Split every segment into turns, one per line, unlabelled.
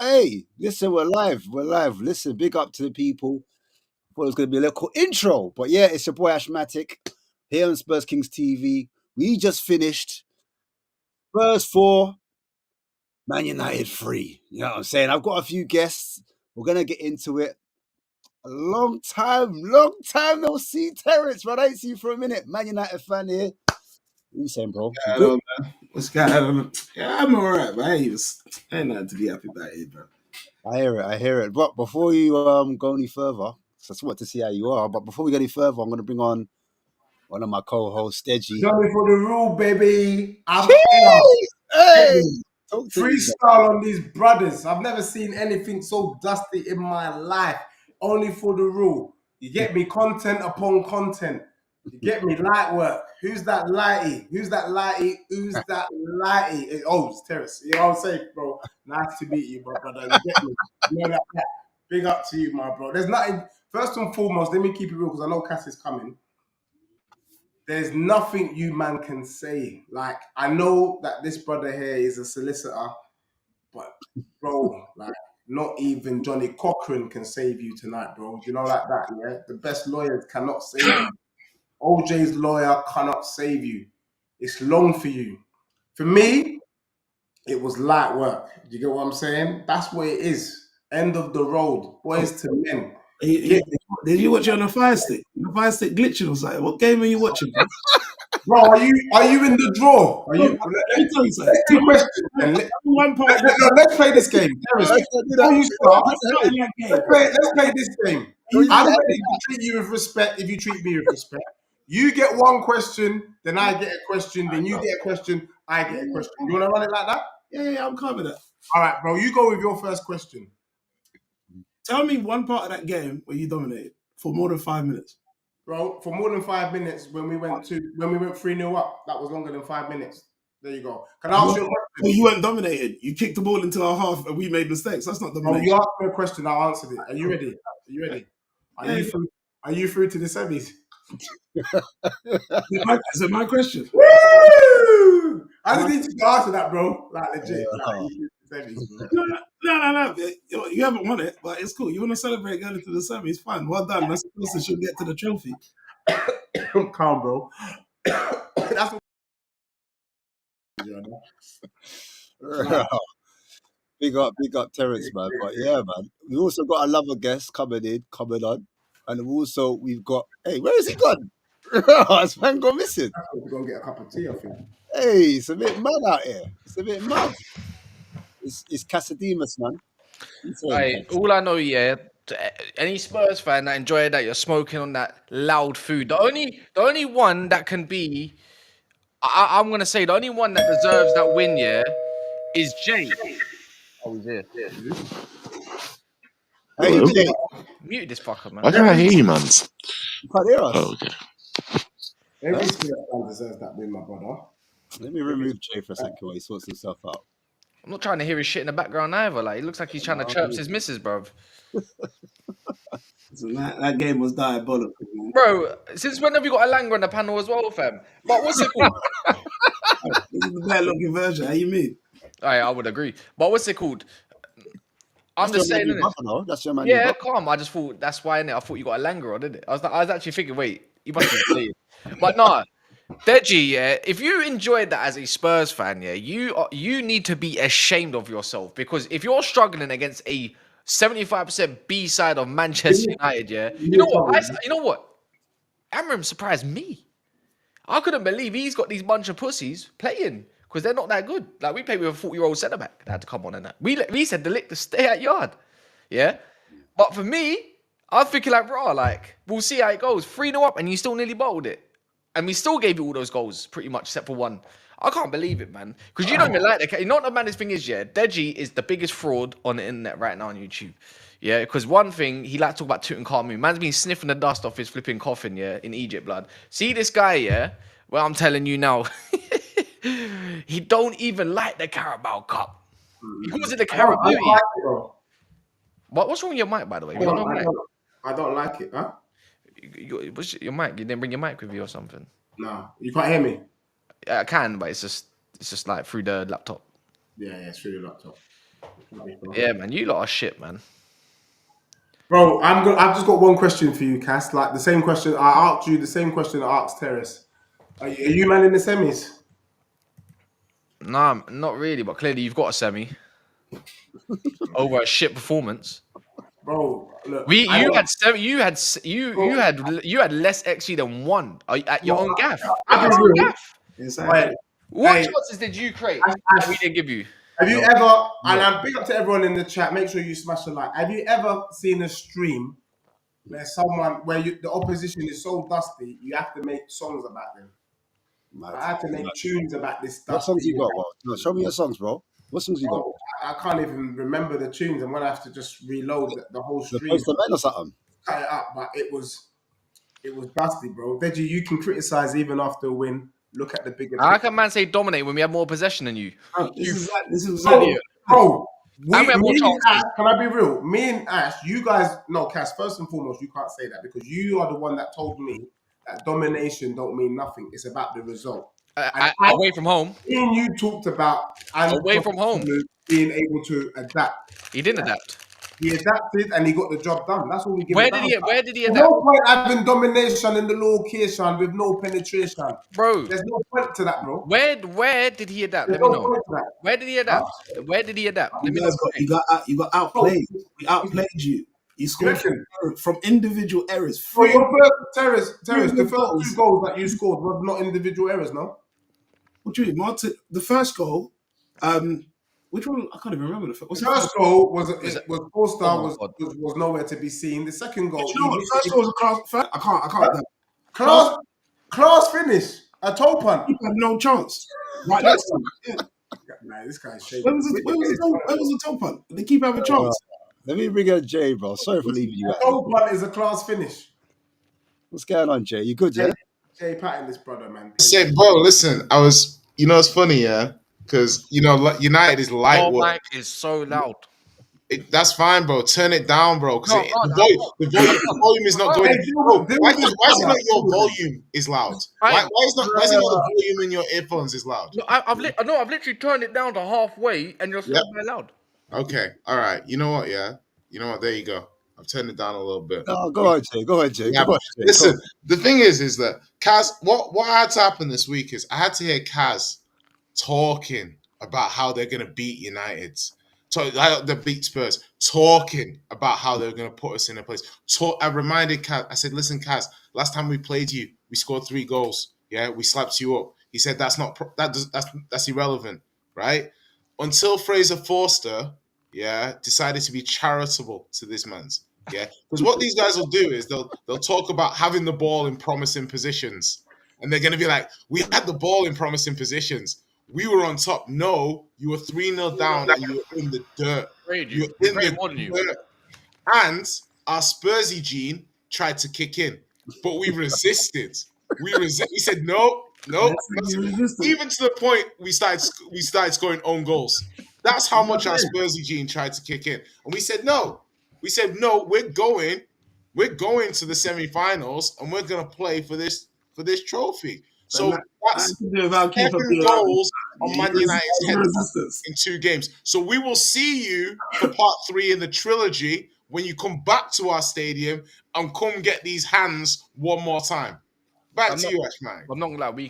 Hey, listen, we're live. We're live. Listen, big up to the people. Thought it was going to be a little intro, but yeah, it's your boy Ashmatic here on Spurs Kings TV. We just finished Spurs 4, Man United 3. You know what I'm saying? I've got a few guests. We're going to get into it. A long time no see Terrence, but I ain't seen you for a minute. Man United fan here. What you saying, bro? You good?
Hello, man. What's going on? Yeah, I'm alright, man. I ain't nothing to be happy about it, bro.
I hear it. But before you go any further, so I just want to see how you are. But before we go any further, I'm going to bring on one of my co-hosts, Deji.
Going for the rule, baby. I'm
Jeez! Hey,
here.
talk to me.
Freestyle on these brothers. I've never seen anything so dusty in my life. Only for the rule. You get me? Content upon content. You get me? Light work. Who's that lighty? Who's that lighty? Who's that lighty? Oh, it's Terrace. You know what I'm saying, bro? Nice to meet you, my brother. You get me? You know that. Big up to you, my bro. There's nothing. First and foremost, let me keep it real because I know Cass is coming. There's nothing you man can say. Like, I know that this brother here is a solicitor, but bro, like, not even Johnny Cochran can save you tonight, bro. You know, like that, yeah? The best lawyers cannot save you. OJ's lawyer cannot save you. It's long for you. For me, it was light work. You get what I'm saying? That's what it is. End of the road. Boys to men.
Did you watch it on a Fire Stick? The Fire Stick glitching or something? What game are you watching, bro?
Bro, are you in the draw? Are you?
Let me tell you something.
Let's take questions.
One part.
Let's play this game. Terrence, before you start, let's play this game. I'm ready to treat you with respect if you treat me with respect. You get one question, then I get a question, then you get a question, I get a question. You want to run it like that?
Yeah, I'm coming with that.
All right, bro. You go with your first question.
Tell me one part of that game where you dominated for more than 5 minutes.
Bro, for more than 5 minutes when we went 3-0 up, that was longer than 5 minmes. There you go. Can I ask you a question?
You weren't dominated. You kicked the ball into our half and we made mistakes. That's not domination.
You asked me a question, I answered it. Are you ready? Are you through to the semis?
Is it my question?
Woo! I just need you to answer that, bro. Like, legit.
No. You haven't won it, but it's cool. You want to celebrate going into the semis? Fine. Well done. That's the person should get to the trophy.
Calm, bro. That's
Big up Terrence, man. But yeah, man. We also got another guest coming on. And also we've got, hey, where is he gone? This man gone missing.
We're going to get a cup of tea, I think.
Hey, it's a bit mad out here. It's a bit mad. It's Casademus, man.
Hey, all I know, yeah, any Spurs fan that enjoyed that you're smoking on that loud food. The only one that can be, I'm gonna say, the only one that deserves that win, yeah, is Jay. Oh, he's here.
Hey, Jay.
Mute this fucker, man.
I can't hear you, man.
You can't hear us.
Oh, okay.
Every Spurs fan deserves that win, my brother.
Let me remove Jay for a second while he sorts himself out.
I'm not trying to hear his shit in the background either. Like, he looks like he's trying to chirp his missus, bro.
So that game was diabolical, man.
Bro, since when have you got a Langer on the panel as well, fam? But what's it called?
This is the better looking version. How you mean?
I would agree. But what's it called? I'm just saying, innit?
That's your man.
Yeah, calm. I just thought that's why, innit? I thought you got a Langer on, didn't it? I was actually thinking, wait, you must be playing. But nah, Deji, yeah, if you enjoyed that as a Spurs fan, yeah, you need to be ashamed of yourself, because if you're struggling against a 75% B side of Manchester United, yeah, you know what? Amram surprised me. I couldn't believe he's got these bunch of pussies playing because they're not that good. Like, we played with a 40-year-old centre back that had to come on and that. We said the lick to stay at yard, yeah. But for me, I was thinking like, bro, like, we'll see how it goes. 3-0 up, and you still nearly bottled it. And we still gave you all those goals, pretty much, except for one. I can't believe it, man. Because you don't even like the... You know what the maddest thing is, yeah? Deji is the biggest fraud on the internet right now on YouTube. Yeah, because one thing, he likes to talk about Tutankhamun. Man's been sniffing the dust off his flipping coffin, yeah, in Egypt, blood. See this guy, yeah? Well, I'm telling you now. He don't even like the Carabao Cup. He calls it the Carabao.
Like it, bro.
What's wrong with your mic, by the way?
I don't like it, huh?
What's your mic? You didn't bring your mic with you or something?
No, you can't hear me.
I can, but it's just like through the laptop.
Yeah, it's through the laptop.
Yeah, man, you lot are shit, man.
Bro, I've just got one question for you, Cass. Like the same question I asked you, the same question I asked Terrace. Are you man in the semis?
Nah, not really, but clearly you've got a semi over a shit performance.
Bro, look,
You had less XG than one at your own gaff. At
I'll
your
be
own
real.
gaff.
Wait,
What
hey,
chances did you create that we didn't give you?
have you
No.
ever, and I'm big up to everyone in the chat, make sure you smash the like. Have you ever seen a stream where the opposition is so dusty, you have to make songs about them?
Mad.
I had to make tunes about this
What
stuff.
songs you got, bro? No, show me your songs, bro. What songs you got?
Bro, I can't even remember the tunes. I'm gonna have to just reload the whole
The
stream,
Post the Men or something?
cut it up. But it was dusty, bro. Veggie, you can criticize even after a win. Look at the bigger
How
picture.
can man say dominate when we have more possession than you?
This is
Bro,
How many more
me and
chances?
Ash, can I be real? Me and Ash, you guys, no, Cass, first and foremost, you can't say that because you are the one that told me that domination don't mean nothing. It's about the result. And
Away from home.
me and you talked about
Away from home.
being able to adapt.
He didn't adapt.
He adapted and he got the job done. That's all we give
Where
it
did
down.
he
There's
adapt?
no point having domination in the location with no penetration.
Bro,
There's no point to that, bro.
where did he adapt?
There's
Let me
no
know.
point to that.
Where did he adapt? Where did he adapt? Let me know.
You got outplayed. We outplayed you. You scored from individual errors.
So your first Terrace, the first 2 goals that you scored was not individual errors, no?
What do you mean, Martin? The first goal, which one? I can't even remember the first.
The first goal was Forster
Oh my God.
was nowhere to be seen. The second goal,
You know what? The first goal was a class. I can't.
class finish, a toe punt.
He had no chance. Right next to him. Yeah.
Man, this guy's shaking.
Where was the toe punt? They keep having a chance.
Let me bring out Jay, bro. Sorry for leaving you
A
out.
toe punt is a class finish.
What's going on, Jay? You good, yeah?
Jay Patton, this brother, man.
Say, bro, listen, it's funny, yeah? Because, United is light
Your
work.
mic is so loud.
That's fine, bro. Turn it down, bro. Because the volume is not going. Why is it not your volume is loud? Why is it not the volume in your earphones is loud?
No, I've literally turned it down to halfway, and you're still very loud.
Okay, all right. You know what? Yeah, you know what? There you go. I've turned it down a little bit.
Oh, go on, Jay. Go on, Jay.
Yeah,
Go on, Jay.
listen, the thing is that Kaz, what had to happen this week is I had to hear Kaz talking about how they're going to beat United. So they beat Spurs, talking about how they're going to put us in a place. I reminded Kaz, I said, listen, Kaz, last time we played you, we scored 3 goals. Yeah, we slapped you up. He said, that's irrelevant, right? Until Fraser Forster, decided to be charitable to this man's. Yeah, because what these guys will do is they'll talk about having the ball in promising positions, and they're going to be like, "We had the ball in promising positions. We were on top." No, you were 3-0 down, and you were in the dirt. You were in the dirt. And our Spursy gene tried to kick in, but we resisted. We said no. Even to the point we started scoring own goals. That's how much our Spursy gene tried to kick in, and we said no. We said no. We're going to the semi-finals, and we're going to play for this trophy. So that's 7 goals on Man United's head in 2 games. So we will see you for part 3 in the trilogy when you come back to our stadium and come get these hands one more time. Back to you, Ashman.
I'm not gonna lie, we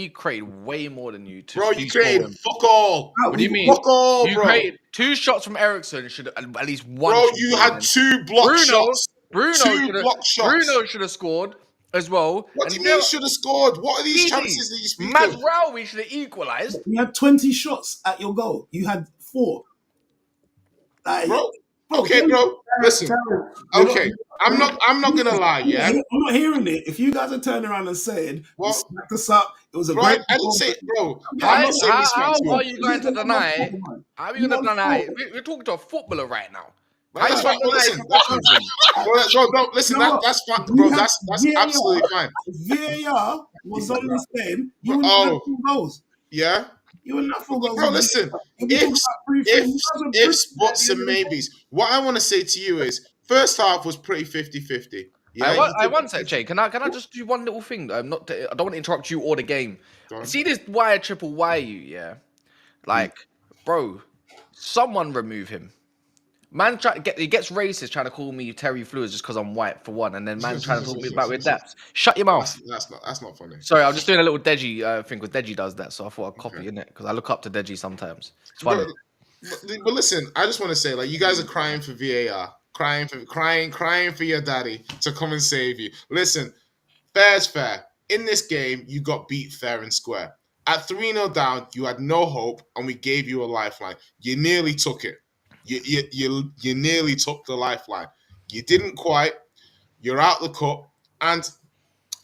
created way more than you.
Bro, you created fuck all.
What do you mean?
Fuck all,
you
bro.
Created 2 shots from Ericsson. Should at least 1.
Bro, you had 2 block shots.
Bruno should have scored as well.
What do you mean should have scored? What are these chances that you speak of?
Mazraoui should have equalised.
You had 20 shots at your goal. You had 4.
Bro. Okay, bro. Listen. Okay, I'm not gonna lie. Yeah,
I'm not hearing it. If you guys are turning around and saying, "Well, smacked us up," it was a great.
I didn't say, bro.
How are you going to deny? How are you going to deny? We're talking to a footballer right now.
That's fine. Listen, that's fine, bro. That's absolutely fine.
VAR was only saying you were not 2 goals.
Yeah.
You were not 4 goals.
Bro, listen. Ifs, buts, and maybes. What I want to say to you is, first half was pretty 50-50. Yeah.
I want to say, Jay. Can I just do one little thing? I don't want to interrupt you or the game. See this triple Y you, yeah? Like, bro, Someone remove him. Man, he gets racist trying to call me Terry Flewers just because I'm white for one, and then man trying to talk me about with that. Shut your mouth.
That's not funny.
Sorry, I'm just doing a little Deji thing because Deji does that, so I thought I'd copy in it because I look up to Deji sometimes. It's funny.
But listen, I just want to say, like, you guys are crying for VAR, crying for your daddy to come and save you. Listen, fair's fair. In this game, you got beat fair and square. At 3-0 down, you had no hope, and we gave you a lifeline. You nearly took it. You nearly took the lifeline. You didn't quite. You're out the cup. And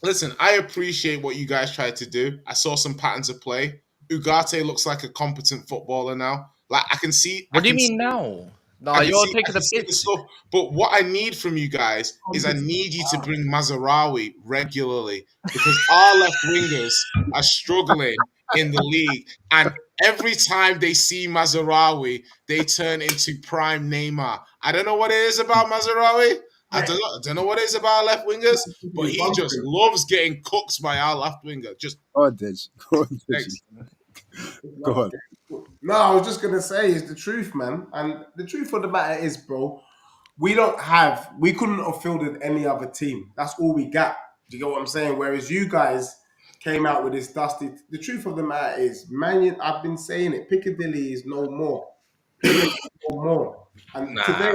listen, I appreciate what you guys tried to do. I saw some patterns of play. Ugarte looks like a competent footballer now. Like, I can see.
What do you mean now? No, you're taking the piss.
But what I need from you guys is I need you to bring Mazraoui regularly because our left wingers are struggling in the league. And every time they see Mazraoui, they turn into prime Neymar. I don't know what it is about Mazraoui. I don't know what it is about our left wingers, but he just loves getting cooked by our left winger. Just
Go on, Dej. Go on, Deji. Go on.
No, I was just gonna say is the truth, man. And the truth of the matter is, bro, we couldn't have fielded any other team. That's all we got. Do you get what I'm saying? Whereas you guys came out with this dusty. The truth of the matter is, man, I've been saying it. Piccadilly is no more. Piccadilly is no more. And today,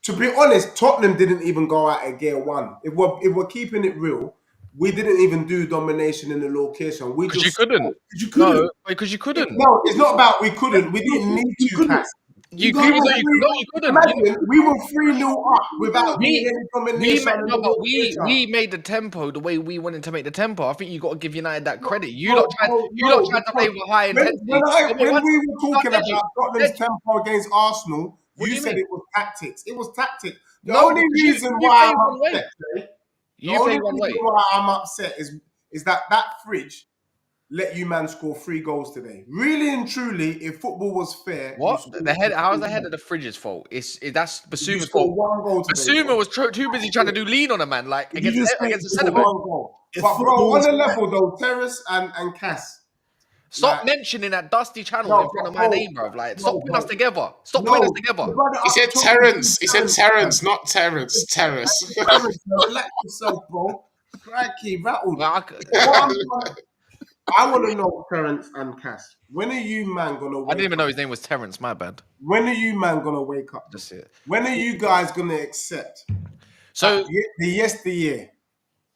to be honest, Tottenham didn't even go out at gear one. If we're keeping it real, we didn't even do domination in the location. We just
you couldn't.
You couldn't.
No, because you couldn't.
No, it's not about we couldn't. We didn't need to pass.
You couldn't.
Imagine we were 3-0 up without doing any domination.
We made the tempo the way we wanted to make the tempo. I think you got to give United that credit. You lot tried to play with high intensity.
When we were talking about Tottenham's tempo against Arsenal, you said it was tactics. It was tactics. The only reason why I'm upset is that fridge let you man score 3 goals today. Really and truly, if football was fair,
what how is the head of the fridge's fault? That's Basuma's fault. Basuma was too busy trying to do lean on a man against the centre back.
But bro, on the level though, Terrace and Cass.
Stop mentioning that dusty channel in front of my name, bro. Stop putting us together. Stop putting us together.
He said Terrence. He said Terrence, not Terrace. Terrace.
Relax yourself, bro. Crikey, rattled. I want to know Terrence and Cass. When are you man gonna wake up?
I didn't even know his name was Terrence, my bad.
When are you man gonna wake up?
That's it.
When are you guys gonna accept the yesteryear?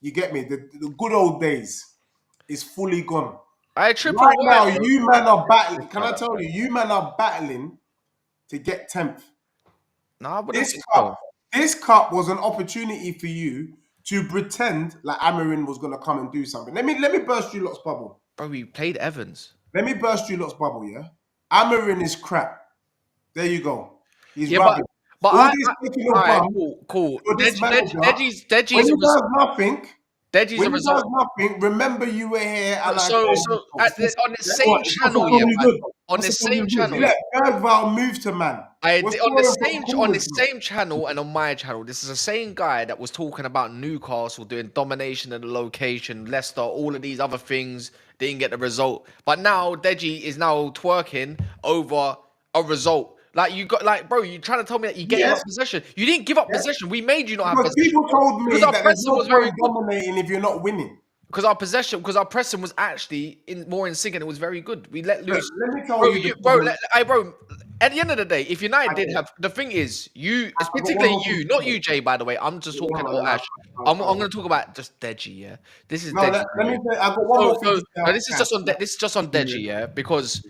You get me? The good old days is fully gone. Right now, you man are battling. Can I tell you, you man are battling to get 10th.
Nah, but
this cup was an opportunity for you to pretend like Amarin was gonna come and do something. Let me burst you lot's bubble.
Bro, we played Evans.
Let me burst you lot's bubble, yeah? Amarin is crap. There you go. He's rubbish.
But cool. Deji's
when you does nothing.
Deji's a result.
Nothing. Remember, you were here. And
on the same channel, on the same channel.
Bergvall moved to man.
On the same channel and on my channel, this is the same guy that was talking about Newcastle doing domination of the location, Leicester, all of these other things. Didn't get the result, but now Deji is now twerking over a result. Bro, you trying to tell me that you gave up possession? You didn't give up possession. We made you not have possession.
People told me that there's no point dominating if you're not winning.
Because our pressing was actually more in sync and it was very good. We let loose.
Let me tell you,
bro. At the end of the day, if United did have the thing is it's particularly you, not you, Jay. By the way, I'm just talking about Ash. I'm going to talk about just Deji. Yeah, this is Deji.
Let me say, I got one more thing.
This is just on Deji. Yeah, because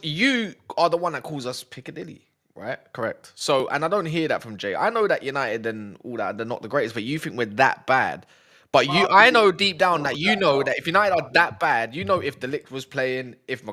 you are the one that calls us Piccadilly, right? Correct. So, and I don't hear that from Jay. I know that United and all that, they're not the greatest, but you think we're that bad. But I know deep down that you know that if United are that bad, you know if De Ligt was playing, if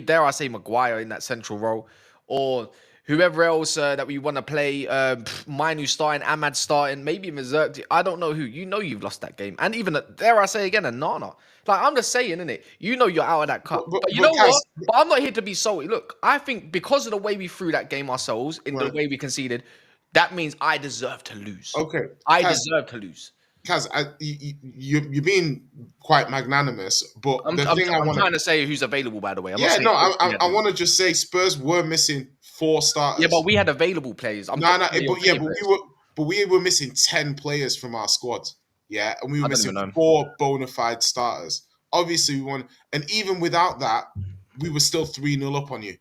dare I say Maguire in that central role, or whoever else that we want to play, Minu starting, Ahmad starting, maybe Mazurk, I don't know who. You know you've lost that game. And even, dare I say again, a Nana. I'm just saying, innit? You know you're out of that cup. But you know what? But I'm not here to be salty. Look, I think because of the way we threw that game ourselves, in the way we conceded, that means I deserve to lose.
Okay.
I deserve to lose.
Kaz, you're being quite magnanimous, but
I'm trying to say who's available, by the way. I'm not saying
I want to just say Spurs were missing 4 starters.
Yeah, but we had available players.
But we were missing 10 players from our squad. Yeah, and we were missing
even know.
4 bona fide starters. Obviously, we won, and even without that, we were still 3-0 up on you.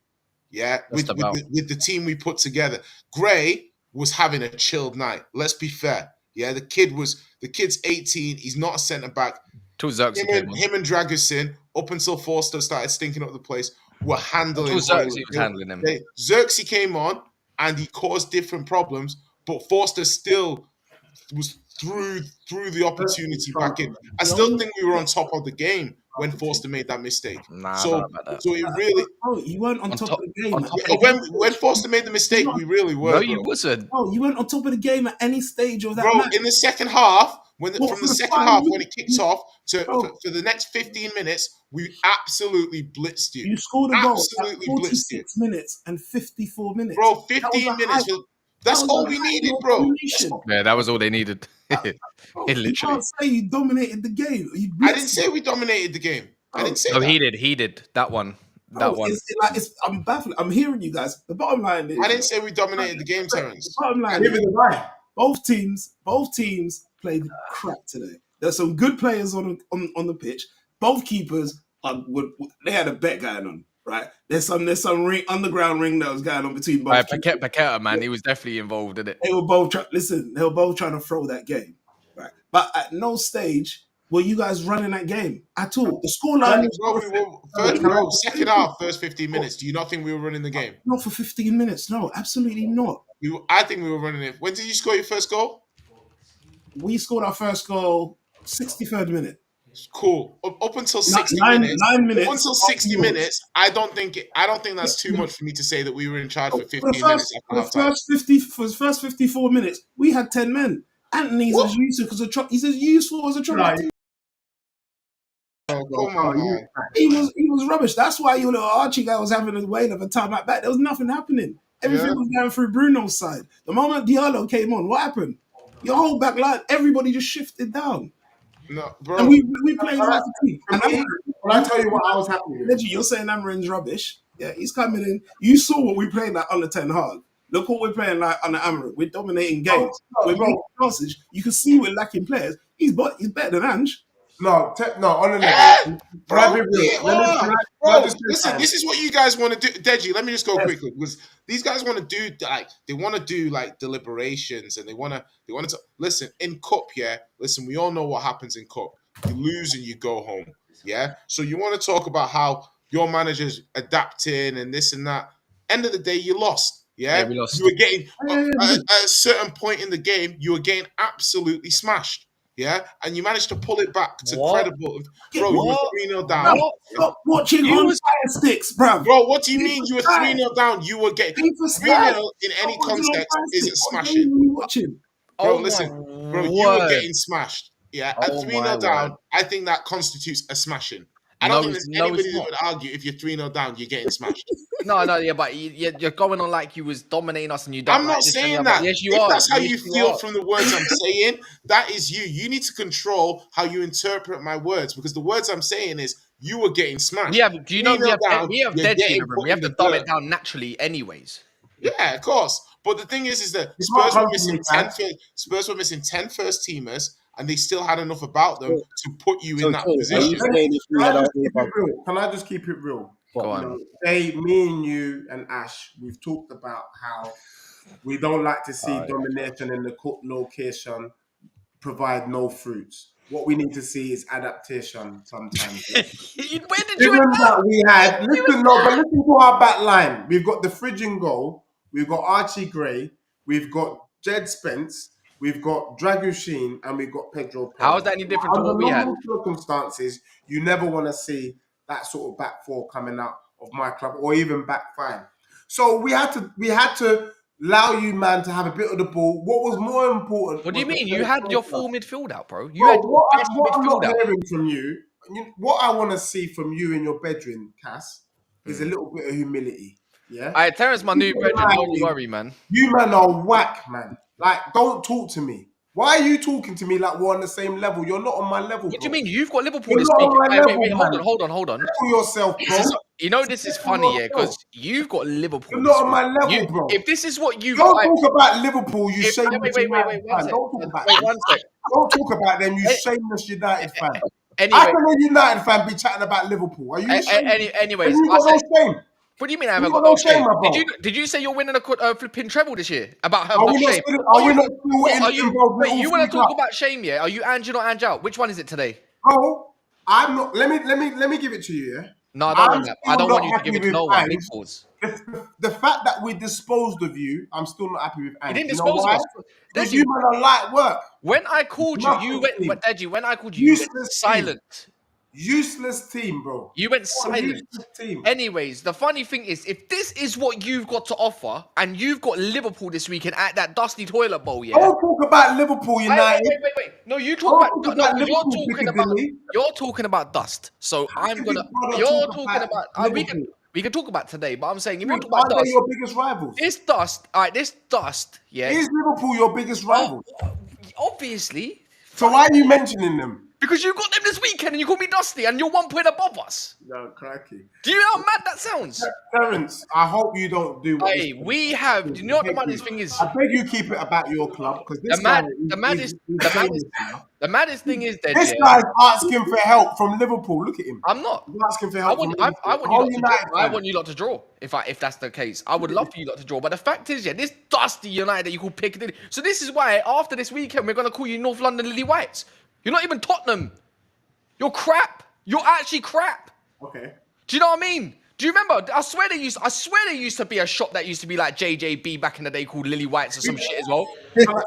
Yeah, with the team we put together. Gray was having a chilled night. Let's be fair. Yeah, the kid's 18. He's not a centre back. Him and Dragusin, up until Forster started stinking up the place, were handling.
Xerxes was handling him.
Xerxes came on and he caused different problems, but Forster still was through the opportunity back in. I still think we were on top of the game when Forster made that mistake. So it really.
Oh, you weren't on top of the game.
When Forster made the mistake, we really were.
No, you wasn't.
Oh, you weren't on top of the game at any stage of that match.
In the second half, when it kicked off for the next 15 minutes, we absolutely blitzed you.
You scored a goal at 46 minutes and 54 minutes.
Bro, 15 minutes. That's all we needed, bro.
Yeah, that was all they needed.
You can't say you dominated the game.
I didn't say we dominated the game. I didn't say that.
He did. That one.
I'm baffled. I'm hearing you guys. The bottom line is...
I didn't say we dominated the game, Terence.
The bottom line is, both teams played crap today. There's some good players on the pitch. Both keepers, they had a bet going on. Right, there's some underground ring that was going on between both.
Paqueta, man, he was definitely involved in it.
They were both trying to throw that game, right? But at no stage were you guys running that game at all. The scoreline
was second half, first 15 minutes. Do you not think we were running the game?
Not for 15 minutes. No, absolutely not.
I think we were running it. When did you score your first goal?
We scored our first goal 63rd minute.
Cool. Up until 60 minutes. 9 minutes. Up until 60 minutes, I don't think that's too much for me to say that we were in charge for 15 minutes.
For the first 54 minutes, we had 10 men. Anthony's as useful he's as useful as a try.
Come on.
He was rubbish. That's why your little Archie guy was having a whale of a time at back. There was nothing happening. Everything was going through Bruno's side. The moment Diallo came on, what happened? Your whole back line, everybody just shifted down.
No, bro.
And we played half the team.
When I tell you what I was happy with.
Legit, you're saying Amarin's rubbish. Yeah, he's coming in. You saw what we played like under Ten Hag. Look what we're playing like under Amarin. We're dominating games. We're making passes. You can see we're lacking players. He's better than Ange.
No, on the level.
Bro, listen, this is what you guys want to do. Deji, let me just go quickly. Because these guys want to do deliberations and they want to listen in cup. Yeah, listen, we all know what happens in cup. You lose and you go home. Yeah, so you want to talk about how your manager's adapting and this and that. End of the day, you lost. Yeah,
we lost.
You were getting at a certain point in the game, you were getting absolutely smashed. Yeah, and you managed to pull it back to credible. Bro, you were 3-0 down.
Stop watching on fire sticks, bro.
Bro, what do you mean you were 3-0 down? You were getting 3-0 in any context isn't smashing. Bro, listen, bro, you were getting smashed. Yeah, at 3-0 down, I think that constitutes a smashing. I don't think there's anybody that would argue if you're 3-0 down, you're getting smashed.
But you're going on like you was dominating us and you don't.
I'm not saying that.
Yes, you
if
are.
That's how you feel from the words I'm saying. That is you. You need to control how you interpret my words because the words I'm saying is you were getting smashed.
We have dead in the room. We have to dumb it down naturally anyways.
Yeah, of course. But the thing is that Spurs were missing 10 first teamers. And they still had enough about them to put you in that position.
Can I just keep it real?
Go on.
Me and you and Ash, we've talked about how we don't like to see domination in the location provide no fruits. What we need to see is adaptation sometimes.
Where did you
listen to our back line. We've got the Fridging goal. We've got Archie Gray. We've got Jed Spence. We've got Dragusin and we've got Pedro Perez.
How is that any different to what we had?
Under normal circumstances, you never want to see that sort of back four coming out of my club or even back five. So we had to allow you, man, to have a bit of the ball. What was more important?
What do you mean? You had your full midfield out, bro.
What I'm not hearing from you, what I want to see from you in your bedroom, Cass, is a little bit of humility. Yeah.
All right, Terence, my new bedroom. Don't you worry, man.
You man are whack, man. Like, don't talk to me. Why are you talking to me like we're on the same level? You're not on my level,
What do
bro.
you mean? You've got Liverpool
You're
this
not
week.
on my
Wait,
level,
hold
man.
on, hold on.
Settle yourself, bro.
This is
Settle
funny, yeah,
yourself.
because you've got Liverpool.
You're
this
not on
week.
my level, bro.
If this is what you've
Don't
got,
talk about Liverpool, you shameless
wait,
United
one
fan.
sec.
Don't talk about
Wait,
them.
one sec.
Don't talk about them, you
Eh,
shameless United fan. How
Anyway,
can a United fan be chatting about Liverpool? Are you ashamed?
anyways,
You
I
got no
said,
shame.
what do you mean I
You
haven't
got
got
no
no
shame,
shame?
my bro.
Did you say you're winning a flipping treble this year? About
Are we not
shame?
still, are we not still
What are you?
involved in
Wait,
all
you want
three
to talk
cups?
about shame? Yeah, are you Ange in or Ange out? Which one is it today?
Bro, I'm not. Let me give it to you. Yeah,
No, I don't
I'm
want that. I
still
don't want
not
you to
happy
give it to
with
no one. Big
Ange.
pause.
The fact that we disposed of you, I'm still not happy with
You
Ange.
didn't
You know
dispose of
why?
us.
Because
Deji,
you man are light work.
when I called you, you
Nothing
went.
team.
Deji, when I called you, you went
Useless team.
silent.
Useless team, bro.
You went
What a
silent.
useless team.
Anyways, the funny thing is, if this is what you've got to offer, and you've got Liverpool this weekend at that dusty toilet bowl, yeah.
Don't talk about Liverpool United.
Wait. No, you talk
Don't
about
talk
no,
about
because
Liverpool Piccadilly.
you're talking about dust. So
How
I'm
can this
gonna.
brother
You're
talk
talking
about
about.
Liverpool?
We can talk about today, but I'm saying if you're
Dude,
talking about
are they
dust,
your biggest rivals?
this dust. All right, this dust. Yeah.
Is Liverpool your biggest rival?
Obviously.
So why are you mentioning them?
Because you got them this weekend and you call me dusty and you're 1 point above us.
No, cracky.
Do you know how mad that sounds?
Terence, I hope you don't do what
Hey, we have. Do you know what the maddest thing is?
I beg you keep it about your club because
The
this guy
maddest,
is
the
shameless.
maddest thing is that
This guy's asking for help from Liverpool. Look at him.
I'm not.
He's asking for
I
help from
want,
Liverpool.
I want you
Whole
lot to
United
draw. I
fan.
want you lot to draw. If that's the case, I would love for you lot to draw. But the fact is, yeah, this dusty United that you call Piccadilly. So this is why after this weekend we're gonna call you North London Lily Whites. You're not even Tottenham. You're crap. You're actually crap.
Okay.
Do you know what I mean? Do you remember? I swear there used to be a shop that used to be like JJB back in the day called Lily Whites or some shit as well.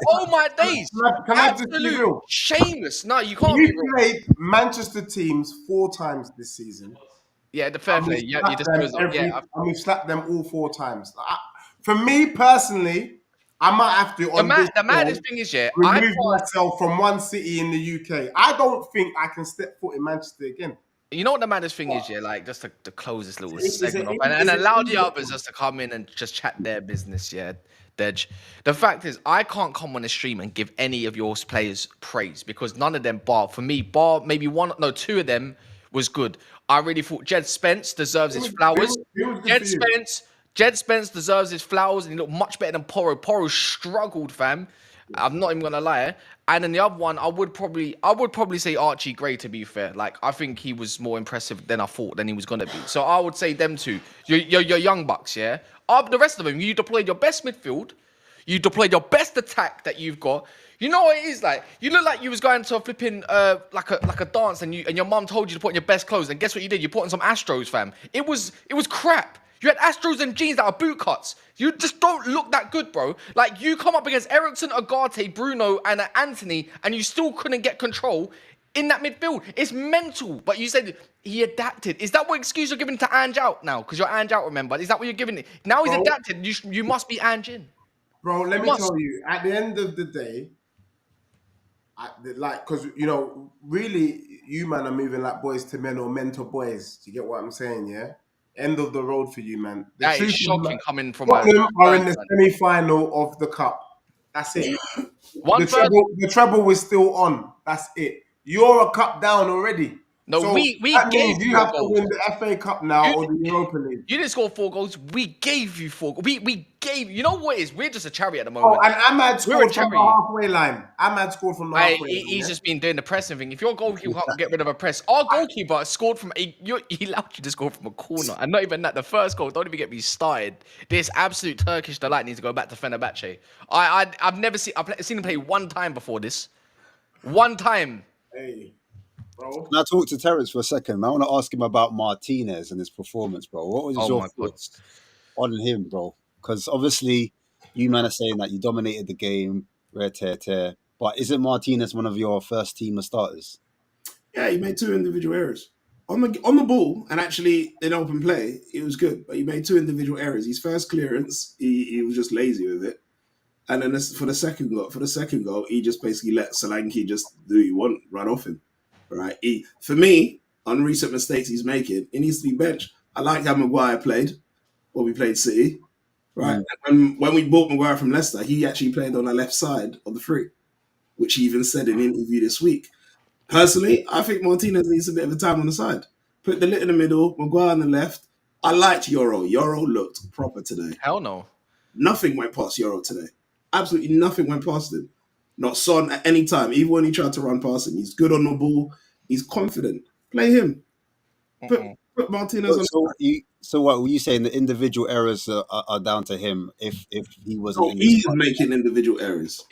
Oh my days!
Can I just be
Absolute
real?
shameless. No, you can't
We
be real.
played Manchester teams 4 times this season.
Yeah, the fair
And
play.
we
Yeah, you
slapped them
dispose of. Yeah,
and we slapped them all 4 times. For me personally, I might have to on this
the maddest
show,
thing is, yeah,
remove myself from one city in the UK. I don't think I can step foot in Manchester again.
You know what the maddest thing is, yeah? Like, just to close this little
Is it-
segment off
is it-
and
is it
allow the
easy?
others just to come in and just chat their business, yeah, Dej. The fact is, I can't come on a stream and give any of your players praise because none of them, bar maybe two of them was good. I really thought Jed Spence deserves his flowers.
Who was good for you?
Jed Spence deserves his flowers and he looked much better than Porro. Porro struggled, fam. I'm not even gonna lie. And then the other one, I would probably say Archie Gray. To be fair, like I think he was more impressive than I thought than he was gonna be. So I would say them two. Your young bucks, yeah. The rest of them, you deployed your best midfield, you deployed your best attack that you've got. You know what it is like? You look like you was going to a flipping like a dance, and your mum told you to put on your best clothes, and guess what you did? You put on some Astros, fam. It was crap. You had Astros and jeans that are boot cuts. You just don't look that good, bro. Like, you come up against Ericsson, Agate, Bruno, and Anthony, and you still couldn't get control in that midfield. It's mental. But you said he adapted. Is that what excuse you're giving to Ange out now? Because you're Ange out, remember? Is that what you're giving it? Now he's adapted. You must be Ange in.
Bro, let me tell you, at the end of the day, because, really, you, man, are moving like boys to men or men to boys. Do you get what I'm saying, yeah? End of the road for you, man.
That is shocking coming from
Tottenham are in the semi-final of the cup. That's it. The treble was still on. That's it. You're a cup down already.
No,
so
we
that
gave
means you have to win the FA Cup now or the Europa League.
You didn't score 4 goals. We gave you 4 goals. We gave you. You know what it is? We're just a charity at the moment.
Oh, and Ahmad scored from the halfway line. Ahmad scored from the halfway line.
He's just been doing the pressing thing. If your goalkeeper can't get rid of a press, our goalkeeper scored from he allowed you to score from a corner. And not even that, the first goal, don't even get me started. This absolute Turkish delight needs to go back to Fenerbahce. I've never seen him play one time before this. One time.
Hey. Bro.
Can I talk to Terence for a second? I want to ask him about Martinez and his performance, bro. What was your thoughts on him, bro? Because obviously, you man are saying that you dominated the game, tear. But isn't Martinez one of your first team of starters?
Yeah, he made 2 individual errors on the ball, and actually in open play, it was good. But he made 2 individual errors. His first clearance, he was just lazy with it, and then for the second goal, he just basically let Solanke just do what he want, run off him. Right? For me, on recent mistakes he's making, he needs to be benched. I like how Maguire played when we played City. Right? And when we bought Maguire from Leicester, he actually played on the left side of the 3. which he even said in an interview this week. Personally, I think Martinez needs a bit of a time on the side. Put the lit in the middle, Maguire on the left. I liked Euro. Euro looked proper today.
Hell no.
Nothing went past Euro today. Absolutely nothing went past him. Not Son at any time. Even when he tried to run past him, he's good on the ball. He's confident. Play him. Put Martinez on.
So what were you saying? The individual errors are down to him if he wasn't.
So
in the
he's
squad?
making individual errors.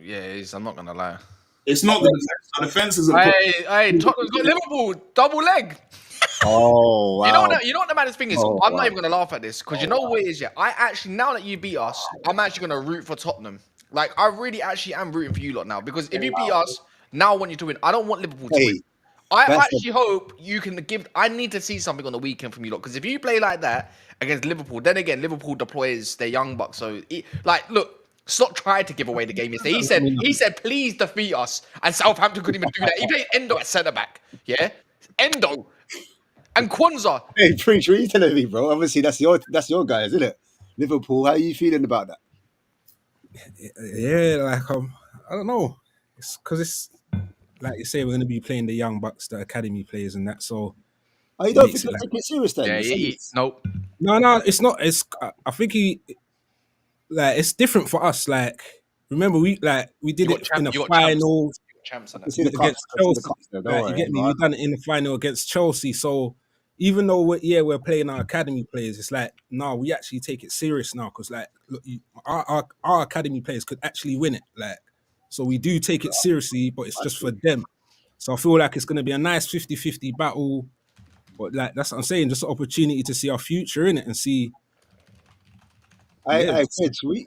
I'm not gonna lie.
It's not the defense. The defense is a
Hey, Tottenham's got Liverpool double leg.
Oh wow!
You know what the maddest thing is?
Oh,
I'm
wow.
not even gonna laugh at this because you know what it is. Yeah, I actually now that you beat us, I'm actually gonna root for Tottenham. Like I really actually am rooting for you lot now because if you beat us, now I want you to win. I don't want Liverpool to win. I
that's
actually hope you can give. I need to see something on the weekend from you lot because if you play like that against Liverpool, then again Liverpool deploys their young bucks. So look. Slot tried to give away the game yesterday. He said, please defeat us. And Southampton couldn't even do that. He played Endo at centre back. Yeah? Endo. And Kwanzaa.
Hey, Preach, what are you telling me, bro? Obviously, that's your guys, isn't it? Liverpool, how are you feeling about that?
Yeah, like I don't know. It's because it's like you say, we're going to be playing the young bucks, the academy players, and that. So
Oh, you don't think they're taking it serious then?
Nope.
No, it's not. It's I think it's different for us. Like, remember we did it in a final against Chelsea. You get me? We done it in the final against Chelsea. So even though we're playing our academy players, it's like no, we actually take it serious now because like look, our academy players could actually win it. Like, so we do take it seriously, but it's just for them. So I feel like it's going to be a nice 50-50 battle. But like that's what I'm saying, just an opportunity to see our future in it and see.
Do you agree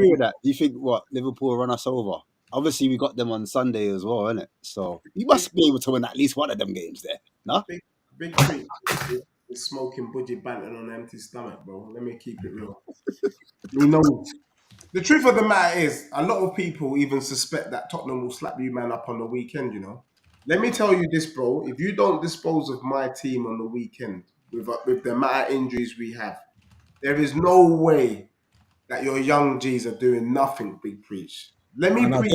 with that? Do you think Liverpool will run us over? Obviously, we got them on Sunday as well, innit? So you must be able to win at least one of them games there, no?
Big treat is smoking budgie banting on an empty stomach, bro. Let me keep it real. You know, the truth of the matter is, a lot of people even suspect that Tottenham will slap you man up on the weekend, you know. Let me tell you this, bro. If you don't dispose of my team on the weekend with the amount of injuries we have, there is no way that your young G's are doing nothing, Big Preach. Let me preach.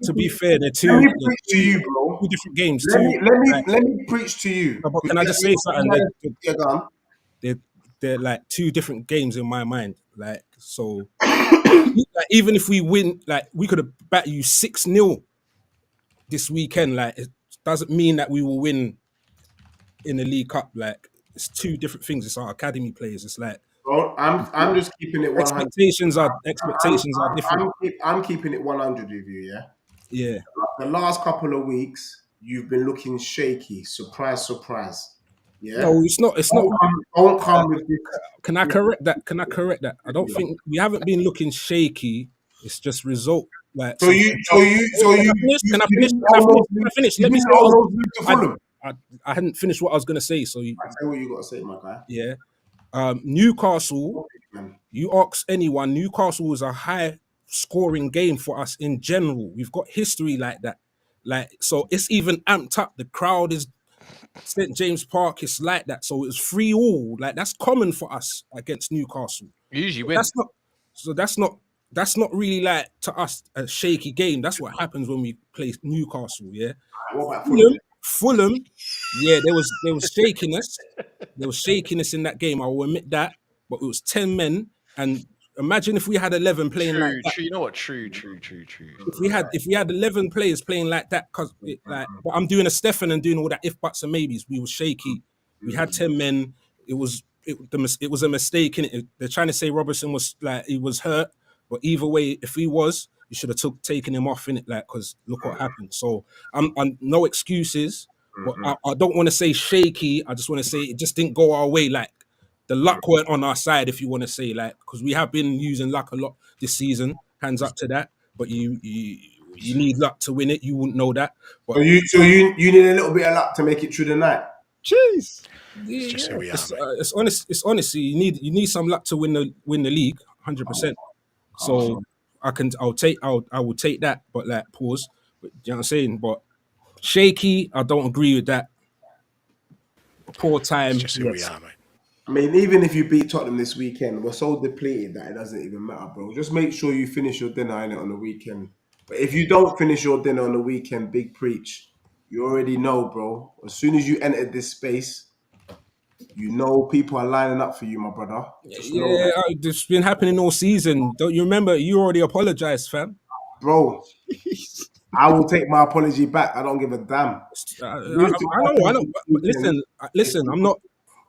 To be fair, they're two.
Let me preach to you, bro.
Two different games.
Let me preach to you.
No, but can I just say something?
Yeah, go on.
They're like two different games in my mind. Like so, even if we win, like we could have bat you 6-0 this weekend. Like it doesn't mean that we will win in the League Cup. Like it's two different things. It's our academy players. It's like.
Bro, I'm just keeping it 100.
Expectations are different.
I'm keeping it 100 with you, yeah?
Yeah.
The last couple of weeks, you've been looking shaky. Surprise. Yeah.
No, it's not.
Don't come with this.
Can I correct that? I don't think we haven't been looking shaky. It's just result. Like
Can I
finish? Let me say. I hadn't finished what I was gonna say. So
say what you gotta say, my guy.
Yeah. Newcastle, you ask anyone, Newcastle is a high scoring game for us in general. We've got history like that. Like, so it's even amped up. The crowd is St. James Park, it's like that. So it's 3-3. Like, that's common for us against Newcastle.
You usually win.
That's not really like to us a shaky game. That's what happens when we play Newcastle, yeah. Fulham, yeah, there was shakiness. There was shakiness in that game. I will admit that, but it was 10 men. And imagine if we had 11 playing like that.
True. You know what? True.
If we had 11 players playing like that, but I'm doing a Stefan and doing all that if buts and maybes. We were shaky. We had 10 men. It was a mistake in it. They're trying to say Robertson was like he was hurt, but either way, if he was, you should have taken him off in it, like because look what happened. So I'm no excuses, but I don't want to say shaky. I just want to say it just didn't go our way. Like the luck weren't on our side, if you want to say, like, because we have been using luck a lot this season. Hands up to that. But you need luck to win it. You wouldn't know that. But
so you need a little bit of luck to make it through the night.
Jeez.
It's honestly you need some luck to win the league, 100%. So I will take that, but like pause. But you know what I'm saying? But shaky, I don't agree with that. Poor time.
It's just who we are, mate.
I mean, even if you beat Tottenham this weekend, we're so depleted that it doesn't even matter, bro. Just make sure you finish your dinner in it on the weekend. But if you don't finish your dinner on the weekend, big preach. You already know, bro. As soon as you enter this space, you know people are lining up for you, my brother. Just know
Yeah,
that,
it's been happening all season. Don't you remember? You already apologized, fam.
bro. I will take my apology back. I don't give a damn.
I know. But listen. I'm not.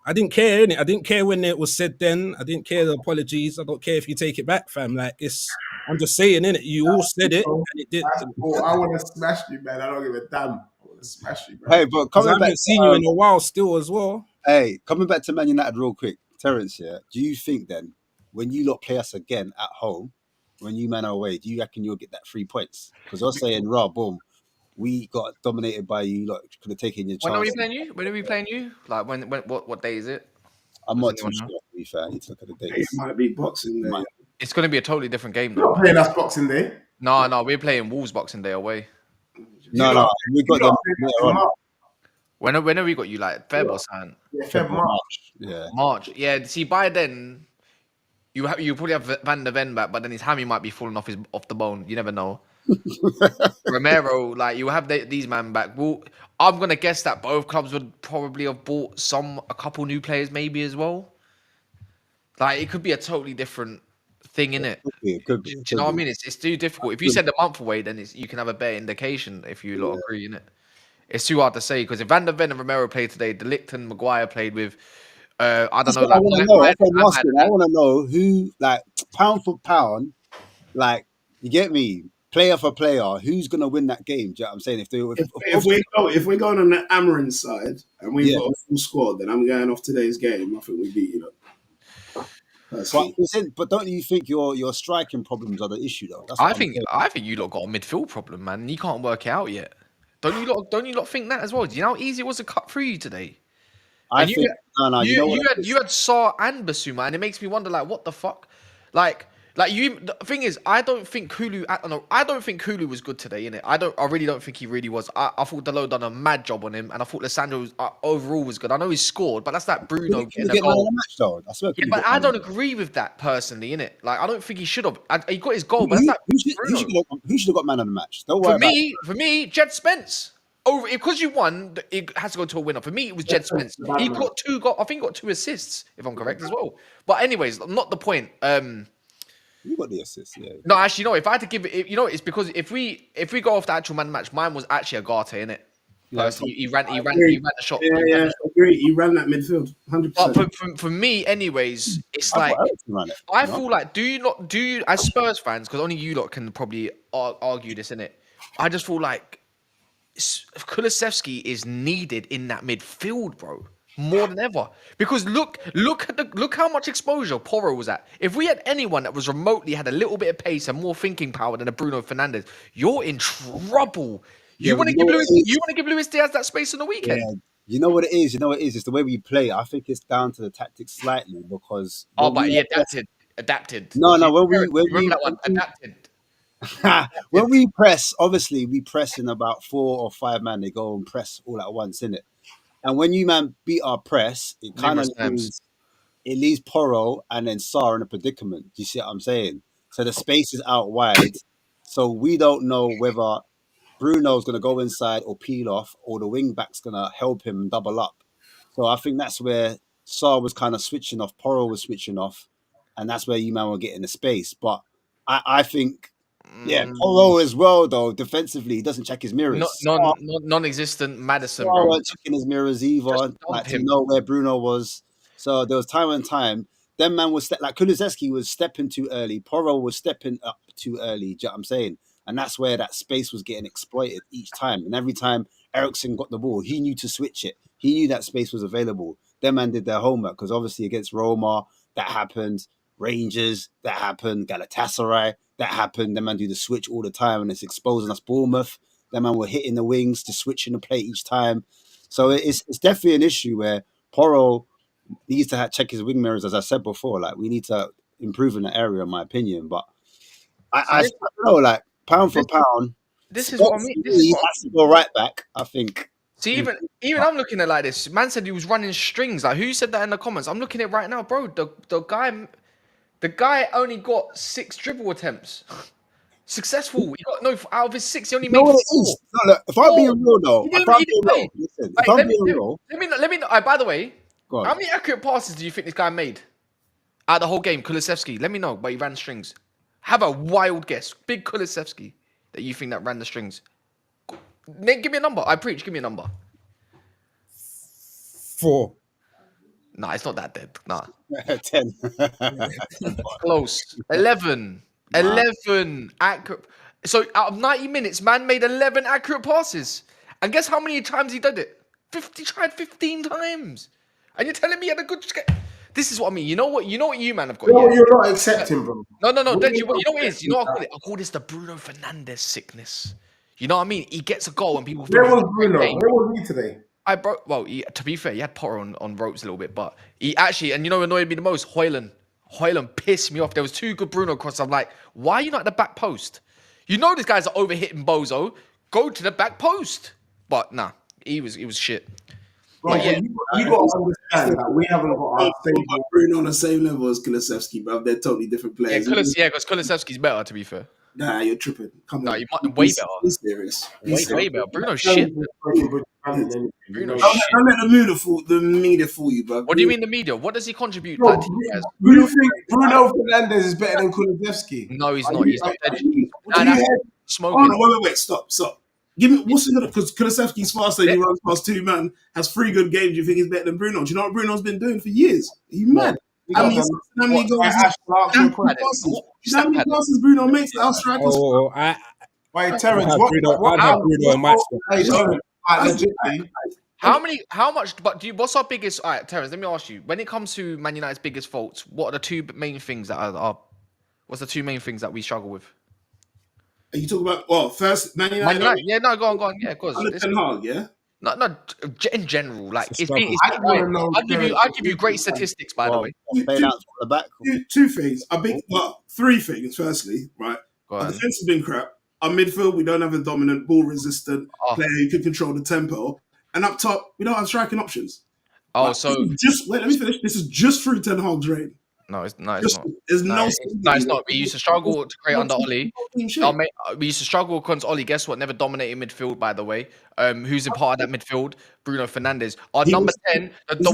I didn't care, innit? I didn't care when it was said then. I didn't care the apologies. I don't care if you take it back, fam. Like it's. I'm just saying, innit? You all said it, and it did.
That's cool. I want to smash you, man. I don't give a damn. I want to smash you,
Hey,
bro.
but
Because I
coming back
haven't seen you in a while, still as well.
coming back to Man United real quick, Terence. Yeah, do you think then when you lot play us again at home, when you man are away, do you reckon you'll get that 3 points? Because you're saying, "Raw, boom, we got dominated by you. Lot could have taken your
When are we
chance."
playing you? When are we playing you? Like what day is it?
I'm
Does
not too
anyone know?
sure. To be fair, I need to look at the
It
dates.
might be Boxing Day.
Might-
It's going to be a totally different game
You're
though,
not
man.
playing us Boxing Day.
No, we're playing Wolves Boxing Day away.
No,
You
no,
lot-
we got
you lot
them
playing us
later
in
on.
March.
When have we got you? Like Feb or something?
Yeah, Feb, March.
March. Yeah.
March. Yeah. See, by then you probably have Van der Ven back, but then his hammy might be falling off the bone. You never know. Romero, like you have these man back. Well, I'm gonna guess that both clubs would probably have bought a couple new players, maybe as well. Like it could be a totally different thing in it.
It could be.
Do
It
you know
could
what I
be.
mean? It's too difficult. If you send a month away, then you can have a better indication if you lot agree in it. It's too hard to say because if Van der Ven and Romero played today, De Ligt and Maguire played with, I don't
That's
know,
what I
like
want to know. That's what I'm
Ahmad.
asking. I want to know who, like, pound for pound, like, you get me, player for player, who's gonna win that game? Do you know what I'm saying?
If we're going on the Amarin side and we've
Yeah.
got a full squad, then I'm going off today's game. I think we beat you.
But
Personally.
but don't you think your striking problems are the issue though? That's
I
what I'm
think
saying.
I think you lot got a midfield problem, man. You can't work it out yet. Don't you lot think that as well? Do you know how easy it was to cut through you today?
I
And
think no, you know what?
you had Saar and Basuma, and it makes me wonder like what the fuck, like you. The thing is, I don't think Kulu. I don't think Kulu was good today. In it, I really don't think he really was. I thought Delo done a mad job on him, and I thought Lissandro overall was good. I know he scored, but that's that Bruno
Can
getting
you
a
get man of
goal.
the match though? I swear.
Yeah,
Can you
but
get
I
man of
don't
the match?
agree with that personally. In it, like I don't think he should have. He got his goal, but that's that Bruno.
Who should have got man of the match? Don't worry about it.
For me, Jed Spence. Over because you won, it has to go to a winner. For me, it was Jed Spence. He got 2 goals. I think he got 2 assists, if I'm correct as well. But anyways, not the point.
You got the assist, yeah.
No, actually, no. If I had to give it, it's because if we go off the actual man match, mine was actually Agate in it.
Yeah,
He ran the shot.
Yeah, agree. He ran that midfield, 100%.
But for me, anyways, it's
I
like
thought Ericsson ran it.
I feel like do you as Spurs fans, because only you lot can probably argue this in it. I just feel like Kulusevski is needed in that midfield, bro, more than ever. Because look how much exposure Porro was at. If we had anyone that was remotely had a little bit of pace and more thinking power than a Bruno Fernandes, you're in trouble. You want to give Luis Diaz that space on the weekend?
Yeah. You know what it is? It's the way we play. I think it's down to the tactics slightly because
But he adapted.
No,
Remember that one? Adapted.
when we press, obviously we press in about 4 or 5 man. They go and press all at once, innit? And when you man beat our press, it kind of leaves Porro and then Saar in a predicament. Do you see what I'm saying? So the space is out wide, so we don't know whether Bruno's going to go inside or peel off, or the wing back's going to help him double up. So I think that's where Saar was kind of switching off, Porro was switching off, and that's where you man were getting the space. But I think. Yeah, Porro as well, though, defensively, he doesn't check his mirrors.
Non-existent Madison,
Saar
bro.
weren't checking his mirrors either, like to know where Bruno was. So there was time and time. Then man was like Kulusevski was stepping too early. Porro was stepping up too early. Do you know what I'm saying? And that's where that space was getting exploited each time. And every time Ericsson got the ball, he knew to switch it. He knew that space was available. Them man did their homework because obviously against Roma, that happened. Rangers, that happened. Galatasaray, that happened. Them man do the switch all the time and it's exposing us. Bournemouth, them man were hitting the wings to switch in the play each time. So it's definitely an issue where Porro needs to check his wing mirrors, as I said before. Like we need to improve in that area, in my opinion. But I don't know, like pound for pound,
this is what I mean. This is what
has to go right back. I think.
See, even I'm looking at it like this. Man said he was running strings. Like who said that in the comments? I'm looking at it right now, bro. The guy only got 6 dribble attempts. Successful. He got no out of his 6. He only
You know
made
what it
4.
is? No, look, if I'm being real though,
He
if
didn't.
I'm
He
being
didn't
real,
play.
listen, if
Like,
I'm being real,
let me know. By the way,
go on.
how many accurate passes do you think this guy made out of the whole game? Kulusevski. Let me know. But he ran strings. Have a wild guess. Big Kulusevski that you think that ran the strings. Nate, give me a number. I preach. Give me a number.
4.
Nah, it's not that dead. Nah.
10.
Close. 11. 11 accurate. So out of 90 minutes, man made 11 accurate passes. And guess how many times he did it? 50. Tried 15 times. And you're telling me he had a good. This is what I mean. You know what? You man have got.
You know
Yeah.
what you're not accepting, bro.
No.
What
Deji,
you're
you know
not
what it is? You know what I call
accepting,
it? I call this the Bruno Fernandes sickness. You know what I mean? He gets a goal and people
Where
think
was Bruno? Where was he today?
Well, to be fair, he had Potter on ropes a little bit, but he actually, and you know what annoyed me the most? Hoyland pissed me off. There was 2 good Bruno crosses. I'm like, why are you not at the back post? You know this guy's overhitting Bozo. Go to the back post. But nah, he was shit.
Bro,
But yeah,
you got to understand that we haven't got our stable.
Bruno on the same level as Kulusevski, bro. They're totally different players.
because Kulusevski's better, to be fair.
Nah, you're tripping. Come
No,
on.
you might way better.
Be serious. Be
Way
serious.
better. Bruno's shit. Bruno's
Don't
shit.
let the media fool you, bro.
What do you mean the media? What does he contribute
Bro,
that team has?
do you think Bruno Fernandes is better than Kulusevski?
No, he's
Are
not.
you-
He's not.
are you-
Nah,
do you
that's
have-
Oh,
smoking.
no, wait. Stop. Give me what's the because Kulusevski's faster and he runs past 2 man, has 3 good games. Do you think he's better than Bruno? Do you know what Bruno's been doing for years? Are you mad?
You
How
got
many
them.
how many goals?
Ash, I'll ask you a
How
question.
many passes?
What?
You know how many
Stat pad.
passes Bruno makes to our strikers?
Oh, I
Wait, Terence,
had
what?
Bruno. I'd have Bruno in my spot.
Hey, Terence, legitly.
How much? But what's our biggest? All right, Terence. Let me ask you. When it comes to Man United's biggest faults, what are the 2 main things that are? What's the 2 main things that we struggle with?
Are you talking about first Man United?
Man United. Yeah, no, go on. Yeah, of course.
Under Ten Hag, yeah.
No, in general, like
It's a
it's been.
struggle.
I wanna know
I'll give you great statistics, by the way.
Playing out from the back.
2 things. 3 things. Firstly, right.
Go
Our
on.
defense has been crap. Our midfield, we don't have a dominant, ball-resistant player who can control the tempo. And up top, we don't have striking options.
Oh,
Like,
so
let me finish. This is just through Ten Hag's reign.
no, it's not.
There's
No, it's not. We used to struggle to create under Oli. We used to struggle against Oli. Guess what? Never dominated midfield, by the way. Who's in part of that midfield? Bruno Fernandes. Our number 10, the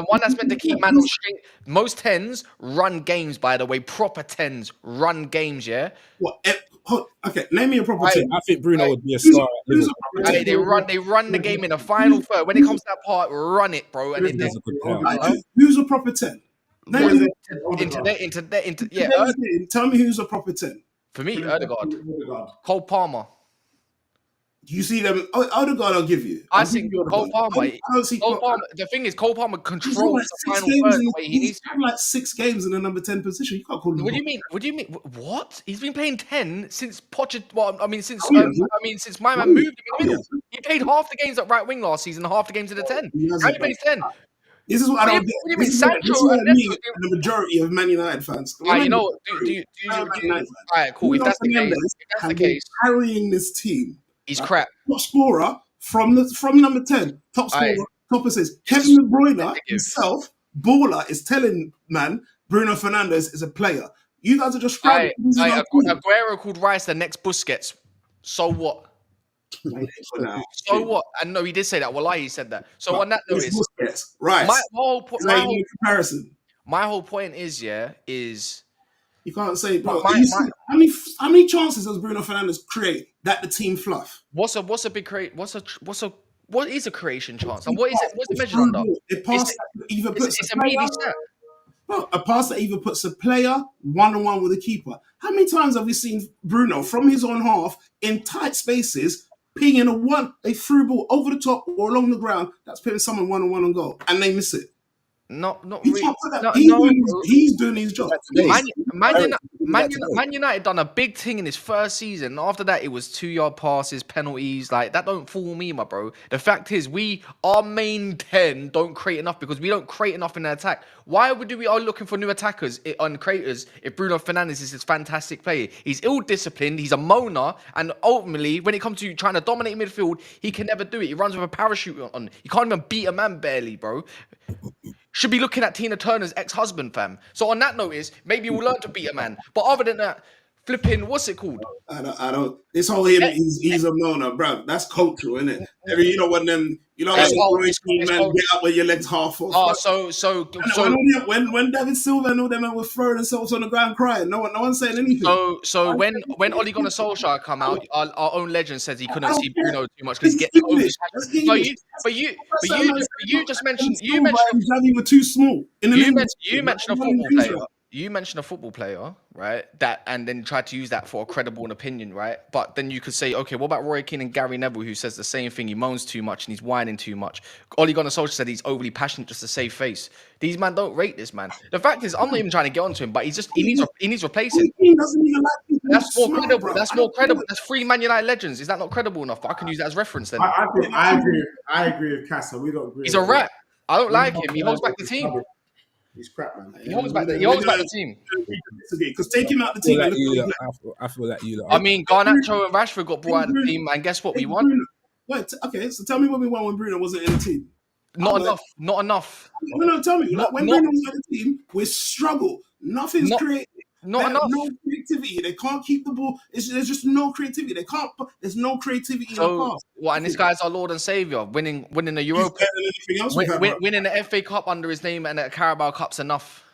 one that's meant to keep man on string. Most 10s run games, by the way. Proper 10s run games. Yeah.
Okay, name me a proper team.
I think Bruno would be a star.
Who's a proper
Hey,
team?
they run the game in the final third. When it comes to that part, run it, bro. And
He's a good player.
Who's a proper 10? Name me
yeah.
Tell me who's a proper 10.
For me, Odegaard, Cole Palmer.
Do you see them? Odegaard, I'll give you.
I think Cole Palmer.
I don't see
Cole Palmer. The thing is, Cole Palmer
He's
controls
like
the
6
final
games
third
in
the way he needs
he's
to.
had like 6 games in the number 10 position. You can't call him.
What do you mean? What do you mean? What? He's been playing 10 since Pochettino. Well, since since my man moved in the middle. He played half the games at right wing last season, half the games at the 10. Now he plays 10.
This is what I don't get.
What do you mean,
This is what
Sancho
I
and
mean,
Neto?
and the majority of Man United fans.
You know what? All right, cool. If that's the case,
carrying this team,
he's crap.
top scorer from number 10, top scorer, top assists. Kevin De Bruyne himself, baller, is telling man Bruno Fernandes is a player. You guys are just scrapping.
Aguero called Rice the next Busquets. So what? So what? I know he did say that. He said that. So on that note,
right.
My whole
comparison.
My whole point is
you can't say, bro. How many chances does Bruno Fernandes create that the team fluff?
What is a creation chance? And what is it? What's it measured under? It's a meaty stat.
Bro, a pass that either puts a player one-on-one with a keeper. How many times have we seen Bruno from his own half in tight spaces pinging a through ball over the top or along the ground that's putting someone one-on-one on goal and they miss it?
Not really.
He's doing his job.
Man United done a big thing in his first season. After that, it was 2-yard passes, penalties. Like that don't fool me, my bro. The fact is, our main 10 don't create enough because we don't create enough in the attack. Why would we are looking for new attackers and creators if Bruno Fernandes is this fantastic player? He's ill-disciplined, he's a moaner, and ultimately, when it comes to trying to dominate midfield, he can never do it. He runs with a parachute on. You can't even beat a man barely, bro. Should be looking at Tina Turner's ex-husband, fam. So on that note maybe we'll learn to beat a man. But other than that, flipping, what's it called?
I don't. This whole him, he's a moaner, bro. That's cultural, isn't it? You know when them, when Roy Keane man get up with your legs half off.
Oh,
when David Silva and all them were throwing themselves on the ground crying, no one's saying anything.
So when Ole Gunnar Solskjaer come out, our own legend says he couldn't see Bruno too much because he's
That's
getting over.
English. That's English.
You just mentioned
Xavi were too small.
You mentioned a football player. You mentioned a football player, right? And then tried to use that for a credible opinion, right? But then you could say, okay, what about Roy Keane and Gary Neville, who says the same thing? He moans too much and he's whining too much. Ole Gunnar Solskjaer said he's overly passionate just to save face. These man don't rate this man. The fact is, I'm not even trying to get onto him, but he needs replacing.
He doesn't even like people
That's more
smart,
credible.
bro.
That's more credible. That's 3 Man United legends. Is that not credible enough? But I can use that as reference then.
I agree with Casa. We don't agree.
He's a rat. I don't like him. He holds back the team.
He's crap, man.
He holds back the team.
Because take him out the team.
I feel like you.
I mean, Garnacho and Rashford got brought out of the team, and guess what? We won.
Wait, okay, so tell me what we won when Bruno wasn't in the team.
Not enough.
No, tell me. When Bruno was on the team, we struggle. Nothing's creative.
Not enough.
No creativity. They can't keep the ball. There's just no creativity. They can't. There's no creativity in the pass.
What? And this guy's our Lord and Savior, winning the Europa, winning the FA Cup under his name and the Carabao Cup's enough.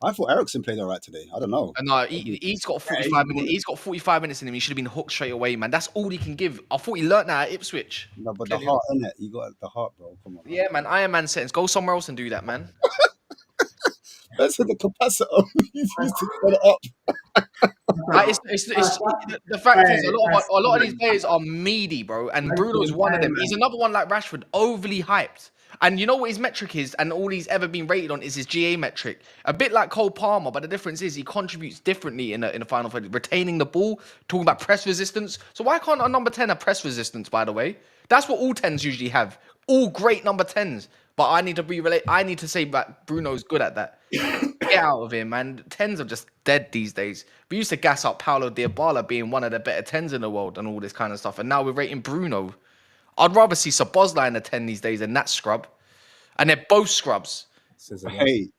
I thought Ericsson played all right today. I don't know.
No, he's got 45 minutes. He's got 45 minutes in him. He should have been hooked straight away, man. That's all he can give. I thought he learnt that at Ipswich.
No, but the heart, innit? You got the heart, bro. Come on.
Yeah, man. Iron Man settings. Go somewhere else and do that, man.
That's the capacitor. He's used to put it up.
The fact is, a lot of these players are meaty, bro. And Bruno's one of them. He's another one like Rashford, overly hyped. And you know what his metric is, and all he's ever been rated on is his GA metric. A bit like Cole Palmer, but the difference is he contributes differently in the final third, retaining the ball, talking about press resistance. So why can't a number 10 have press resistance, by the way? That's what all 10s usually have. All great number 10s. But I need to say that Bruno's good at that. Get out of here, man. 10s are just dead these days. We used to gas up Paulo Dybala being one of the better 10s in the world and all this kind of stuff. And now we're rating Bruno. I'd rather see Szoboszlai in a 10 these days than that scrub. And they're both scrubs.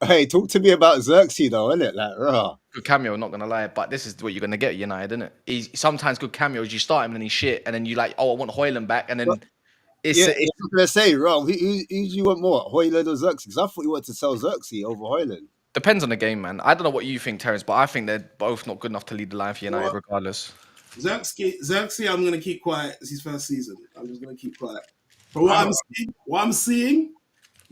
Hey, talk to me about Xerxes though, innit? Like, rah.
Good cameo, not gonna lie, but this is what you're gonna get United, isn't it? He's sometimes good cameos. You start him and then he's shit, and then you like, oh, I want Højlund back, and then it's
gonna say, Rob, who you want more, Højlund or Xerxes? I thought you wanted to sell Xerxes over Højlund.
Depends on the game, man. I don't know what you think, Terence, but I think they're both not good enough to lead the line for United, regardless.
Xerxes, I'm gonna keep quiet. It's his first season. I'm just gonna keep quiet. But what I'm seeing,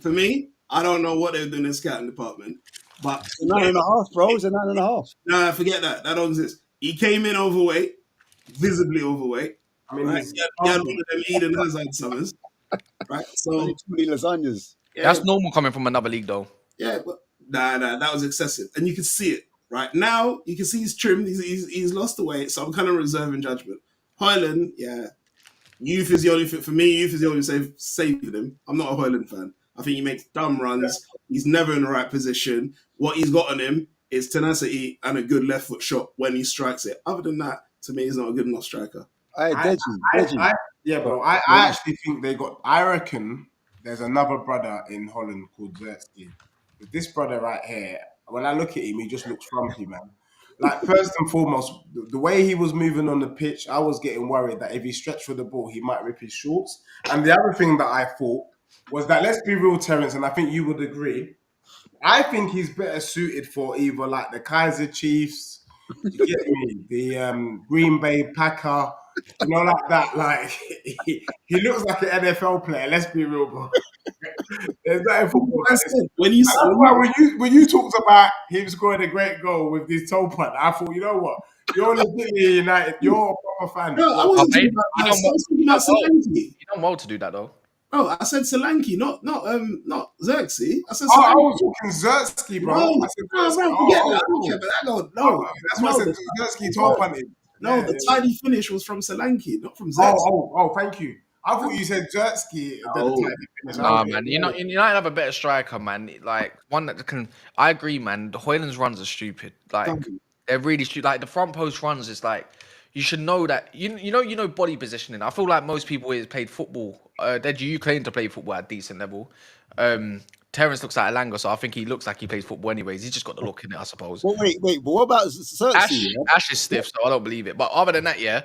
for me, I don't know what they're doing in the scouting department. But
it's 9.5, bro. It's 9.5.
Nah, forget that. That don't exist. He came in overweight, visibly overweight. I mean, right? He had one of them Eden Hazard summers, right? So
too many lasagnas.
Yeah. That's normal coming from another league, though.
Yeah, but nah, that was excessive, and you can see it right now. You can see he's trimmed. He's lost the weight, so I'm kind of reserving judgment. Højlund, yeah, youth is the only fit for me. Youth is the only safe for him. I'm not a Højlund fan. I think he makes dumb runs. He's never in the right position. What he's got on him is tenacity and a good left foot shot when he strikes it. Other than that, to me, he's not a good enough striker.
Deji. Yeah, bro. I actually think I reckon there's another brother in Holland called Xerxes. But this brother right here, when I look at him, he just looks frumpy, man. Like, first and foremost, the way he was moving on the pitch, I was getting worried that if he stretched for the ball, he might rip his shorts. And the other thing that I thought was that, let's be real, Terence, and I think you would agree, I think he's better suited for either like the Kaiser Chiefs, you get me, the Green Bay Packer, you know, like that. Like, he looks like an NFL player, let's be real, bro. There's nothing football. When you talked about him scoring a great goal with this toe punt, I thought, you know what? You're legitimately United. You're a proper fan.
No, I wasn't talking about Solanke.
You don't want to do that, though.
Oh, I said Solanke, not Xerxes. I said
I was talking Xerxes, bro.
No,
I said
no.
That's why I said Xerxes toe punting.
No, the tidy finish was from Solanke, not from Xerxes.
Oh, thank you. I thought you said Xerxes.
Nah, man. United have a better striker, man. Like, one that can. I agree, man. The Højlund's runs are stupid. Like, they're really stupid. Like, the front post runs is like, you should know that. You know body positioning. I feel like most people here played football. You claim to play football at a decent level. To Terence looks like Elanga, so I think he looks like he plays football anyways. He's just got the look in it, I suppose.
Well, wait. But what about Xerxes?
Ash is stiff, so I don't believe it. But other than that, yeah.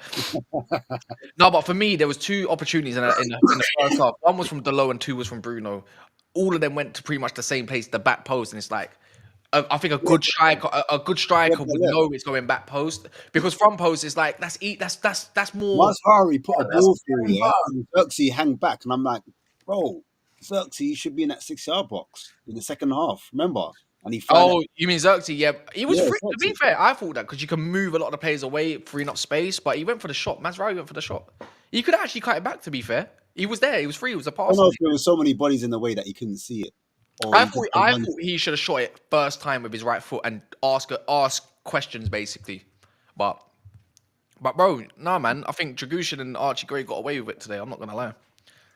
No, but for me, there was 2 opportunities in the first half. One was from Delo and 2 was from Bruno. All of them went to pretty much the same place, the back post, and it's like I think a good striker would know it's going back post, because front post is like that's more.
Mazhari put a ball through, and Xerxes hang back, and I'm like, bro, Xerxes should be in that 6-yard box in the second half. Remember? And he found
Oh, you mean Xerxes? Yeah, he was free. To be
Xerxes.
fair, I thought that because you can move a lot of the players away, freeing up space. But he went for the shot. Mazraoui went for the shot. He could actually cut it back. To be fair, he was there. He was free. It was a
I
pass.
don't know if there were so many bodies in the way that he couldn't see it. Or
I
he
thought
just
he should have shot it first time with his right foot and ask questions basically. But bro, nah, man. I think Dragushin and Archie Gray got away with it today. I'm not gonna lie.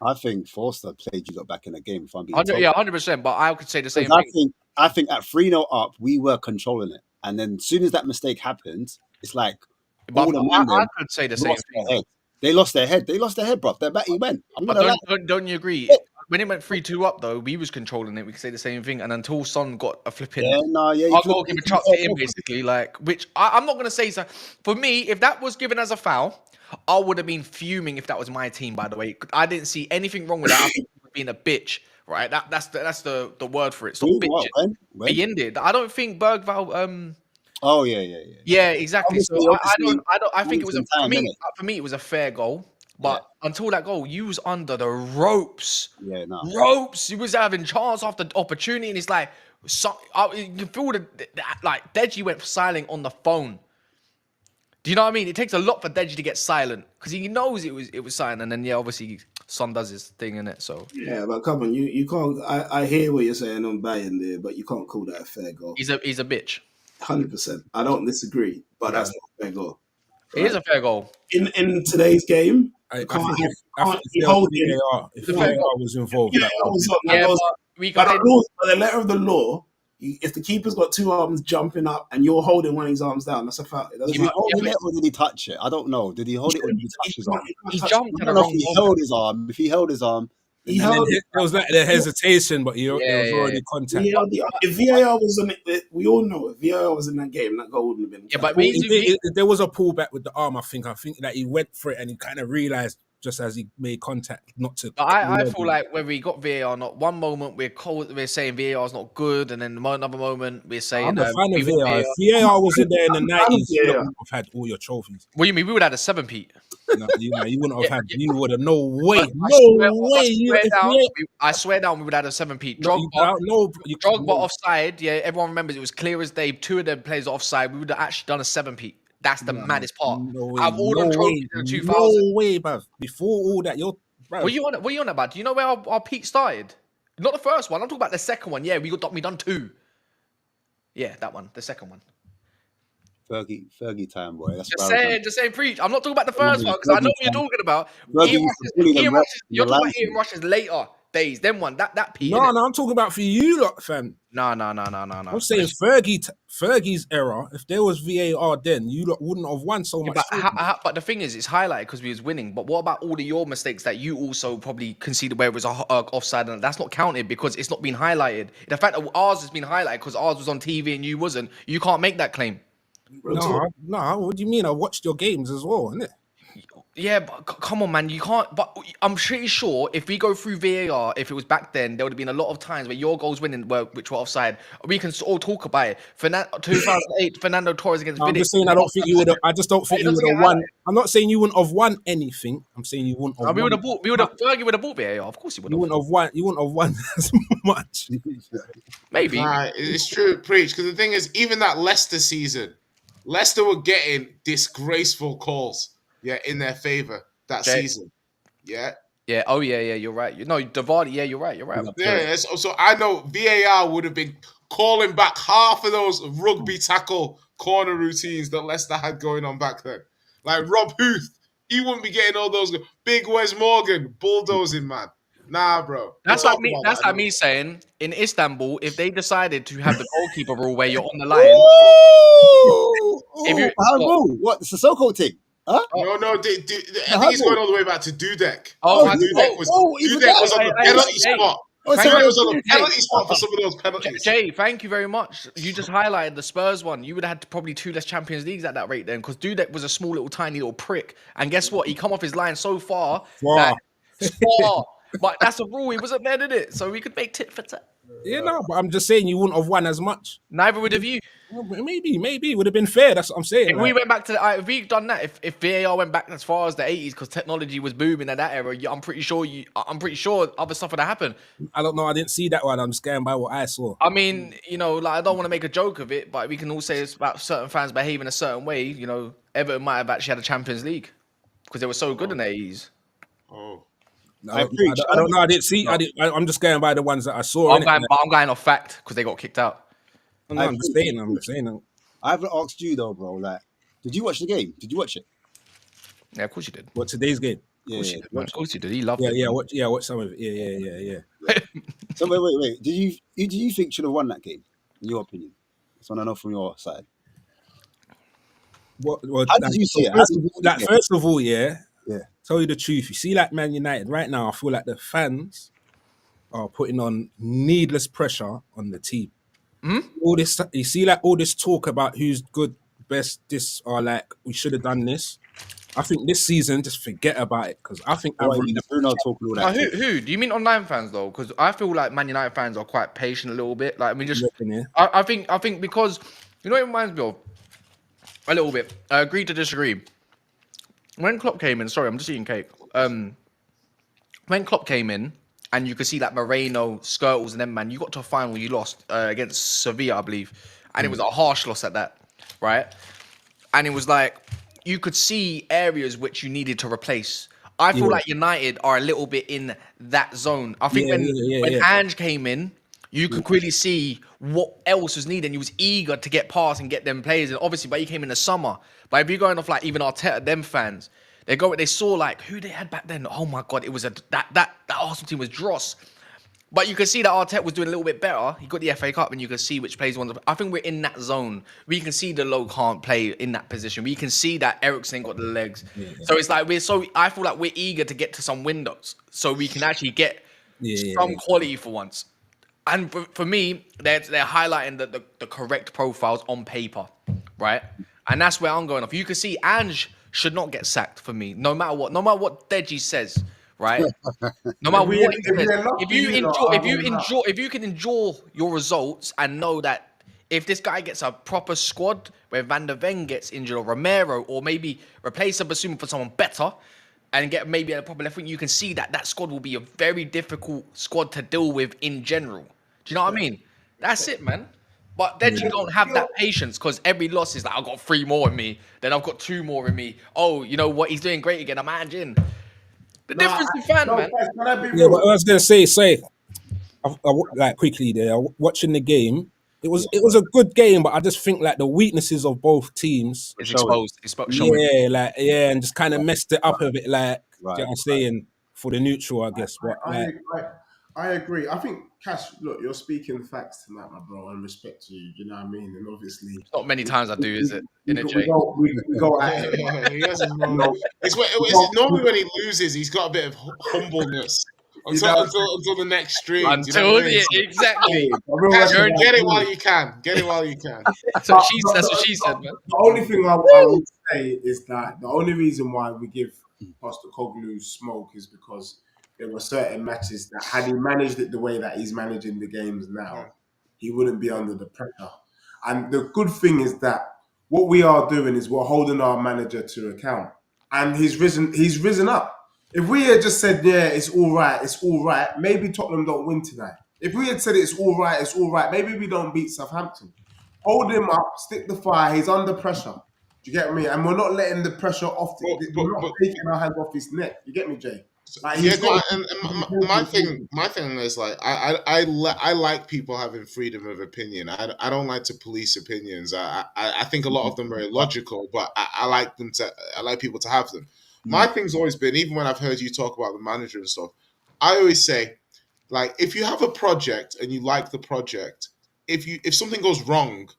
I think Forster played you got back in the game. If I'm being told.
100%. But I could say the same
Because
thing.
I think at 3-0 up, we were controlling it. And then as soon as that mistake happened, it's like
But
all the
I could say the same
lost
thing.
their head. They lost their head. They lost their head, bro. Their batty went. I'm
But
gonna lie.
don't you agree? When it went 3-2 up, though, we was controlling it. We could say the same thing. And until Son got a flipping,
You
our
flip-
goalkeeper chucked it in, basically. Like, which I'm not going to say. So, for me, if that was given as a foul, I would have been fuming if that was my team, by the way. I didn't see anything wrong with that. I think he was being a bitch, right? That's the word for it. Stop
Who?
bitching.
What? When?
He ended. I don't think Bergval...
Oh, yeah.
Yeah, exactly. So
Obviously,
I think it was
some
for
time,
me.
innit?
For me, it was a fair goal. But until that goal, you was under the ropes.
Yeah, no.
Ropes. You was having chance after opportunity, and it's like you can feel like Deji went silent on the phone. Do you know what I mean? It takes a lot for Deji to get silent because he knows it was silent, and then obviously Son does his thing in it. So
Yeah, but come on, you can't. I hear what you're saying on Bayern there, but you can't call that a fair goal.
he's a bitch.
100%. I don't disagree, but that's not a fair goal.
It is a fair goal.
In today's game,
I
you can't
think
have-
if
you hold him.
VAR was involved,
Yeah,
that
that was on.
Yeah,
That was,
but we
but
got
the letter of the law, if the keeper's got 2 arms jumping up and you're holding one of his arms down, that's a foul. It doesn't
Did he
matter.
hold it or did he touch it? I don't know. Did he hold it or did he touch his arm?
He
touch-
jumped
I
at the
don't know
wrong
if he
moment.
held his arm. If he held his arm,
He
and then
held
there was like the hesitation, but there was already contact.
If VAR was on it, we all know if VAR was in that game, that goal wouldn't have been.
Yeah, but
There was a pullback with the arm. I think that he went for it and he kind of realized just as he made contact not to.
But I feel like whether he got VAR or not, one moment we're saying VAR is not good, and then another moment we're saying
I'm a fan of VAR. If VAR was in there in the 90s, you would have had all your trophies.
What do you mean? We would have had a 7-peat.
No, you wouldn't have had. You would have no way.
I swear down, we would have had a 7-peat.
Drogba
Offside. Yeah, everyone remembers it was clear as day. 2 of them players offside. We would have actually done a 7-peat. That's the maddest part. I've all done trophies in 2000.
No way, bruv. Before all that,
What are you on about? Do you know where our peak started? Not the first one. I'm talking about the second one. Yeah, we done 2. Yeah, that one. The second one.
Fergie time, boy. That's
The same preach. I'm not talking about the first one because I know what you're talking about.
Fergie
You're talking about Ian Rush's later days. Then one, that P.
No, I'm talking about for you lot, fam.
No.
I'm saying Fergie's era. If there was VAR then, you lot wouldn't have won so much.
But the thing is, it's highlighted because we was winning. But what about all of your mistakes that you also probably conceded where it was a offside, and that's not counted because it's not been highlighted. The fact that ours has been highlighted because ours was on TV and you wasn't, you can't make that claim.
No. What do you mean? I watched your games as well, innit?
Yeah, but come on, man. You can't. But I'm pretty sure if we go through VAR, if it was back then, there would have been a lot of times where your goals winning which were offside. We can all talk about it. 2008, Fernando Torres against Vidic.
I'm just saying I don't think you would have. I just don't think you would have won. I'm not saying you wouldn't have won anything. I'm saying you wouldn't have.
We would have bought. Fergie would have bought VAR. Of course, he would have.
You wouldn't have won. You wouldn't have won as much.
Maybe.
Nah, it's true, preach. Because the thing is, even that Leicester season, Leicester were getting disgraceful calls. Yeah, in their favor that season. Yeah.
Yeah. Oh, yeah. You're right. Davardi. Yeah, you're right.
Yeah. So I know VAR would have been calling back half of those rugby tackle corner routines that Leicester had going on back then. Like Rob Huth, he wouldn't be getting all those big Wes Morgan bulldozing, man. Nah, bro.
That's like me. That's like me saying in Istanbul, if they decided to have the goalkeeper rule where you're on the line.
What? The Sissoko thing? Huh?
No. I think he's going all the way back to Dudek.
Dudek
was on the penalty spot.
Oh,
Thank
so
It
I
was on
agree.
a penalty spot for some of those penalties.
Jay, thank you very much. You just highlighted the Spurs one. You would have had probably 2 less Champions Leagues at that rate then, because Dudek was a small little tiny little prick. And guess what? He come off his line so far that far. But that's a rule. He wasn't there, did it? So we could make tit for tat.
Yeah, no, but I'm just saying you wouldn't have won as much.
Neither would have you.
Well, maybe it would have been fair. That's what I'm saying.
If we went back to if we done that, if VAR went back as far as the 80s, because technology was booming at that era, I'm pretty sure other stuff would have happened.
I don't know. I didn't see that one. I'm just going by what I saw.
I mean, like I don't want to make a joke of it, but we can all say it's about certain fans behaving a certain way. Everton might have actually had a Champions League because they were so good in the 80s.
Oh.
I don't know. I didn't see. I'm just going by the ones that I saw.
I'm going off fact because they got kicked out.
No, I'm just saying.
I haven't asked you though, bro. Like, did you watch the game? Did you watch it?
Yeah, of course you did.
What, today's game?
Of course you did. He loved it.
Watch some of it. Yeah.
So wait. Who do you think should have won that game? In your opinion, that's what I know from your side.
How
did you see it?
First of all, yeah.
Yeah.
Tell you the truth. You see, like Man United right now, I feel like the fans are putting on needless pressure on the team. All this, you see, like all this talk about who's good, best, this or like we should have done this. I think this season, just forget about it because I think
Bruno talking all that.
Who do you mean online fans though? Because I feel like Man United fans are quite patient a little bit. Like I mean, I think because it reminds me of a little bit. Agree to disagree. When Klopp came in, sorry, I'm just eating cake. When Klopp came in, and you could see that Moreno, Skirtles, and them, man, you got to a final, you lost against Sevilla, I believe. And it was a harsh loss at that, right? And it was like, you could see areas which you needed to replace. I feel like United are a little bit in that zone. I think when Ange came in, you could clearly see what else was needed. And he was eager to get past and get them players. And obviously, but he came in the summer. But if you're going off like even Arteta, them fans, they saw like who they had back then. Oh my God, it was that Arsenal team was dross. But you can see that Arteta was doing a little bit better. He got the FA Cup, and you can see which players won. I think we're in that zone. We can see Low can't play in that position. We can see that Eriksen got the legs. So it's like I feel like we're eager to get to some windows so we can actually get some quality for once. And for me, they're highlighting the correct profiles on paper, right? And that's where I'm going off. You can see Ange should not get sacked for me, no matter what Deji says, right? No matter what he says. If you can endure your results and know that if this guy gets a proper squad where Van der Ven gets injured or Romero, or maybe replace Basuma for someone better and get maybe a proper left wing, you can see that squad will be a very difficult squad to deal with in general. Do you know what I mean? That's it, man. But then you don't have that patience because every loss is like, I've got 3 more in me. Then I've got 2 more in me. Oh, you know what? He's doing great again. I'm in. The difference in fan, man.
Can I be
Yeah,
real?
but I was going to say, like quickly there, watching the game, it was a good game, but I just think like the weaknesses of both teams.
It's exposed. It's showing.
And just kind of messed it up a bit, like, you know what I'm saying, for the neutral, I guess. But
I agree. I think, Cash, look, you're speaking facts tonight, my bro, and respect to you. You know what I mean? And obviously,
It's not many times I do, is it? In a Jay.
We go at it.
He doesn't know. It's normally when he loses, he's got a bit of humbleness until the next stream.
Exactly.
Get it while you can. Get it while you can.
That's what she said, man.
The only thing I would say is that the only reason why we give Postecoglou smoke is because there were certain matches that had he managed it the way that he's managing the games now, he wouldn't be under the pressure. And the good thing is that what we are doing is we're holding our manager to account. And he's risen up. If we had just said, it's all right, maybe Tottenham don't win tonight. If we had said it's all right, maybe we don't beat Southampton. Hold him up, stick the fire, he's under pressure. Do you get me? And we're not letting the pressure off, we're not taking our hands off his neck. You get me, Jay? Like,
my thing is like I like people having freedom of opinion. I don't like to police opinions. I think a lot of them are illogical, but I like people to have them. My thing's always been, even when I've heard you talk about the manager and stuff, I always say, like, if you have a project and you like the project, if something goes wrong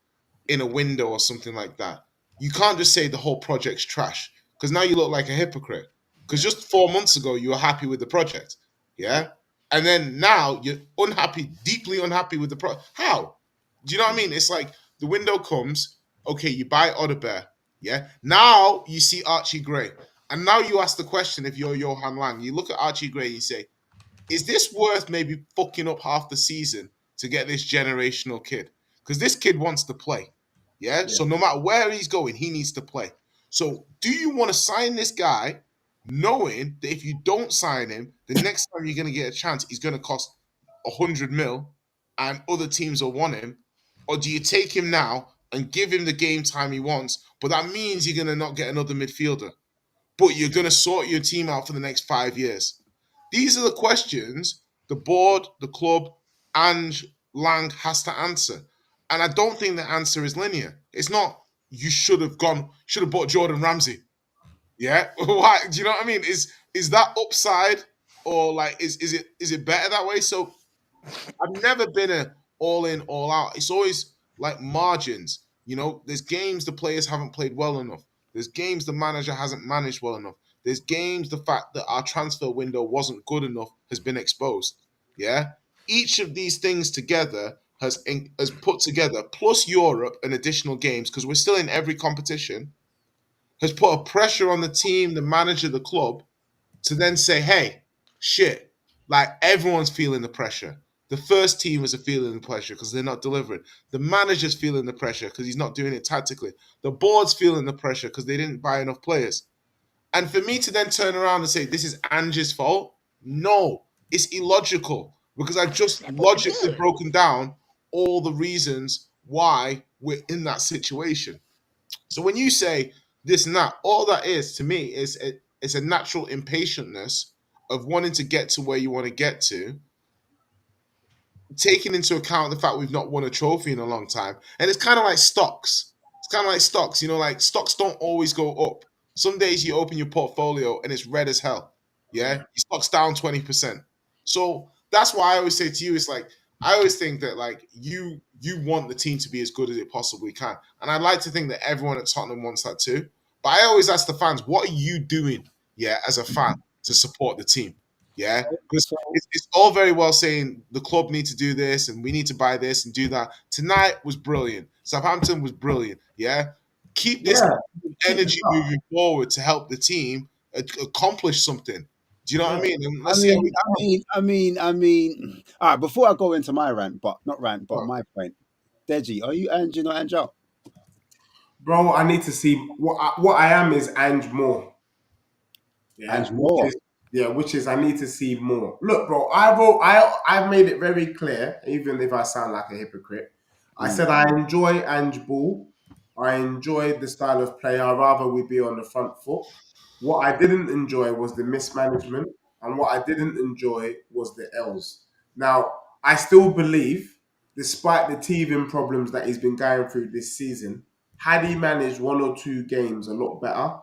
in a window or something like that, you can't just say the whole project's trash, because now you look like a hypocrite. Because just 4 months ago, you were happy with the project. Yeah? and then now you're unhappy, deeply unhappy with the pro. How? Do you know what I mean? It's like the window comes. Okay, you buy Odebear. Yeah. Now you see Archie Gray, and now you ask the question: if you're Johan Lang, you look at Archie Gray, and you say, "Is this worth maybe fucking up half the season to get this generational kid? Because this kid wants to play. Yeah. So no matter where he's going, he needs to play. So do you want to sign this guy, knowing that if you don't sign him, the next time you're going to get a chance, he's going to cost 100 mil, and other teams will want him? Or do you take him now and give him the game time he wants, but that means you're going to not get another midfielder, but you're going to sort your team out for the next 5 years? These are the questions the board, the club, and Lang has to answer. And I don't think the answer is linear. It's not you should have bought Jordan Ramsey. Yeah. Why? Do you know what I mean? Is that upside, or like is it better that way? So I've never been a all in, all out. It's always like margins. There's games the players haven't played well enough. There's games the manager hasn't managed well enough. There's games the fact that our transfer window wasn't good enough has been exposed. Yeah. Each of these things together has put together, plus Europe and additional games, because we're still in every competition, has put a pressure on the team, the manager, the club, to then say, hey, shit, like everyone's feeling the pressure. The first teamers are feeling the pressure because they're not delivering. The manager's feeling the pressure because he's not doing it tactically. The board's feeling the pressure because they didn't buy enough players. And for me to then turn around and say, this is Ange's fault, no, it's illogical, because I've just logically broken down all the reasons why we're in that situation. So when you say this and that, all that is to me is it's a natural impatientness of wanting to get to where you want to get to, taking into account the fact we've not won a trophy in a long time. And it's kind of like stocks. It's kind of like stocks, like stocks don't always go up. Some days you open your portfolio and it's red as hell. Yeah. Your stock's down 20%. So that's why I always say to you, it's like, I always think that like you want the team to be as good as it possibly can. And I'd like to think that everyone at Tottenham wants that too. But I always ask the fans, what are you doing, as a fan to support the team? Yeah. Because it's all very well saying the club need to do this and we need to buy this and do that. Tonight was brilliant. Southampton was brilliant. Yeah. Keep this energy moving forward to help the team accomplish something. Do you know what I mean? And let's see how we
I mean. All right. Before I go into my rant, but not rant, but my point. Deji, are you Ange, not Angel?
Bro, I need to see what I am is Ange more. Yeah,
Ange more.
Which is I need to see more. Look, bro, I've made it very clear, even if I sound like a hypocrite. I said I enjoy Ange Ball. I enjoy the style of play. I'd rather we be on the front foot. What I didn't enjoy was the mismanagement, and what I didn't enjoy was the L's. Now, I still believe, despite the teething problems that he's been going through this season, had he managed one or two games a lot better,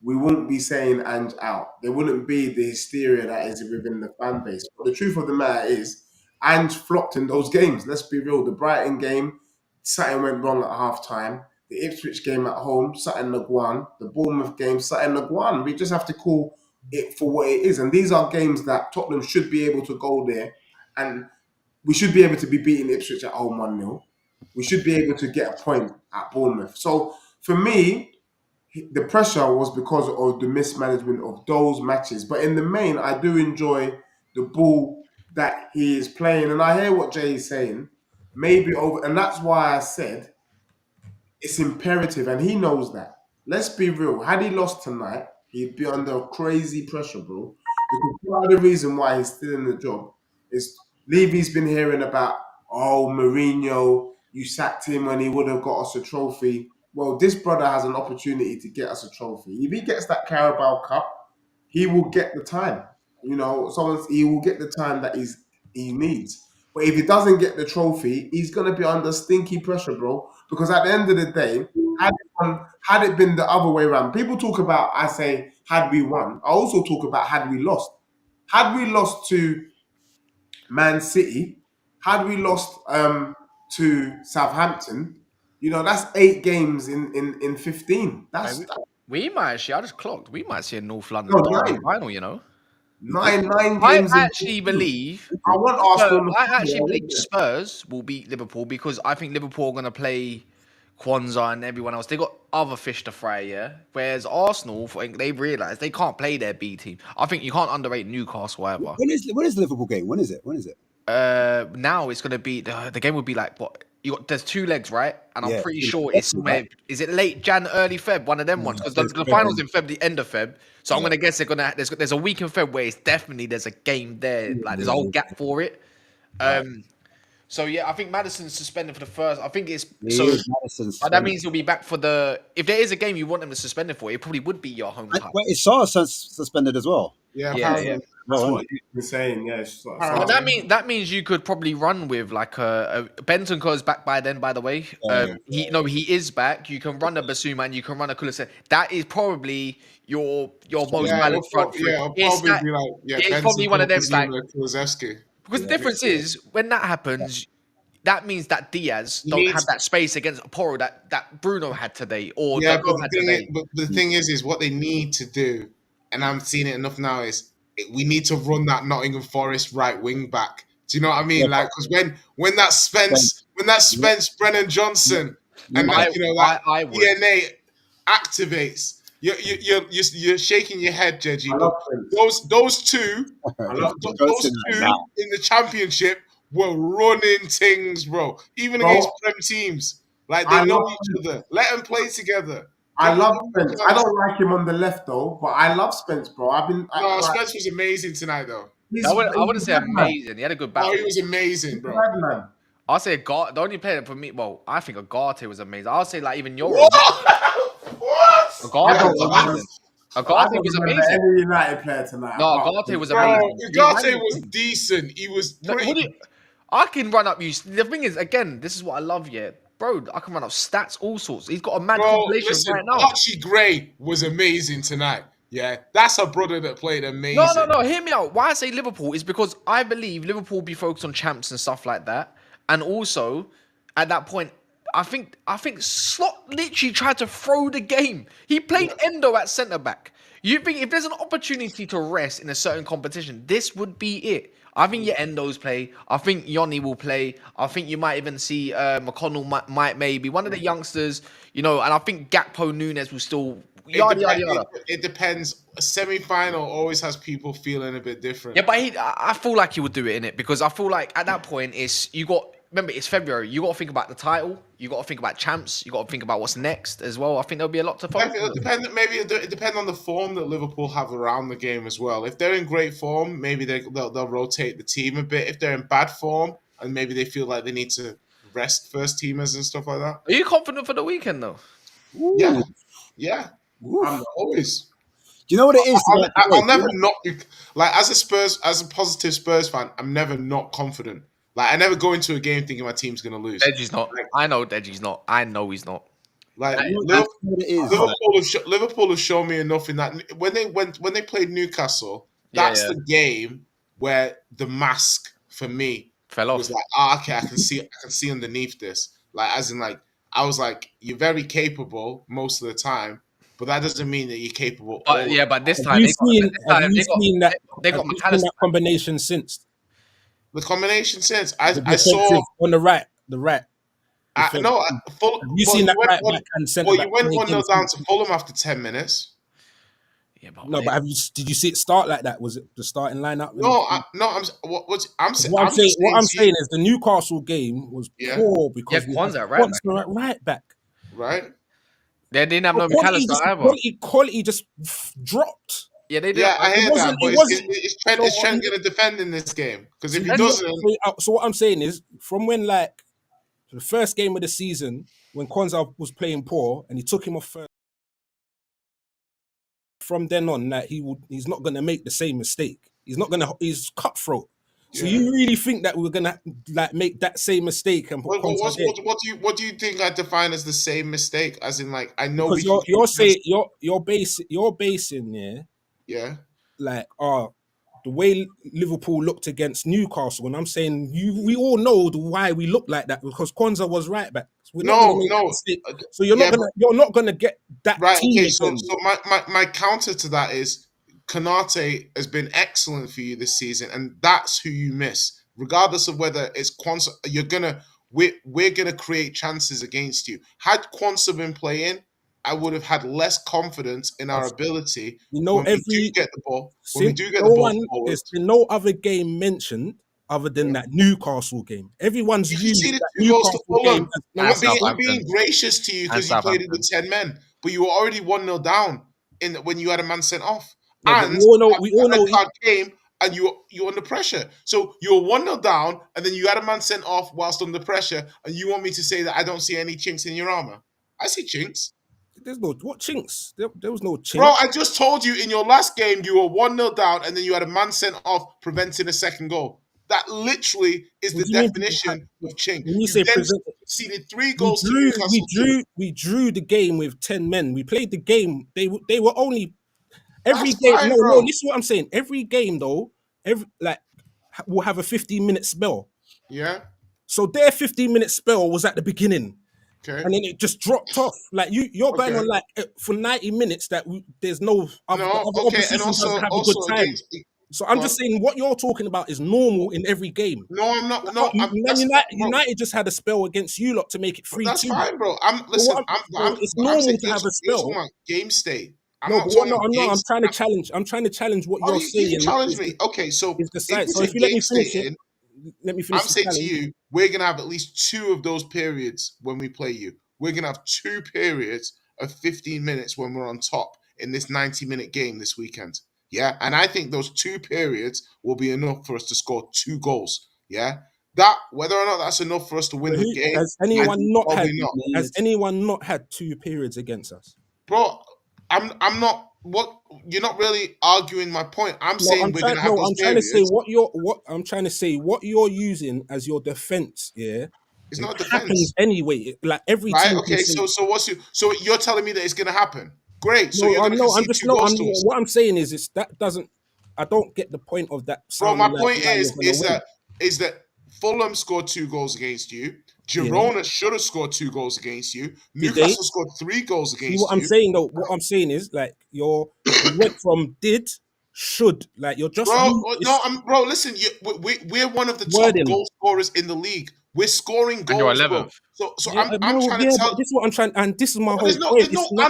we wouldn't be saying Ange out. There wouldn't be the hysteria that is within the fan base. But the truth of the matter is, Ange flopped in those games. Let's be real. The Brighton game, something went wrong at half time. The Ipswich game at home, something Naguan. The Bournemouth game, something Naguan. We just have to call it for what it is. And these are games that Tottenham should be able to go there, and we should be able to be beating Ipswich at home 1-0. We should be able to get a point at Bournemouth. So for me, the pressure was because of the mismanagement of those matches. But in the main, I do enjoy the ball that he is playing. And I hear what Jay is saying. Maybe over, and that's why I said it's imperative, and he knows that. Let's be real. Had he lost tonight, he'd be under crazy pressure, bro. Because part of the reason why he's still in the job is Levy's been hearing about, oh, Mourinho, you sacked him when he would have got us a trophy. Well, this brother has an opportunity to get us a trophy. If he gets that Carabao Cup, he will get the time. He will get the time that he needs. But if he doesn't get the trophy, he's gonna be under stinky pressure, bro. Because at the end of the day, had it been the other way around, people talk about, I say, had we won. I also talk about had we lost. Had we lost to Man City, had we lost to Southampton, that's 8 games in 15.
We might actually, I just clocked, we might see a North London
No,
derby
9.
final,
Nine
I
games.
actually believe.
I want Arsenal.
I actually believe Spurs will beat Liverpool because I think Liverpool are going to play Kwanzaa and everyone else. They got other fish to fry, yeah. Whereas Arsenal, I think they've realised they can't play their B team. I think you can't underrate Newcastle either.
When is the Liverpool game? When is it?
Now it's going to be the game would be like what you got. There's 2 legs, right? And I'm
Yeah,
pretty
2
sure
legs,
it's somewhere. Is it late Jan, early Feb? One of them ones because the finals in Feb, the end of Feb. So I'm gonna guess they're gonna. There's a week in Feb where it's definitely there's a game there. Like there's a whole gap for it. So yeah, I think Madison's suspended for the first. I think it's so. But that means he'll be back for the. If there is a game you want him to suspend it for, it probably would be your home time.
Wait, is Saar suspended as well?
Yeah,
Yeah.
That's what you're saying. Yeah.
But that means you could probably run with like a Bentancur's back by then. By the way, he is back. You can run a Basuma and you can run a Kulisevsky. That is probably your most valid front three. It's probably one of them like
Kulusevski.
because the difference is when that happens. That means that Diaz don't have that space against Porro that Bruno had today or
Yeah,
Davo had today.
but the thing is what they need to do, and I'm seeing it enough now, is we need to run that Nottingham Forest right wing back. Do you know what I mean?
Yeah.
Like, because when that Spence Brennan Johnson and that DNA activates, you're shaking your head, Jeji. Those two in the championship were running things, bro. Even against Prem teams, like they know each other. Let them play together.
I love Spence. I don't like him on the left though, but I love Spence, bro.
Spence was amazing tonight, though.
I wouldn't say amazing. He had a good battle.
Oh, he was amazing, bro.
I'll say the only player for me. Well, I think Agate was amazing. I'll say like even Euro.
What?
Agate was amazing.
Any United player tonight.
No, Agate was amazing.
Agate was decent. He was pretty.
I can run up you. The thing is, again, this is what I love. Yeah, bro, I can run up stats, all sorts. He's got a mad compilation right now.
Archie Gray was amazing tonight. Yeah, that's a brother that played amazing.
No. Hear me out. Why I say Liverpool is because I believe Liverpool will be focused on champs and stuff like that, and also at that point, I think Slot literally tried to throw the game. He played Endo at centre back. You think if there's an opportunity to rest in a certain competition, this would be it. I think your Endos play. I think Yoni will play. I think you might even see McConnell might maybe one of the youngsters, and I think Gakpo Nunes will still.
It depends. A semi-final always has people feeling a bit different.
Yeah, but I feel like he would do it in it because I feel like at that point remember it's February. You got to think about the title. You got to think about champs. You got to think about what's next as well. I think there'll be a lot to focus.
It depends on the form that Liverpool have around the game as well. If they're in great form, maybe they'll rotate the team a bit. If they're in bad form, and maybe they feel like they need to rest first teamers and stuff like that.
Are you confident for the weekend though?
Ooh. Yeah. I'm always.
Do you know what it is?
I'll never not be like as a positive Spurs fan. I'm never not confident. Like I never go into a game thinking my team's gonna lose.
Deji's not. I know Deji's not. I know he's not.
Like Liverpool have shown me enough in that when they played Newcastle, that's the game where the mask for me
fell off.
Was like, okay, I can see underneath this. Like as in like I was like, you're very capable most of the time, but that doesn't mean that you're capable.
But this time they got
that combination since.
The combination since I saw
on the right.
Have you
seen that right back and centre back?
You went 1-0 down to Fulham after 10 minutes.
Yeah, but did you see it start like that? Was it the starting lineup? I'm saying is the Newcastle game was poor because Kwanzaa right back.
Right.
They didn't have no McAllister either.
Quality just dropped.
Yeah, they did.
Yeah, I hear that. But is Trent going to defend in this game? Because if he doesn't...
So what I'm saying is, from when the first game of the season, when Kwanzaa was playing poor and he took him off first, from then on, he's not going to make the same mistake. He's cutthroat. So you really think that we're gonna make that same mistake and put
what do you think I define as the same mistake? As in, like, I know
because you're basing the way Liverpool looked against Newcastle, and I'm saying we all know why we look like that because Kwanzaa was right back. So you're not gonna get that.
Right.
Team
okay. So my counter to that is Konate has been excellent for you this season, and that's who you miss. Regardless of whether it's Quansah, we're gonna create chances against you. Had Quansah been playing, I would have had less confidence in our ability
You know,
when we do get the ball. When we
since
do get
no
the ball
one,
forward,
there's been no other game mentioned other than that Newcastle game. Everyone's
you
used
conceded
that
2 goals to
Newcastle game
Fulham.
as no.
And
What did
I'm
you?
being gracious to you because
And
you played it
Southampton.
with 10 men, but you were already 1-0 down when you had a man sent off.
No, but
And
we all know. We all
a red
know.
card came and you're under pressure. So you're 1-0 down, and then you had a man sent off whilst under pressure, and you want me to say that I don't see any chinks in your armor? I see chinks.
There's no what chinks. There was no chink.
Bro, I just told you in your last game you were 1-0 down, and then you had a man sent off preventing a second goal. That literally is
What
the
do you mean?
definition of chink.
When you
You
say
then
present,
conceded 3
we
goals to
drew.
Newcastle 2.
We drew the game with 10 men. We played the game. They were only every
That's
game.
fine,
No,
bro.
this is what I'm saying. Every game though, will have a 15-minute spell.
Yeah.
So their 15-minute spell was at the beginning.
Okay.
And then it just dropped off. Like you're going
Okay.
on like for 90 minutes that there's no other,
No,
the other
okay,
opposition
and
doesn't have a
also
good time.
against.
So I'm
Go
just
on.
saying what you're talking about is normal in every game.
No, I'm not.
Man
No,
United,
bro,
United just had a spell against you lot to make it
that's
3-2.
fine, bro. I'm
It's normal
saying
to have a
you're talking
spell.
about game state. I'm
No,
not
but
talking
no,
about
I'm not.
game.
I'm trying to challenge what
Oh,
you're
you can
saying.
challenge me. Okay, so
Is the
if
side.
we
So if
take
you let
game
me finish it,
state in,
let me finish
I'm
the
saying to
challenge.
you, we're gonna have at least 2 of those periods when we play you. We're gonna have 2 periods of 15 minutes when we're on top in this 90-minute game this weekend. Yeah, and I think those 2 periods will be enough for us to score 2 goals. Yeah, that whether or not that's enough for us to win
But
the game,
has anyone not had?
probably not.
Has anyone not had 2 periods against us?
Bro, I'm not. What you're not really arguing my point. I'm
No,
saying we're gonna have those
I'm trying to say
periods.
what you're using as your defense. Yeah,
It's
it
not a
happens
defense.
anyway. Like every
Right?
team can
Okay.
say.
So you're telling me that it's gonna happen? Great. So
No,
you're gonna
I'm
concede
just
2
no.
goals to us,
What I'm saying is that doesn't. I don't get the point of that
bro.
sounding
My
like
point
you're gonna win.
is that Fulham scored 2 goals against you.
Yeah.
Girona should have scored 2 goals against you.
Did they?
Newcastle scored 3 goals
See
against
what I'm
you.
saying though. What I'm saying is like you went from did should like you're just
Bro, no,
it's
bro. Listen, we're one of the top
wording.
goal scorers in the league. We're scoring
And you're
goals, bro.
11th.
So
Yeah,
I'm trying to tell.
but this is what I'm trying, and this is my
But
whole point.
there's
It's not my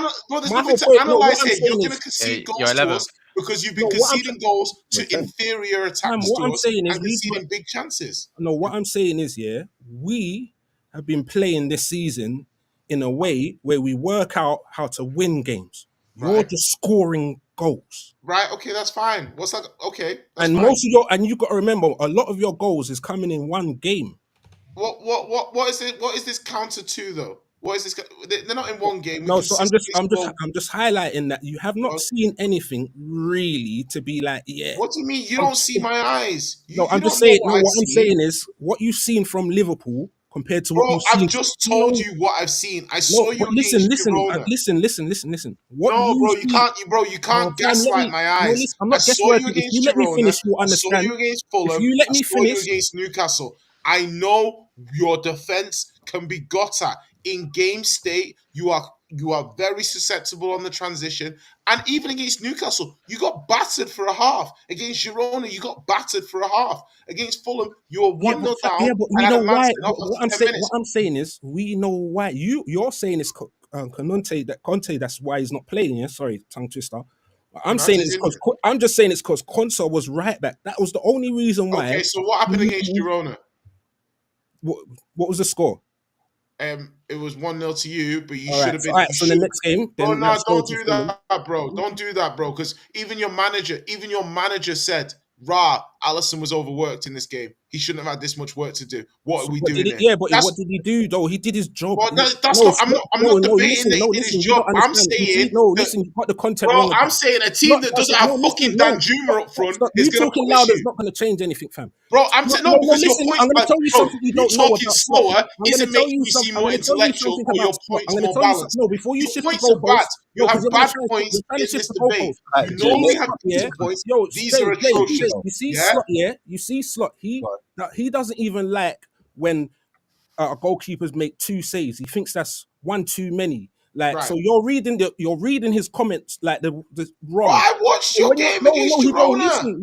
nothing
whole
to
point. No, what
analyze
I'm
here. You're
saying
going to
is,
concede
You're
goals to
11th.
us because you've been
no,
conceding goals to
You're 10th.
inferior
Fam,
attacks
what
to
I'm
us
saying is
and conceding big chances.
no, what I'm saying is, yeah, we have been playing this season in a way where we work out how to win games. You're
Right.
just scoring goals.
Right? Okay, that's fine. What's that? Okay, that's
And
fine.
you got to remember, a lot of your goals is coming in one game.
What is it? What is this counter to though? What is this? They're not in one game. We
No, so
consistently score.
I'm just highlighting that you have not seen anything really to be like, yeah.
What do you mean? You don't see my eyes.
No, I'm
you
just
don't know
saying. No,
what
what
I
I'm
see.
saying is what you've seen from Liverpool compared to what
Bro,
you've
I've
seen.
just told you what I've seen. I
No,
saw you
but listen,
against Girona.
listen. What
No,
you
bro, you
see?
can't. You
Oh,
can't
fam,
gaslight my
no,
eyes.
listen, I'm
I
not
saw you
guessworking. If you
against
let me
Girona.
finish, you'll
I saw
understand.
you against
If
Fulham.
you let
I
me
saw you
finish,
against Newcastle. I know your defense can be got at in game state. You are very susceptible on the transition, and even against Newcastle, you got battered for a half. Against Girona, you got battered for a half. Against Fulham, you were 1-0 down
but
and
we
had
know
a man
why.
sent off after 10 minutes.
What I'm saying is, we know why. You're saying it's Conte. That's why he's not playing. Yeah, sorry, tongue twister. I'm saying
Conte's
it's
injured.
because I'm just saying it's because Consa was right back. That was the only reason why.
Okay, so what happened against Girona?
What was the score?
It was 1-0 to you, but you
All
should
right,
have
so,
been.
all right, so the next game,
Bro,
then
no,
let's go
don't
to
do
Fulham.
that, bro. Don't do that, bro. Because even your manager said, "Rah, Allison was overworked in this game. He shouldn't have had this much work to do. What are we doing here?"
Yeah, but
That's,
what did he do though? He did his job.
well, that's not. I'm not debating that he did his
Listen, you
job.
don't
I'm
understand.
saying that,
Listen, you got the content
bro.
wrong.
I'm saying a team that doesn't have fucking Dan Juma up front
Stop.
is
You
gonna
talking
punish
loud is
you.
not going to change anything, fam.
Bro, I'm saying no because your
listen,
point,
I'm going to tell you
bro,
something you
you
don't know
talking
about slot.
slower
I'm going
isn't
to tell
making
you
me
something.
seem
I'm
more
going to tell you
intellectual
something
or your
about slot.
points
I'm going to
more
tell you
balanced.
something. No, before you
Your
shift the
points are bad.
goalposts.
You
Because
have bad points
you're trying to
in
shift
this
the
debate.
goalposts.
Right,
You
Jay,
normally
let's
have
cut
good
this.
points.
Yo,
These are atrocious.
You see
Yeah?
slot, yeah. You see slot. He doesn't even like when goalkeepers make 2 saves. He thinks that's one too many. Like,
Right.
so you're reading his comments like the wrong.
Well, I watched your game against Girona.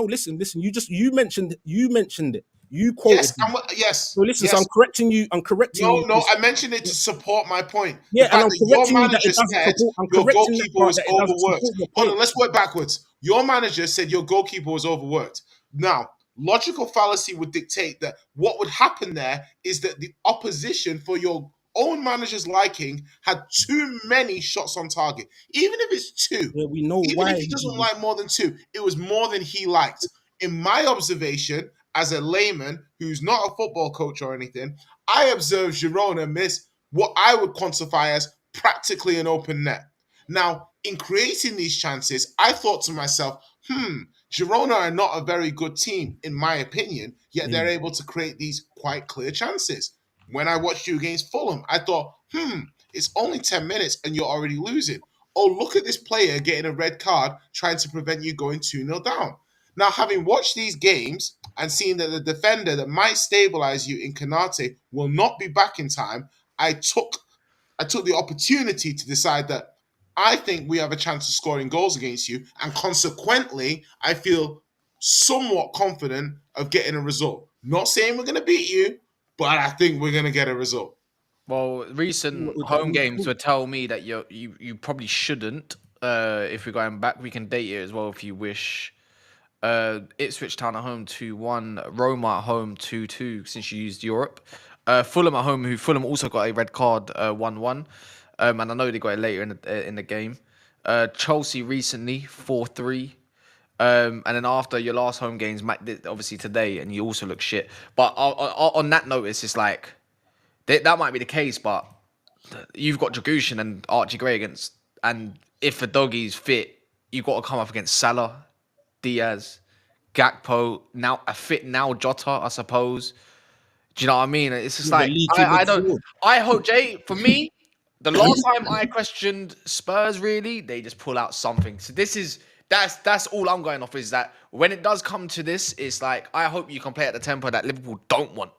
Listen. You mentioned it. You quoted
Yes,
him.
yes.
So listen, so
Yes.
I'm correcting you. I'm correcting you.
No, I mentioned it to support my point.
Yeah,
The
and
fact
I'm
that your
correcting you that
manager
it doesn't
said
support. I'm
your
correcting that
goalkeeper
part
was
that it doesn't
overworked.
support your
Hold
point.
on, let's work backwards. Your manager said your goalkeeper was overworked. Now, logical fallacy would dictate that what would happen there is that the opposition, for your own manager's liking, had too many shots on target. Even if it's two,
Yeah, we know
even
why.
if he doesn't like more than two, it was more than he liked. In my observation, as a layman who's not a football coach or anything, I observed Girona miss what I would quantify as practically an open net. Now, in creating these chances, I thought to myself, Girona are not a very good team, in my opinion, yet they're able to create these quite clear chances. When I watched you against Fulham, I thought, it's only 10 minutes and you're already losing. Oh, look at this player getting a red card trying to prevent you going 2-0 down. Now, having watched these games and seeing that the defender that might stabilize you in Kanate will not be back in time, I took the opportunity to decide that I think we have a chance of scoring goals against you, and consequently, I feel somewhat confident of getting a result. Not saying we're going to beat you, but I think we're going to get a result.
Well, recent
With that
home
weak
games
foot.
would tell me that you probably shouldn't. If we're going back, we can date it as well if you wish. Ipswich Town at home 2-1, Roma at home 2-2 since you used Europe. Fulham at home, who Fulham also got a red card 1-1, and I know they got it later in the game. Chelsea recently 4-3. And then after your last home games, obviously today, and you also look shit. But on that notice, it's like that might be the case, but you've got Dragushin and Archie Gray against, and if a doggy's fit, you've got to come up against Salah, Diaz, Gakpo, now a fit now Jota, I suppose. Do you know what I mean? It's just
Yeah, the
like
leaky
I don't.
midfield.
I hope Jay. For me, the last time I questioned Spurs, really, they just pull out something. So that's all I'm going off is that when it does come to this, it's like I hope you can play at the tempo that Liverpool don't want.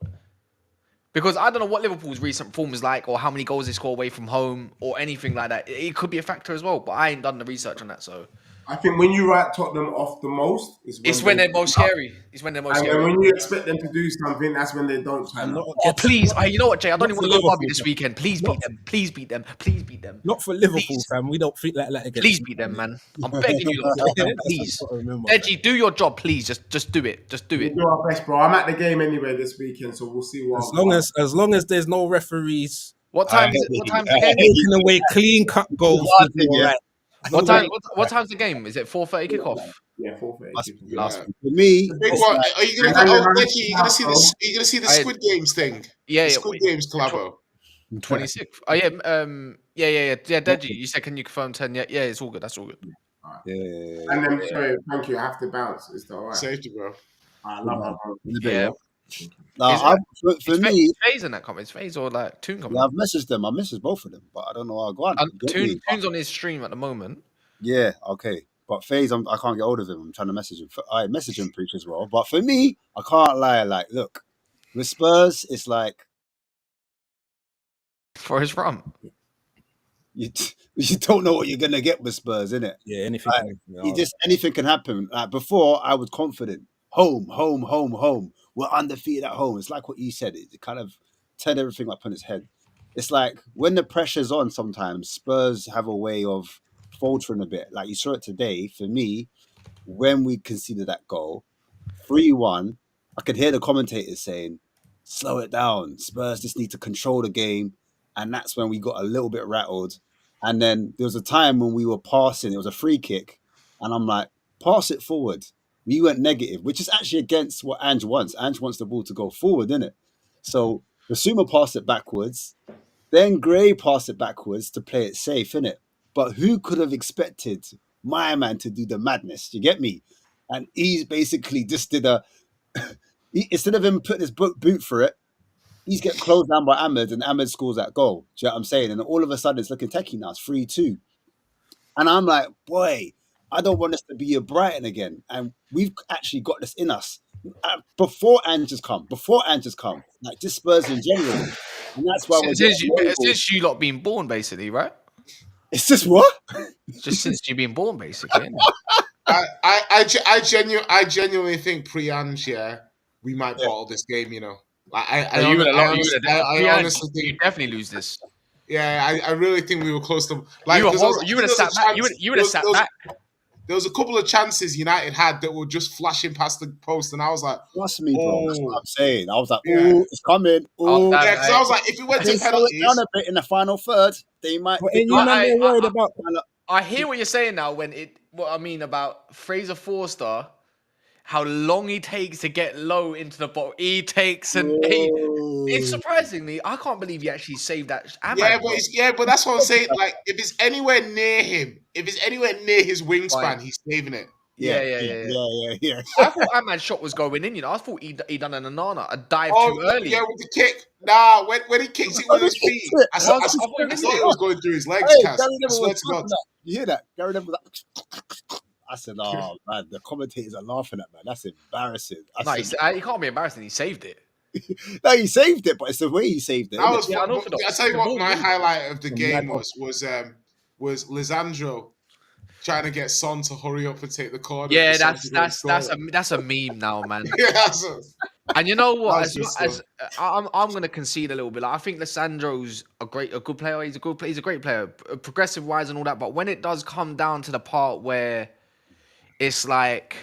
Because I don't know what Liverpool's recent form is like, or how many goals they score away from home, or anything like that. It could be a factor as well, but I ain't done the research on that. So
I think when you write Tottenham off the most is
it's
when
when
they
they're most scary. It's when they're most
and
scary.
when you expect them to do something, that's when they don't turn
And
up.
not
Oh,
against,
please. You know what, Jay? I don't
not
even
for
want to go Bobby
Liverpool.
this weekend. Please beat them. Please beat them. Please beat them.
Not for Liverpool,
Please.
fam. We don't think like that against.
Please beat them, man. I'm begging you, lot, to beat them,
That's what
please.
you've got to remember,
Deji, do your job, please. Just do it. Just do
We'll
it.
do our best, bro. I'm at the game anyway this weekend, so we'll see what.
As long as there's no referees
What time is it? What time's the game?
taking away clean cut goals, we'll be all right.
What time's the game? Is it 4:30 kickoff?
Yeah, 4:30.
Last
Yeah.
For me,
The big
it's
one.
like,
Are you gonna
And
go?
then
Oh,
the
Deji, you gonna see this? Are you gonna see the
I-
Squid Games thing?
Yeah,
The
yeah.
Squid Games collabo.
26th. Oh yeah. Yeah. Deji, you said can you confirm 10? Yeah. It's all good. That's all good.
yeah.
And then, sorry, thank you. I have to bounce. Is that all right?
Safety, bro.
I love that, bro.
In a bit,
Yeah.
Nah, for
Is
me,
Faze in that comment? Is Faze or like Toon coming?
yeah, I've messaged them. I messaged both of them, but I don't know how I go on. You get me?
Toon's on his stream at the moment.
Yeah, okay. But FaZe, I can't get hold of him. I'm trying to message him. I message him, preach as well. But for me, I can't lie. Like, look, with Spurs, it's like
For his rump.
you don't know what you're gonna get with Spurs, innit?
Yeah, anything.
Anything can happen. Like before, I was confident. Home. We're undefeated at home. It's like what you said. It kind of turned everything up on its head. It's like when the pressure's on, sometimes Spurs have a way of faltering a bit. Like you saw it today. For me, when we conceded that goal, 3-1, I could hear the commentators saying, "Slow it down. Spurs just need to control the game," and that's when we got a little bit rattled. And then there was a time when we were passing. It was a free kick, and I'm like, "Pass it forward." We went negative, which is actually against what Ange wants. Ange wants the ball to go forward, innit? So Basuma passed it backwards. Then Gray passed it backwards to play it safe, innit? But who could have expected my man to do the madness? You get me? And he's basically just did instead of him putting his boot for it, he's get closed down by Ahmed, and Ahmed scores that goal. Do you know what I'm saying? And all of a sudden, it's looking techie now. It's 3-2. And I'm like, boy, I don't want us to be a Brighton again. And we've actually got this in us. Before Ange has come, like just Spurs in general. And that's why we're getting
Since you lot being born, basically, right?
It's just what?
Just since you've been born, basically. Isn't it?
I genuinely think pre-Ange, yeah, we might bottle this game. You know, like
No, you would have lost.
I honestly
You
think,
definitely lose this.
yeah, I really think we were close to
You were
because
you would have sat back. You would have sat back.
there was a couple of chances United had that were just flashing past the post, and I was like,
Trust me, bro. That's what
oh,
I'm saying. I was like,
yeah.
"Ooh, it's coming."
Oh,
Ooh,
damn.
yeah, because I was like, if it went
they
to
slow it
penalties,
down a bit in the final third. They might.
But ain't you man more worried about?
I hear what you're saying now. What I mean about Fraser Forster, how long he takes to get low into the ball. He takes it's surprisingly, I can't believe he actually saved that.
but that's what I'm saying. Like, if it's anywhere near him, if it's anywhere near his wingspan,
Fine.
he's saving it.
Yeah. I thought Ahmad's shot was going in. You know, I thought he done an Anana, a dive too early.
Yeah, with the kick. Nah, when he kicks it with his feet, I thought it was going through his legs.
Hey,
Cass.
Gary
I
Neville
swear
was
to God.
talking that. You hear that? Gary Neville was like, I said, "Oh man, the commentators are laughing at man. That's embarrassing."
He can't be embarrassing. He saved it.
No, he saved it, but it's the way he saved it.
That was
Yeah,
fun.
unorthodox.
I tell you what, my highlight of the game
Mad
was Lisandro trying to get Son to hurry up and take the corner.
Yeah,
for Son to go score.
that's a meme now, man.
Yeah, so-
And you know what?
That's just
As I'm going to concede a little bit. Like, I think Lissandro's a good player. He's a great player, progressive wise and all that. But when it does come down to the part where it's like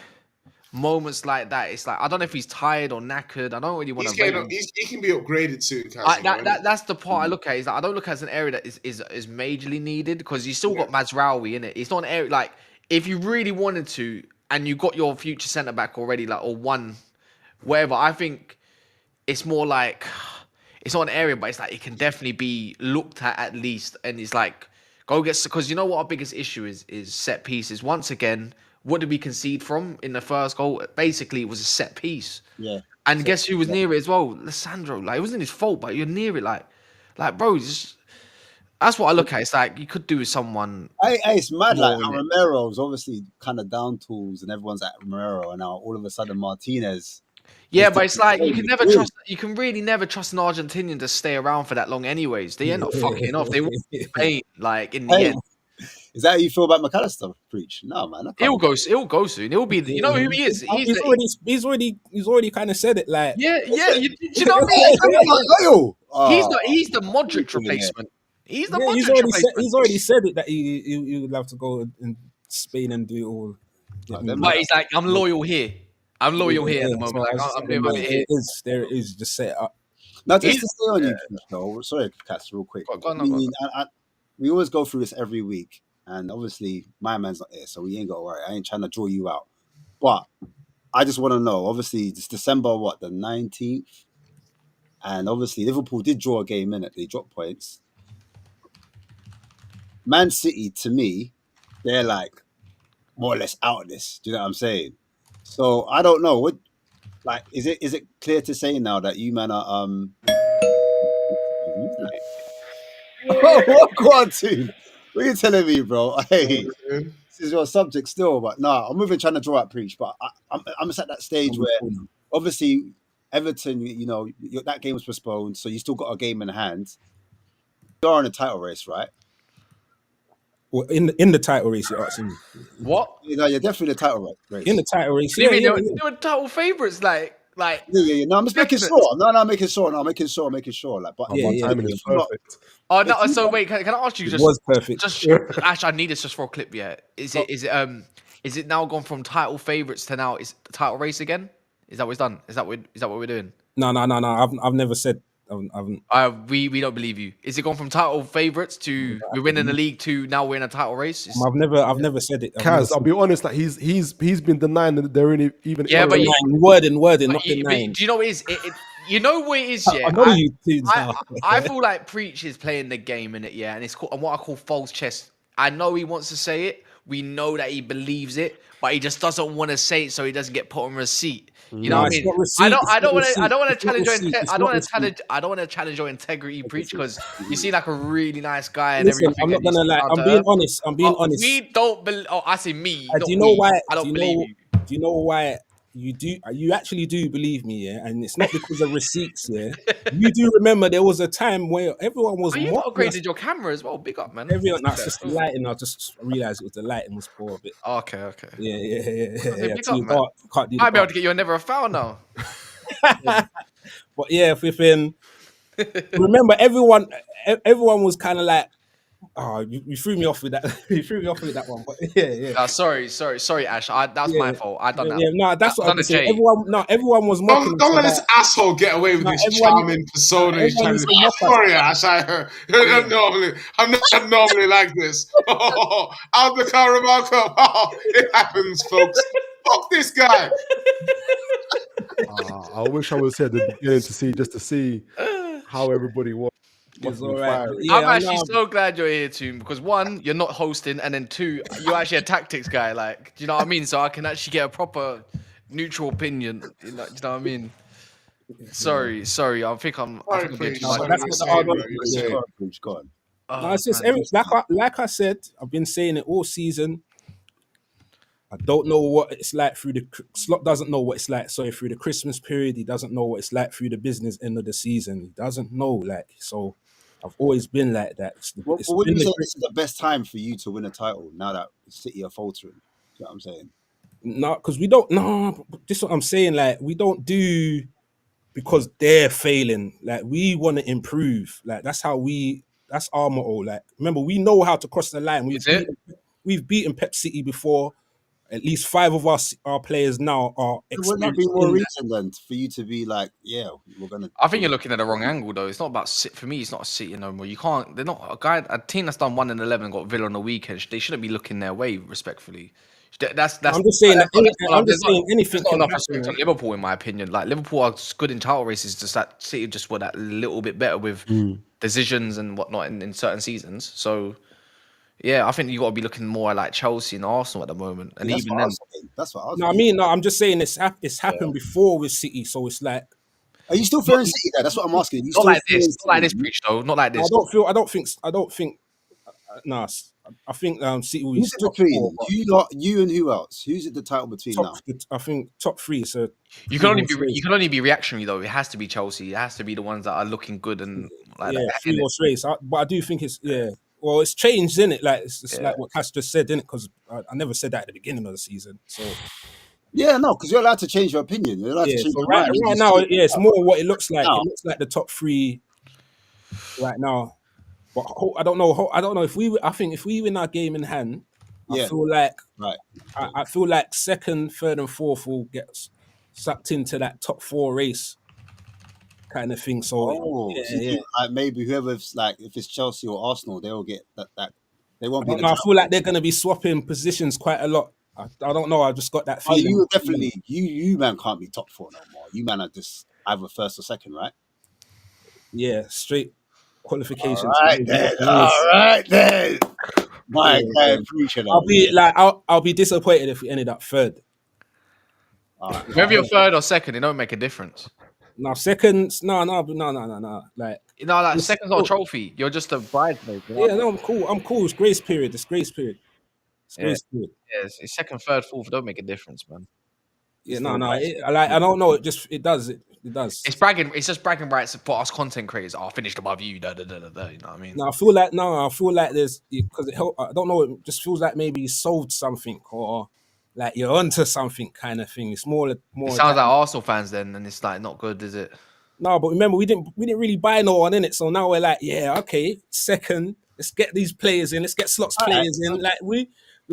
moments like that, it's like I don't know if he's tired or knackered. I don't really want to.
he can be upgraded soon.
That's the part I look at. Is that I don't look at it as an area that is majorly needed because you still got Mazraoui in it. It's not an area like if you really wanted to and you got your future centre back already, like or one. Whatever, I think it's more like it's not an area, but it's like it can definitely be looked at least. And it's like go get because you know what our biggest issue is set pieces. Once again, what did we concede from in the first goal? Basically, it was a set piece.
Yeah.
And guess who was near it as well? Lissandro. Like it wasn't his fault, but you're near it. Like bro, that's what I look at. It's like you could do with someone.
It's mad. Like
more in it.
Romero's obviously kind of down tools, and everyone's at Romero, and now all of a sudden Martinez.
Yeah, but it's like you can never trust. You can really never trust an Argentinian to stay around for that long. Anyways, they end up fucking off. They will Spain like in the end.
Is that how you feel about McAllister? Preach? No, man.
He'll go soon. He'll be. You know who he is.
He's already kind of said it. Like
Yeah. You know what I mean? He's the Modric replacement. He's the Modric replacement.
He's already said it that he would love to go in Spain and do it all.
But he's like, I'm loyal here. I'm loyal here at the moment. Like, I'm doing my bit here.
There is just set up.
Now, just to stay on you, though. Sorry, Cats, real quick. We always go through this every week, and obviously my man's not here, so we ain't got to worry. I ain't trying to draw you out, but I just want to know. Obviously, it's December the 19th, and obviously Liverpool did draw a game in it. They dropped points. Man City, to me, they're like more or less out of this. Do you know what I'm saying? So I don't know what. Like, is it clear to say now that you man are what quantum? What are you telling me, bro? Hey, this is your subject still, but I'm moving trying to draw out preach. But I'm just at that stage where obviously Everton, that game was postponed, so you still got a game in hand. You're in a title race, right?
Well, in the title race, you're asking me.
What?
You're definitely in the title race.
In the title race,
They were total favourites. Like.
Yeah. No, I'm just making sure. No, I'm making sure. Like, but
Timing is perfect.
Oh no! So wait, can I ask you?
It was perfect.
Ash, I need this just for a clip. Yeah, is it now gone from title favourites to now is the title race again? Is that what it's done? Is that what we're doing?
No. I've never said.
We don't believe you. Is it gone from title favourites to we're winning the league to now we're in a title race?
I've never said it.
Kaz, I'll be honest. Like he's been denying that they're even.
Yeah, but
wording, not
but
denying.
do you know what it is? You know what it is, yeah.
I know you do.
I feel like Preach is playing the game in it, yeah, and it's called, and what I call false chess. I know he wants to say it. We know that he believes it, but he just doesn't want to say it, so he doesn't get put on receipt. You know what I mean? I don't want to challenge your I don't want to challenge your integrity, Preach, because you seem like a really nice guy and everything.
I'm not gonna lie. I'm being honest.
We don't believe. Oh, I say me.
Do you know why?
I don't believe you.
Do you know why you actually do believe me, yeah, and it's not because of receipts, yeah. You do remember there was a time where everyone was
Oh, you've
mocking us.
upgraded your camera as well. Big up, man.
Everyone,
Look at
that's
that.
just the lighting. I just realized it was the lighting was poor a bit.
Okay.
Yeah.
Big up,
Too
man.
dark. Can't do the
Might be able
dark.
to get you never a foul now.
But yeah, flipping. Remember, everyone was kind of like, oh, you threw me off with that. You threw me off with that one. But yeah.
Sorry, Ash. That's my fault. I done that.
No, that's what
I
I'm
done a
saying.
J.
Everyone was mocking
Don't
us
let
about.
this asshole get away with
No,
this
everyone-
charming persona. He's
everyone
trying
used
to.
to mock us.
Sorry, Ash. I'm not normally like this. Out the Carabao Cup. It happens, folks. Fuck this guy.
I wish I was here at the beginning to see how everybody was.
It's
Must have
all
been
right.
fiery.
Yeah,
I'm
I
actually
know.
so glad you're here, too, because one, you're not hosting, and then two, you're actually a tactics guy. Like, do you know what I mean? So I can actually get a proper neutral opinion. Do you know what I mean? Sorry. I think I'm getting too
Sorry,
much.
that's what the hard work is.
Go on, Preach, go on.
No,
Oh,
it's just
man.
like I said, I've been saying it all season. I don't know what it's like through the Slot doesn't know what it's like. Sorry, through the Christmas period, he doesn't know what it's like through the business end of the season. He doesn't know, like, so. I've always been like that.
What would you say this is the best time for you to win a title now that City are faltering? Do you know what I'm saying?
No, because we don't. No, this is what I'm saying. Like, we don't do because they're failing. Like, we want to improve. Like, that's our motto. Like, remember, we know how to cross the line.
Is it?
We've beaten Pep City before. At least 5 of our players now are
Would that
experienced.
be more reason then for you to be like, yeah, we're gonna?
I think you're looking at the wrong angle, though. It's not about for me. It's not a City no more. You can't. They're not a team that's done 1-11 got Villa on the weekend. They shouldn't be looking their way, respectfully. That's.
I'm just saying that. I'm just saying anything
There's not
can
enough
happen.
respect on Liverpool, in my opinion. Like, Liverpool are good in title races, just that City just were that little bit better with decisions and whatnot in certain seasons. So, yeah, I think you got to be looking more like Chelsea and Arsenal at the moment. And
That's
even
what I
then,
was saying. That's what I was.
No, I mean, no, I'm just saying it's happened before with City, so it's like
Are you still fearing City there? That's what I'm asking. You
not
still
like
fearing
this, not like this,
City?
Preach, though. Not like this.
I don't think. No, I think City will be
Who's it
top
between?
4, but
You and who else? Who's it the title between now?
I think top 3. So
You can only be reactionary, though. It has to be Chelsea. It has to be the ones that are looking good and like
yeah,
that.
3 horse race. But I do think it's Well, it's changed, isn't it? Like it's like what Cass just said, isn't it? Because I never said that at the beginning of the season. So
Yeah, no, because you're allowed to change your opinion. You're allowed to change
so
your
right
mind.
now, it's more what it looks like.
Now.
It looks like the top 3 right now. But I don't know. I don't know if we. I think if we win our game in hand, I feel like
Right.
I feel like 2nd, 3rd, and 4th will get sucked into that top 4 race kind of thing. So
like maybe whoever's like, if it's Chelsea or Arsenal, they will get that. They won't be.
I feel like they're going to be swapping positions quite a lot. I don't know. I just got that feeling.
You definitely, you man can't be top 4 no more. You man are just either 1st or 2nd, right?
Yeah, straight qualifications.
All right then. My guy, appreciate
I'll be disappointed if we ended up 3rd.
Whether you're 3rd or 2nd, it don't make a difference.
Now 2nd, no. Like,
like 2nd's not a trophy. You're just a bridesmaid.
Yeah, no, I'm cool. It's grace period. Grace period.
Yeah, it's 2nd, 3rd, 4th. Don't make a difference, man.
Yeah, no. I don't know. It does. It does.
It's bragging. It's just bragging rights for us content creators. I finished above you. You know what I mean?
No, I feel like there's because it helped. I don't know. It just feels like maybe you solved something or like you're onto something kind of thing. It's more.
It sounds like Arsenal fans then, and it's like not good, is it?
No, but remember we didn't really buy no one in it. So now we're like, yeah, okay, 2nd. Let's get these players in. Let's get Slots players in. Like
do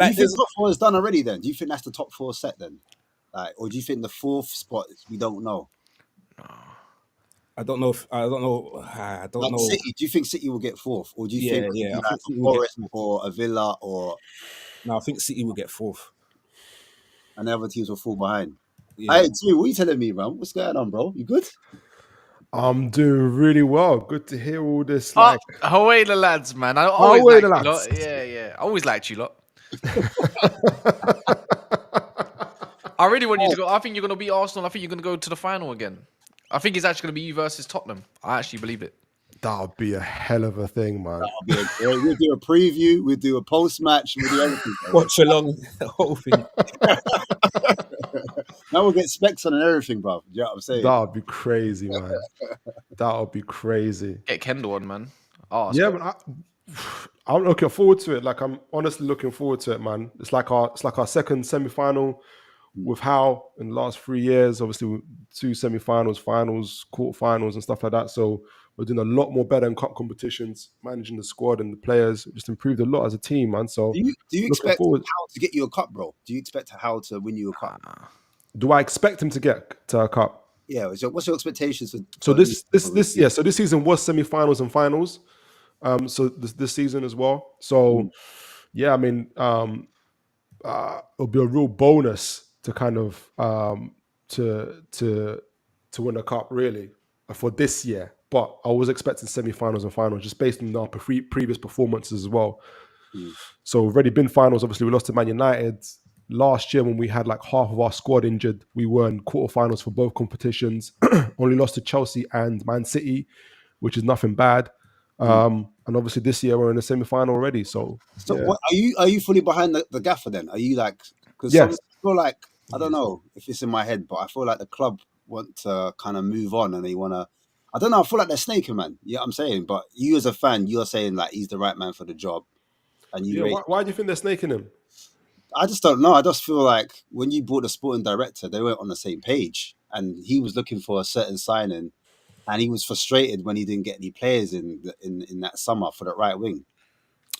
you think top 4 is done already? Then do you think that's the top 4 set then? Like, or do you think the 4th spot we don't know?
I don't know. I don't know.
City, do you think City will get 4th, or do you think
I think City
a
will
Forest or a Villa or?
No, I think City will get 4th.
And the other teams will fall behind.
Yeah.
Hey, T, what are you telling me, man? What's going on, bro? You good?
I'm doing really well. Good to hear all this.
Away the lads, man. I always liked you lot. Yeah. I always liked you lot. I really want you to go. I think you're going to beat Arsenal. I think you're going to go to the final again. I think it's actually going to be you versus Tottenham. I actually believe it.
That would be a hell of a thing, man.
We'll do a preview. We'll do a post-match. We'll do everything.
Watch along the whole thing.
Now we'll get specs on and everything, bro. You know what I'm saying?
That would be crazy, man. That would be crazy.
Get Kendall on, man. Oh,
Yeah, but I'm looking forward to it. Like I'm honestly looking forward to it, man. It's like our second semi-final with Howe in the last 3 years. Obviously, with 2 semi-finals, finals, quarterfinals, and stuff like that. So we're doing a lot more better in cup competitions, managing the squad and the players. Just improved a lot as a team, man. So
Do you
looking
expect
forward.
Hal to get you a cup, bro? Do you expect Hal to win you a cup?
Do I expect him to get to a cup?
Yeah. So what's your expectations
So
for
so this season was semi-finals and finals. So this season as well. So yeah, I mean, it'll be a real bonus to kind of to win a cup really for this year. But I was expecting semi-finals and finals just based on our previous performances as well. So we've already been finals. Obviously, we lost to Man United last year when we had like half of our squad injured. We were in quarterfinals for both competitions. Only lost to Chelsea and Man City, which is nothing bad. And obviously this year we're in the semi-final already. So yeah.
what are you fully behind the gaffer then? Are you like, because
Yes.
I feel like, I don't know if it's in my head, but I feel like the club want to kind of move on and they want to, I don't know, I feel like they're snaking, man. You know what I'm saying? But you as a fan, you're saying like he's the right man for the job. And you
Yeah,
rate,
why do you think they're snaking him?
I just don't know. I just feel like when you brought the sporting director, they weren't on the same page, and he was looking for a certain signing, and he was frustrated when he didn't get any players in that summer for the right wing.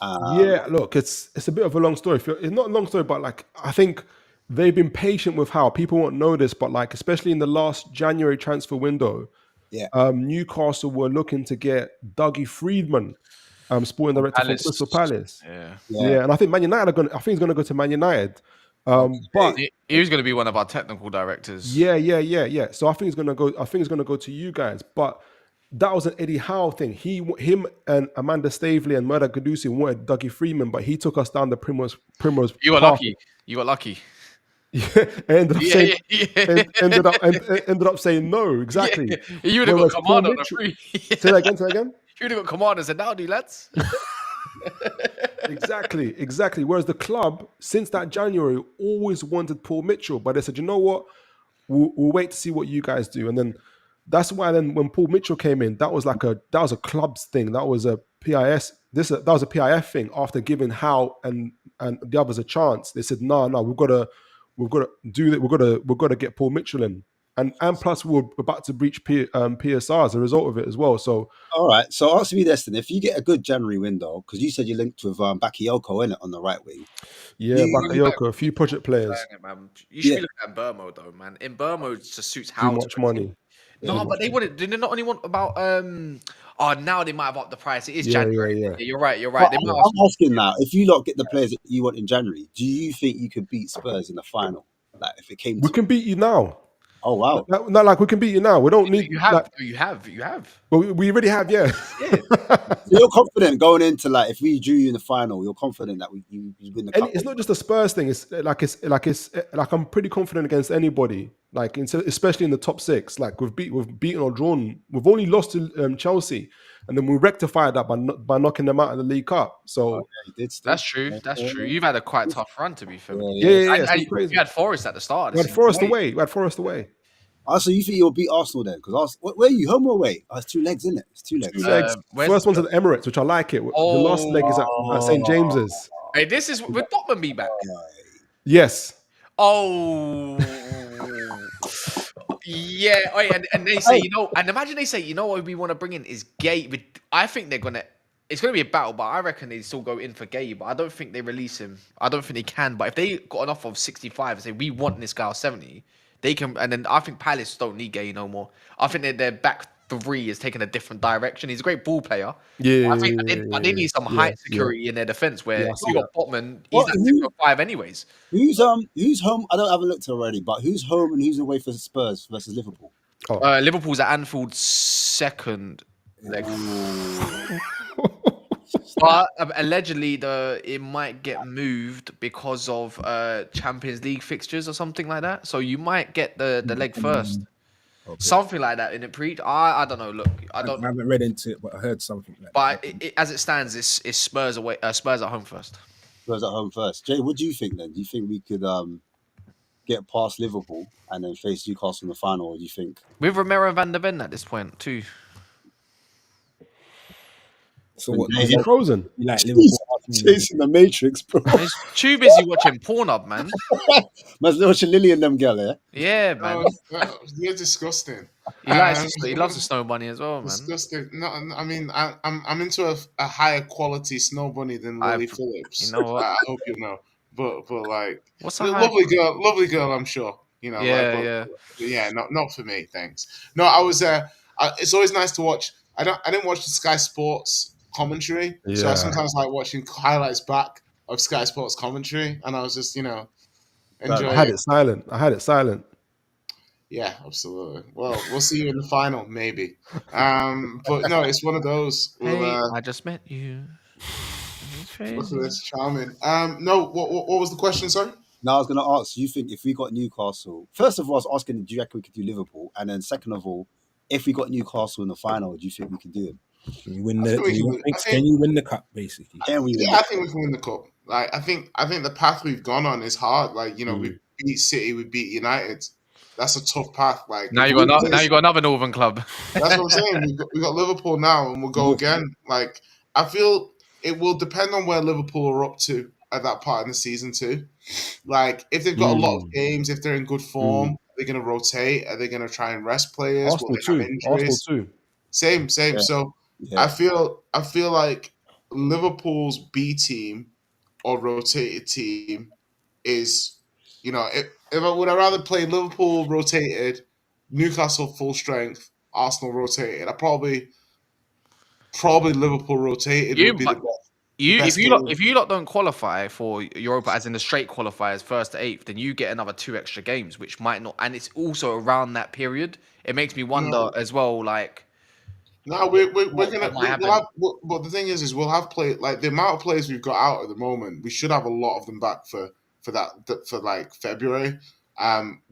Yeah, look, it's a bit of a long story. It's not a long story, but like I think they've been patient with how people won't know this, but like especially in the last January transfer window,
Yeah,
Newcastle were looking to get Dougie Friedman, sporting director from
Palace.
Crystal Palace.
Yeah.
Yeah, and I think Man United are going. I think he's going to go to Man United. But
He was going to be one of our technical directors.
yeah. So I think he's going to go. I think he's going to go to you guys. But that was an Eddie Howe thing. Him, and Amanda Stavely and Murda Gadusi wanted Dougie Freeman, but he took us down the primrose
You were
path.
lucky. You got lucky.
Yeah, ended up saying,
Yeah.
ended up saying no. Exactly.
Yeah. You would have got
Whereas Paul
command on the
Mitchell-
free.
Say that again. Say that again.
You would have got command and said, "Now, do lads."
Exactly. Whereas the club, since that January, always wanted Paul Mitchell, but they said, you know what, we'll wait to see what you guys do. And then that's why then when Paul Mitchell came in, that was a club's thing. That was a PIS. That was a PIF thing. After giving Howe and the others a chance, they said, no, we've got to do that. We've got to get Paul Mitchell in. And plus we're about to breach PSR as a result of it as well. So
all right. So answer me this then: if you get a good January window, because you said you linked with Bakayoko in it on the right wing.
yeah, Bakayoko, a few project players.
You should be looking at Burmo though, man. In Burmo, it just suits how
Too much money.
No, but they wanted. Did they not only want about? Oh, now they might have upped the price. It is
Yeah,
January.
yeah.
You're right.
But
They might
I'm asking now: if you lot get the players that you want in January, do you think you could beat Spurs in the final? Like if it came
We
to,
can beat you now.
oh wow,
No, like we can beat you now. We don't need.
You have.
Like,
You have.
well, we already have, yeah.
so you're confident going into like if we drew you in the final, you're confident that you win the
And
cup.
it's not just a Spurs thing. It's like I'm pretty confident against anybody. Like especially in the top 6. Like we've beaten or drawn. We've only lost to Chelsea, and then we rectified that by knocking them out of the League Cup. So
You did still.
That's true. That's true. You've had a quite tough run, to be fair.
yeah.
And
It's been crazy.
you had Forest at the start.
We had Forest away.
So you think you'll beat Arsenal then? Because where are you, home or away? Oh, it's 2 legs, isn't it? It's 2 legs.
2 legs.
where's
First one's at the Emirates, which I like it. The last leg is at St James's.
Hey, this is would Tottenham be back?
Yes.
Oh. Yeah, oh, yeah, and they say, and imagine they say, what we want to bring in is Gay. I think it's gonna be a battle, but I reckon they still go in for Gay, but I don't think they release him. I don't think they can. But if they got an offer of 65 and say we want this guy 70, they can. And then I think Palace don't need Gay no more. I think their back 3 is taking a different direction. He's a great ball player.
Yeah.
I think they need some height security in their defense. Where you got Botman, he's
Well,
at 6'5" anyways.
Who's home? I haven't looked already, but who's home and who's away for Spurs versus Liverpool?
Liverpool's at Anfield second leg. But allegedly, it might get moved because of Champions League fixtures or something like that. So you might get the leg first. Okay. Something like that in it. I don't know. Look, I
haven't read into it, but I heard something like
that.
But
as it stands, it's Spurs away. Spurs at home first.
Spurs at home first. Jay, what do you think then? Do you think we could get past Liverpool and then face Newcastle in the final? Or do you think?
With Romero and Van der Ven at this point too.
So what?
Is
Is he frozen?
You like Liverpool? Arsenal?
chasing the Matrix, bro?
He's too busy watching Pornhub, man.
Man's watching Lily and them gal, yeah?
Yeah, man.
You're disgusting.
He loves the Snow Bunny as well, man.
Disgusting. No, I mean, I'm into a higher quality Snow Bunny than Lily Phillips.
You know what?
I hope you know. But like,
What's
a
a
lovely girl, I'm sure. You know,
Yeah,
yeah. Not for me, thanks. No, I was. It's always nice to watch. I didn't watch the Sky Sports commentary, so I
Yeah.
sometimes like watching highlights back of Sky Sports commentary, and I was just, enjoying
I had it silent.
Yeah, absolutely. Well, we'll see you in the final, maybe. But no, it's one of those.
Hey,
We'll,
I just met you.
look at this, charming. No, what was the question, sorry?
Now I was going to ask, you think if we got Newcastle, first of all, I was asking, do you reckon we could do Liverpool? And then second of all, if we got Newcastle in the final, do you think we can do it?
Can you win
I think we can win.
Can you win the cup, basically?
Can we win?
Yeah, I think we can win the cup. Like, I think the path we've gone on is hard. Like, we beat City, we beat United. That's a tough path. Like,
Now you got another Northern club.
That's what I'm saying. We got Liverpool now, and we'll go again. Like, I feel it will depend on where Liverpool are up to at that part in the season too. Like, if they've got a lot of games, if they're in good form, are they going to rotate? Are they going to try and rest players?
Arsenal
Will they have
too.
injuries?
Arsenal too.
Same.
Yeah.
So
Yeah.
I feel like Liverpool's B team or rotated team is, if I'd rather play Liverpool rotated, Newcastle full strength, Arsenal rotated. I probably Liverpool rotated would be the best.
If you lot don't qualify for Europa, as in the straight qualifiers, first to eighth, then you get another 2 extra games, which might not, and it's also around that period. It makes me wonder as well, like.
No, we'll have. But the thing is we'll have play like the amount of players we've got out at the moment. We should have a lot of them back for like February.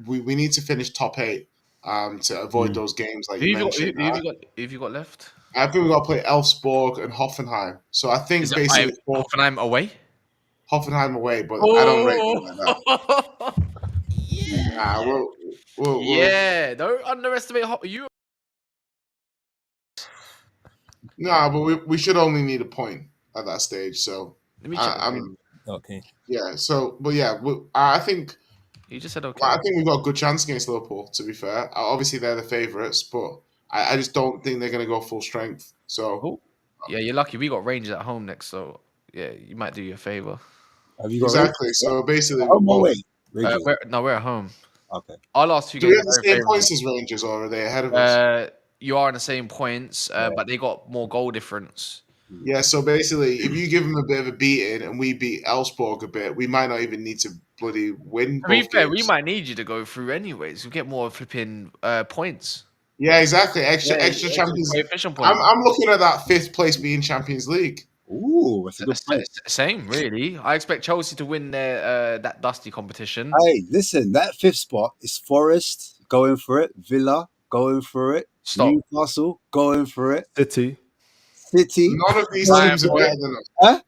We need to finish top 8 to avoid those games like you mentioned.
Who have you got left?
I think we've got to play Elfsborg and Hoffenheim. So I think basically
Hoffenheim away.
Hoffenheim away, but I don't rate them like that.
Yeah.
Nah, we'll
Yeah, don't underestimate you.
No, but we should only need a point at that stage. So
Let me check.
Okay.
yeah. So, but yeah, I think
You just said okay.
I think we've got a good chance against Liverpool. To be fair, obviously they're the favourites, but I just don't think they're going to go full strength. So
Yeah, you're lucky. We got Rangers at home next, so yeah, you might do you a favour.
Have you got
exactly. So basically,
home or away? Rangers.
We're at home.
Okay.
Our last 2
do
games.
we have the same points as Rangers, or are they ahead of us?
You are in the same points, but they got more goal difference.
Yeah, so basically, if you give them a bit of a beating and we beat Elfsborg a bit, we might not even need to bloody win.
To be fair, we might need you to go through anyways. You get more flipping points.
Yeah, exactly. Extra Champions League. I'm looking at that 5th place being Champions League.
Ooh, that's a good point.
Same, really. I expect Chelsea to win their that dusty competition.
Hey, listen, that 5th spot is Forest going for it, Villa going for it, Newcastle going for it,
City.
None of these teams are better than us.
Huh?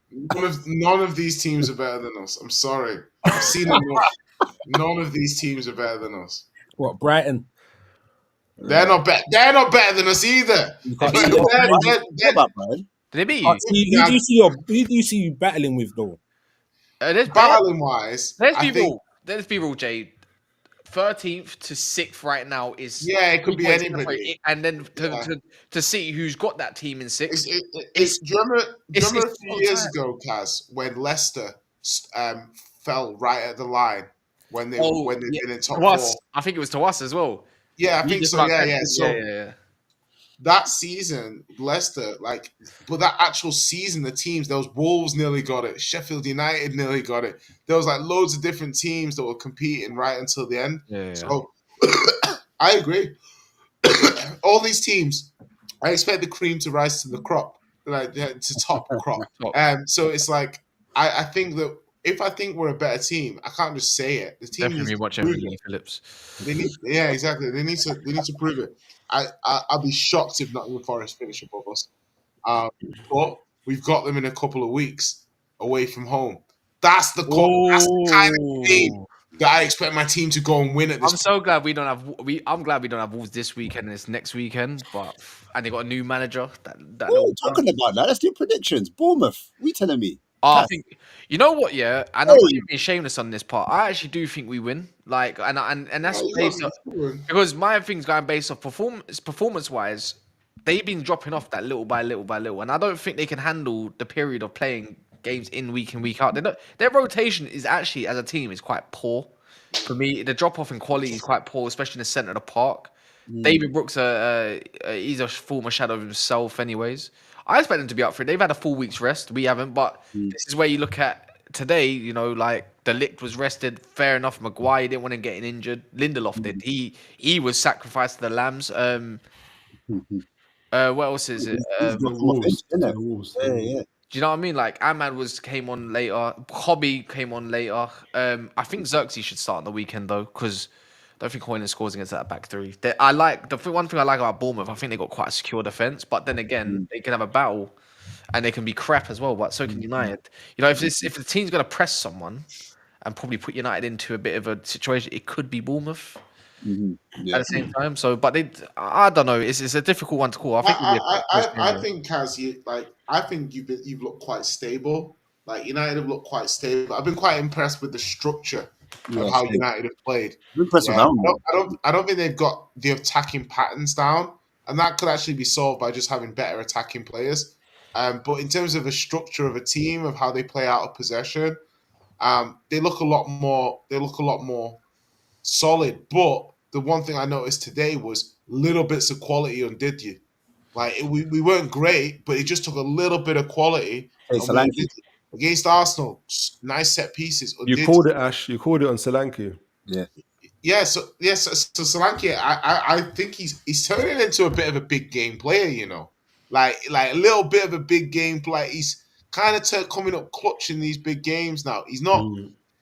None of these teams are better than us. I'm sorry. I've seen them all. None of these teams are better than us.
What, Brighton?
They're not better. They're not better than us either.
What about Brian?
Did they beat you?
Who do you see you battling with, though?
Battling wise,
Let's be real, Jay. 13th to 6th right now is
it could be anybody.
And then to see who's got that team in 6th.
Do you remember a few years ago, Kaz, when Leicester fell right at the line when they've been in top 4?
I think it was to us as well.
Yeah, I think so. Yeah. So
yeah.
That season, Leicester, but that actual season, the teams, there was Wolves nearly got it, Sheffield United nearly got it. There was loads of different teams that were competing right until the end.
Yeah.
So I agree. All these teams, I expect the cream to rise to the crop, to top crop. So it's I think that if I think we're a better team, I can't just say it. The team
definitely watch everything, Phillips.
Exactly. They need to prove it. I'll be shocked if Nottingham Forest finish above us. But we've got them in a couple of weeks away from home. That's the kind of team. that I expect my team to go and win at this.
I'm so glad we don't have. I'm glad we don't have Wolves this weekend and it's next weekend. And they got a new manager. That
What are
little.
you talking about now? Let's do predictions. Bournemouth. What are you telling me?
I
Cass.
think you know what, yeah, and I'm not
Hey.
even being shameless on this part. I actually do think we win. Like, and that's
He's
based
not-
off,
he's not-
because my thing's going based off performance wise. They've been dropping off that little by little by little, and I don't think they can handle the period of playing games in week out. Their rotation is actually as a team is quite poor. For me, the drop off in quality is quite poor, especially in the centre of the park. David Brooks, he's a former shadow of himself, anyways. I expect them to be up for it. They've had a full week's rest. We haven't, but this is where you look at today. You know, like the Ligt was rested. Fair enough. Maguire didn't want him getting injured. Lindelof did. He was sacrificed to the lambs. What else is it?
He's got come off injured,
To
innit?
the Wolves.
Yeah, yeah.
Do you know what I mean? Like Ahmad came on later. Hobby came on later. I think Xerxes should start on the weekend though, because I don't think Hoyland scores against that back three. I like one thing I like about Bournemouth. I think they got quite a secure defense, but then again, they can have a battle, and they can be crap as well. But so can United. You know, if the team's gonna press someone and probably put United into a bit of a situation, it could be Bournemouth
Yeah.
at the same time. So, but I don't know. It's a difficult one to call. I think it'll be a close game,
I
though.
think Kaz, I think you've looked quite stable. Like United have looked quite stable. I've been quite impressed with the structure of how
same.
United have played.
I'm impressed with
Yeah,
Almond.
I don't think they've got the attacking patterns down, and that could actually be solved by just having better attacking players. But in terms of the structure of a team, of how they play out of possession, they look a lot more. They look a lot more solid. But the one thing I noticed today was little bits of quality undid you. Like we weren't great, but it just took a little bit of quality.
Hey,
And we
Solanke.
undid it. Against Arsenal, nice set pieces.
You
Undid
called it, Ash. You called it on Solanke.
Yeah.
Yeah, so Solanke, I think he's turning into a bit of a big game player, you know, like a little bit of a big game player. He's kind of coming up clutch in these big games now. He's not,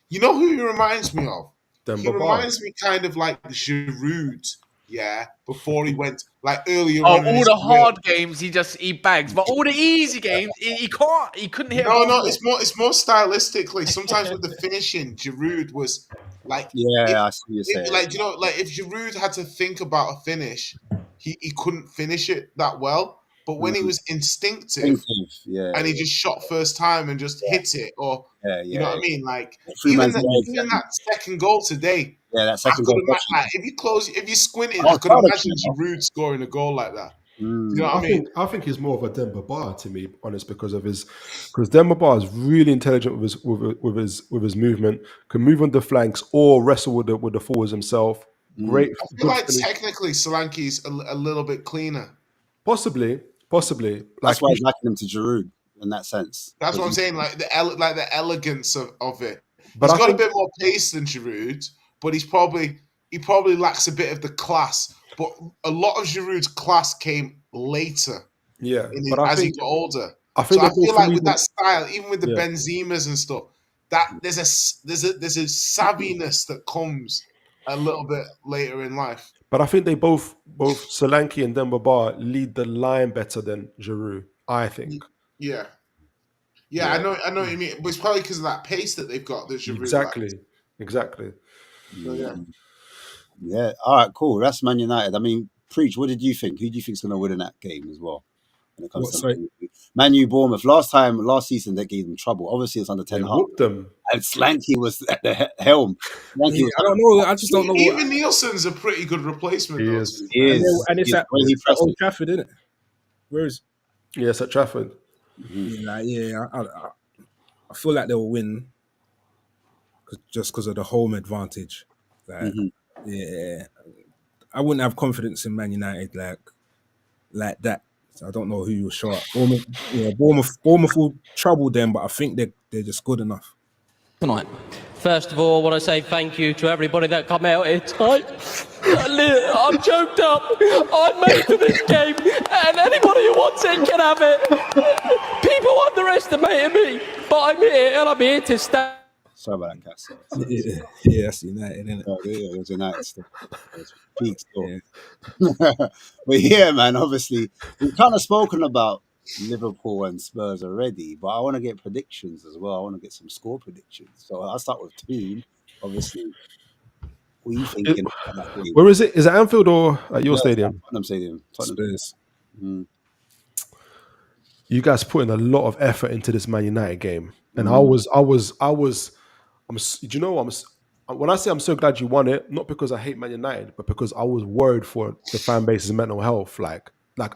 you know, who he reminds me of. He
Demba Ba.
reminds me kind of like Giroud, yeah. Before he went like earlier
Oh,
on. in
all
his
the
career.
hard games he bags, but all the easy games he couldn't hit.
No, it's more stylistically. Sometimes with the finishing, Giroud was like,
Yeah, I see you saying.
like, you know, like if Giroud had to think about a finish, he couldn't finish it that well. But when he was instinctive
Yeah.
and he just shot first time and just hit it, or
Yeah,
you know what I mean, like
Three
even
man's legs,
even that second goal today.
Yeah, that
I
second
could
goal.
imagine, like, if you squinted,
I
I
was
could
proud of
imagine
him.
Giroud scoring a goal like that. You know what I
I
mean?
think he's more of a Demba Ba to me, honest, because Demba Ba is really intelligent with his movement, can move on the flanks or wrestle with the forwards himself. Great,
I feel
good
like
finish.
technically Solanke's a little bit cleaner.
Possibly. Like
That's why he's lacking him to Giroud in that sense.
That's what I'm saying. Like the elegance of it.
But
He's
I
got
think-
a bit more pace than Giroud, but he probably lacks a bit of the class. But a lot of Giroud's class came later.
yeah,
He
but I
got
think
older.
I think
So I
they're both
feel like with
moving-
that style, even with the
Yeah.
Benzemas and stuff, that there's a savviness that comes a little bit later in life.
But I think they both Solanke and Demba Ba lead the line better than Giroud. I think
Yeah. I know what you mean. But it's probably because of that pace that they've got. That Giroud lacks.
exactly.
So, yeah.
Yeah. All right. Cool. That's Man United. I mean, Preach. What did you think? Who do you think's going to win in that game as well? When it comes to Man U Bournemouth. Last season they gave them trouble. Obviously, it's under
They
10
whooped them.
and Slanky was at the helm. Slanky was
I don't know. I just don't know.
Even Nielsen's a pretty good replacement.
He
though.
is.
He is.
And it's
He is.
at
When he pressed
Old
it.
Trafford, isn't it? Where is?
Yes, at Trafford.
I feel like they'll win just because of the home advantage. Like, yeah, I wouldn't have confidence in Man United like that. So I don't know who will show up. Bournemouth will trouble them, but I think they're just good enough.
Tonight. First of all, I want to say thank you to everybody that come out here tonight. I'm choked up. I'm made for this game, and anybody who wants it can have it. People underestimated me, but I'm here, and I'm here to stay.
Sorry about that, Cass.
Yeah, that's United, isn't it?
Oh, yeah, it was United still. It was peak still. Yeah. But yeah, man, obviously, we've kind of spoken about Liverpool and Spurs already, but I want to get predictions as well. I want to get some score predictions. So I'll start with team. obviously. What are you thinking about that game?
Where is it? Is it Anfield or at your
No, it's
stadium?
Tottenham Stadium. Tottenham.
Spurs.
Mm.
You guys put in a lot of effort into this Man United game, and
Mm.
do you know what? When I say I'm so glad you won it, not because I hate Man United, but because I was worried for the fan base's mental health. Like,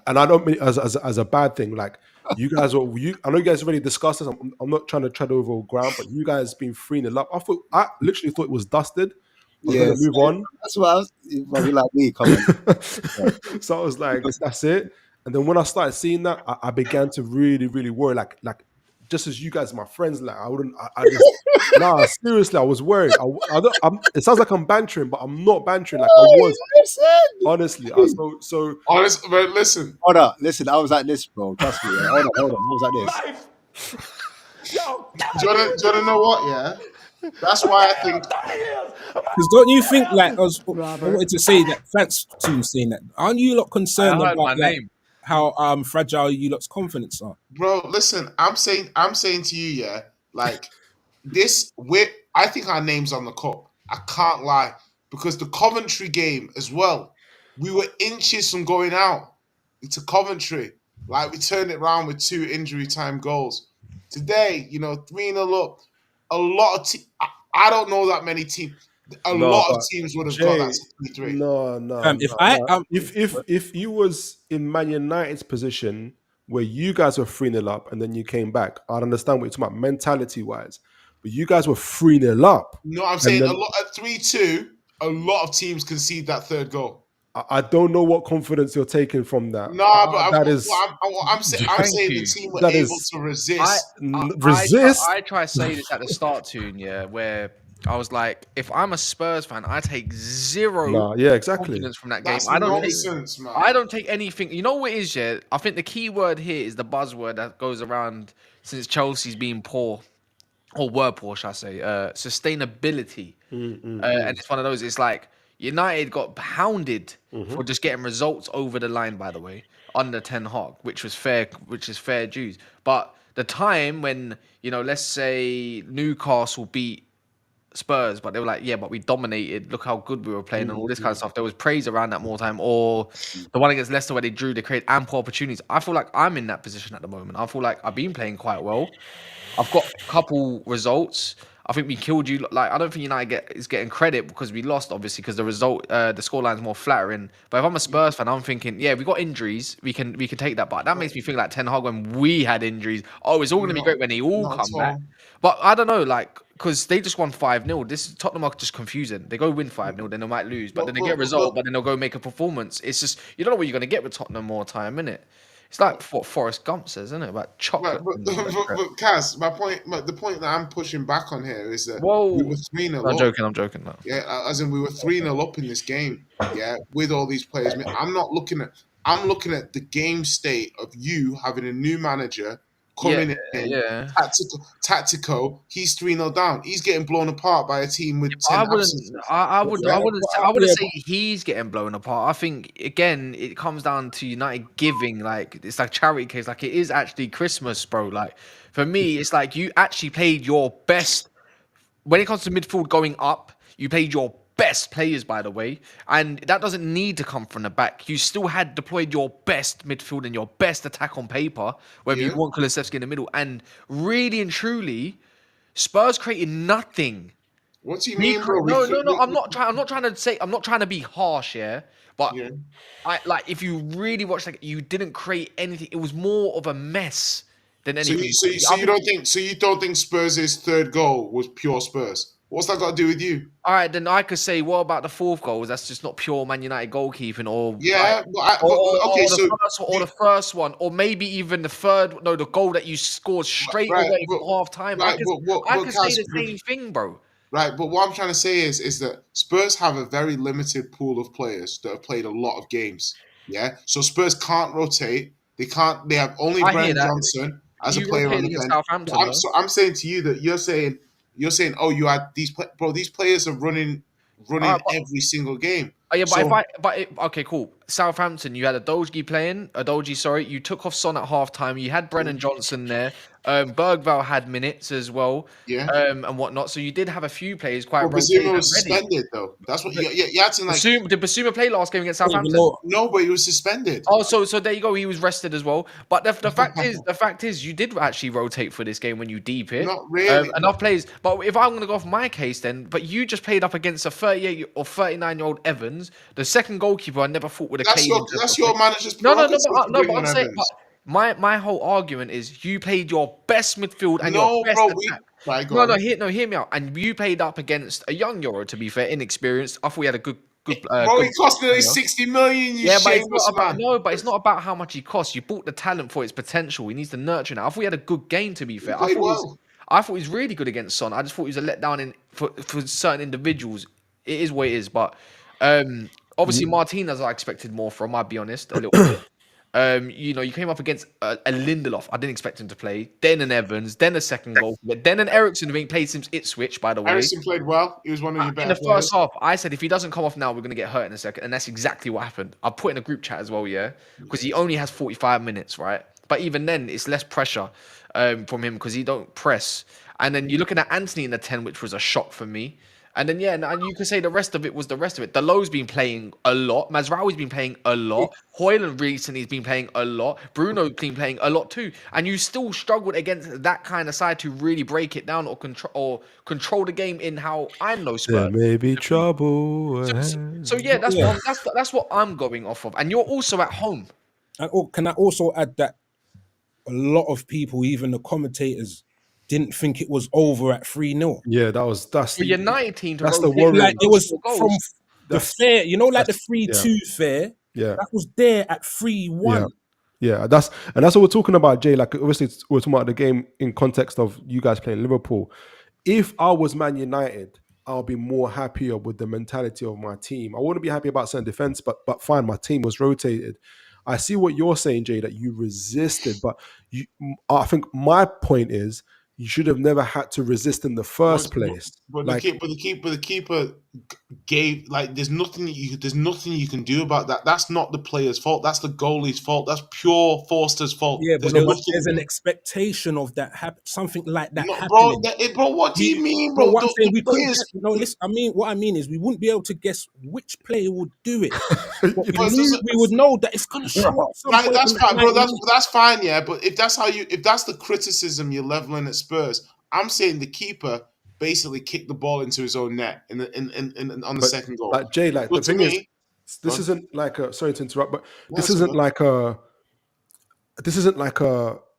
and I don't mean as a bad thing. Like, you guys were, I know you guys already discussed this. I'm not trying to tread over ground, but you guys been 3-0 up. I literally thought it was dusted. I was going to
Yes,
move on.
that's what I was. Well, you like me? Come on.
So I was like, that's it. And then when I started seeing that, I began to really, really worry. Like just as you guys are my friends, like I just nah, seriously, I was worried. It sounds like I'm bantering, but I'm not bantering. Like I was honestly.
Honest, but listen,
Hold up, listen. I was like this, bro. Trust me. Hold on. I was like this.
do you want to know what? Yeah, that's why I think.
Because don't you think, like, I wanted to say that, thanks to you saying that, aren't you lot concerned
I heard
about
my
like,
name.
how fragile you lot's confidence are?
Bro, listen, I'm saying to you, yeah, like I think our name's on the cup. I can't lie. Because the Coventry game as well, we were inches from going out into Coventry. Like we turned it around with 2 injury time goals. Today, 3-0 up. A lot of I don't know that many teams. A
No,
lot of
but
teams would have got
Jay,
that 3-3.
no.
If I
If you was in Man United's position where you guys were 3-0 up and then you came back, I'd understand what you're talking about mentality wise. But you guys were 3-0 up.
No, I'm
And
saying a
then
lot at 3-2. A lot of teams concede that third goal.
I don't know what confidence you're taking from that.
No, but
That is
I'm saying the
you.
team were
That
able
is-
to resist.
resist.
I try to say this at the start tune, yeah, where I was like, if I'm a Spurs fan, I take zero
Nah, yeah, exactly.
confidence from that game.
That's
I don't
nonsense, man.
I don't take anything. You know what it is, yeah? I think the key word here is the buzzword that goes around since Chelsea's been poor, or were poor, shall I say? Sustainability. And it's one of those. It's like United got pounded for just getting results over the line. By the way, under Ten Hag, which is fair dues. But the time when let's say Newcastle beat Spurs, but they were like, yeah, but we dominated. Look how good we were playing and all this kind of stuff. There was praise around that more time. Or the one against Leicester where they drew, they created ample opportunities. I feel like I'm in that position at the moment. I feel like I've been playing quite well. I've got a couple results. I think we killed you. Like, I don't think United is getting credit because we lost, obviously, because the result, the scoreline's more flattering. But if I'm a Spurs fan, I'm thinking, yeah, we got injuries. We can take that. But that makes me think like Ten Hag when we had injuries. Oh, it's all going to be great when they all
not
come
at
back.
all.
But I don't know, like, because they just won 5-0. This Tottenham are just confusing. They go win 5-0, then they might lose. But then they get a result, but then they'll go make a performance. It's just, you don't know what you're going to get with Tottenham more time, innit? It's like what Forrest Gump says, isn't it? About chocolate.
Right, but Kaz, the point that I'm pushing back on here is that
Whoa.
we were 3-0 up.
I'm joking. No.
Yeah, as in we were 3-0 up in this game. Yeah, with all these players. I mean, I'm looking at the game state of you having a new manager coming in.
Yeah.
Tactical. He's 3-0 down. He's getting blown apart by a team with 10
I wouldn't.
absences.
I wouldn't
Yeah,
say he's getting blown apart. I think again, it comes down to United giving. Like it's like charity case. Like it is actually Christmas, bro. Like for me, it's like you actually played your best when it comes to midfield going up. You played your best players, by the way, and that doesn't need to come from the back. You still had deployed your best midfield and your best attack on paper, whether you want Kulusevski in the middle, and really and truly, Spurs created nothing.
What do you mean, bro?
No. I'm not trying to be harsh, yeah. But if you really watch, like, you didn't create anything. It was more of a mess than anything.
So you don't think Spurs' third goal was pure Spurs? What's that got to do with you?
All right, then I could say, what about the fourth goal? That's just not pure Man United goalkeeping, or the first one, or maybe even the third. No, the goal that you scored straight away from half time. I could say the same thing, bro.
Right, but what I'm trying to say is that Spurs have a very limited pool of players that have played a lot of games. Yeah, so Spurs can't rotate. They can't. They have only Brent Johnson as a player on the bench.
Southampton,
I'm saying to you that you're saying, oh, you had these players are running every single game.
Oh yeah, but
So-
okay, cool. Southampton, you had Adoji, sorry. You took off Son at halftime. You had Brennan Johnson there. Bergvall had minutes as well.
Yeah.
And whatnot. So you did have a few players quite
Well,
rotated
Basuma
and
was
ready.
suspended though. That's what you had to like.
Did Basuma play last game against
I don't even
Southampton?
know.
No, but he was suspended.
Oh, so there you go. He was rested as well. But the fact is, you did actually rotate for this game when you deep it.
Not really.
Enough players. But if I'm going to go off my case, then, but you just played up against a 38 or 39-year-old Evans, the second goalkeeper. I never thought would have.
That's your manager's
No.
prerogative to
But
bring
I'm
in
saying.
Evans.
But my whole argument is you played your best midfield and
No,
your best
bro,
attack.
Right, go on.
Hear me out. And you played up against a young Euro, to be fair, inexperienced. I thought we had a good.
Bro, he cost nearly 60 million. You
Yeah, but it's
shameless
not about,
man.
but it's not about how much he costs. You bought the talent for its potential. He needs to nurture now. I thought he had a good game, to be fair.
played well.
I thought he was really good against Son. I just thought he was a letdown for certain individuals. It is what it is, but obviously Martinez I expected more from. I'll be honest, a little bit. You came up against a Lindelof. I didn't expect him to play. Then an Evans, then a second goal, then an Ericsson who ain't played since Ipswich, by the way.
Harrison played well. He was one of your better
In the
players.
first half, I said if he doesn't come off now, we're going to get hurt in a second. And that's exactly what happened. I put in a group chat as well, yeah? Because he only has 45 minutes, right? But even then, it's less pressure from him because he don't press. And then you're looking at Anthony in the 10, which was a shock for me. And then, and you could say the rest of it was the rest of it. Dalot's been playing a lot. Mazraoui's been playing a lot. Hoyland recently has been playing a lot. Bruno's been playing a lot too. And you still struggled against that kind of side to really break it down or control the game in how I know Spurs.
There may be trouble.
So yeah, that's what I'm going off of. And you're also at home.
And can I also add that a lot of people, even the commentators, didn't think it was over at 3-0.
Yeah, that's
For United team to
that's the
rotate
worry.
Like it was
goals.
from the fair, like the 3-2 fair.
Yeah.
That was there at 3-1.
Yeah, that's what we're talking about, Jay. Like, obviously, we're talking about the game in context of you guys playing Liverpool. If I was Man United, I'll be more happier with the mentality of my team. I wouldn't be happy about certain defense, but fine, my team was rotated. I see what you're saying, Jay, that you resisted, but I think my point is you should have never had to resist in the first place.
But
Like,
the keeper gave there's nothing you can do about that. That's not the player's fault. That's the goalie's fault. That's pure Forster's fault.
Yeah, but there's an expectation of that something like that happening.
Bro, what do you mean, bro?
What I'm saying, we couldn't listen. What I mean is we wouldn't be able to guess which player would do it. But we would know that it's gonna show up.
That's fine, bro. That's fine, yeah. But if that's the criticism you're leveling at Spurs, I'm saying the keeper basically kicked the ball into his own net on the second goal.
Like, Jay, like,
But
the thing
to
is,
me,
this isn't like a, sorry to interrupt, but this
that's
isn't
all
like a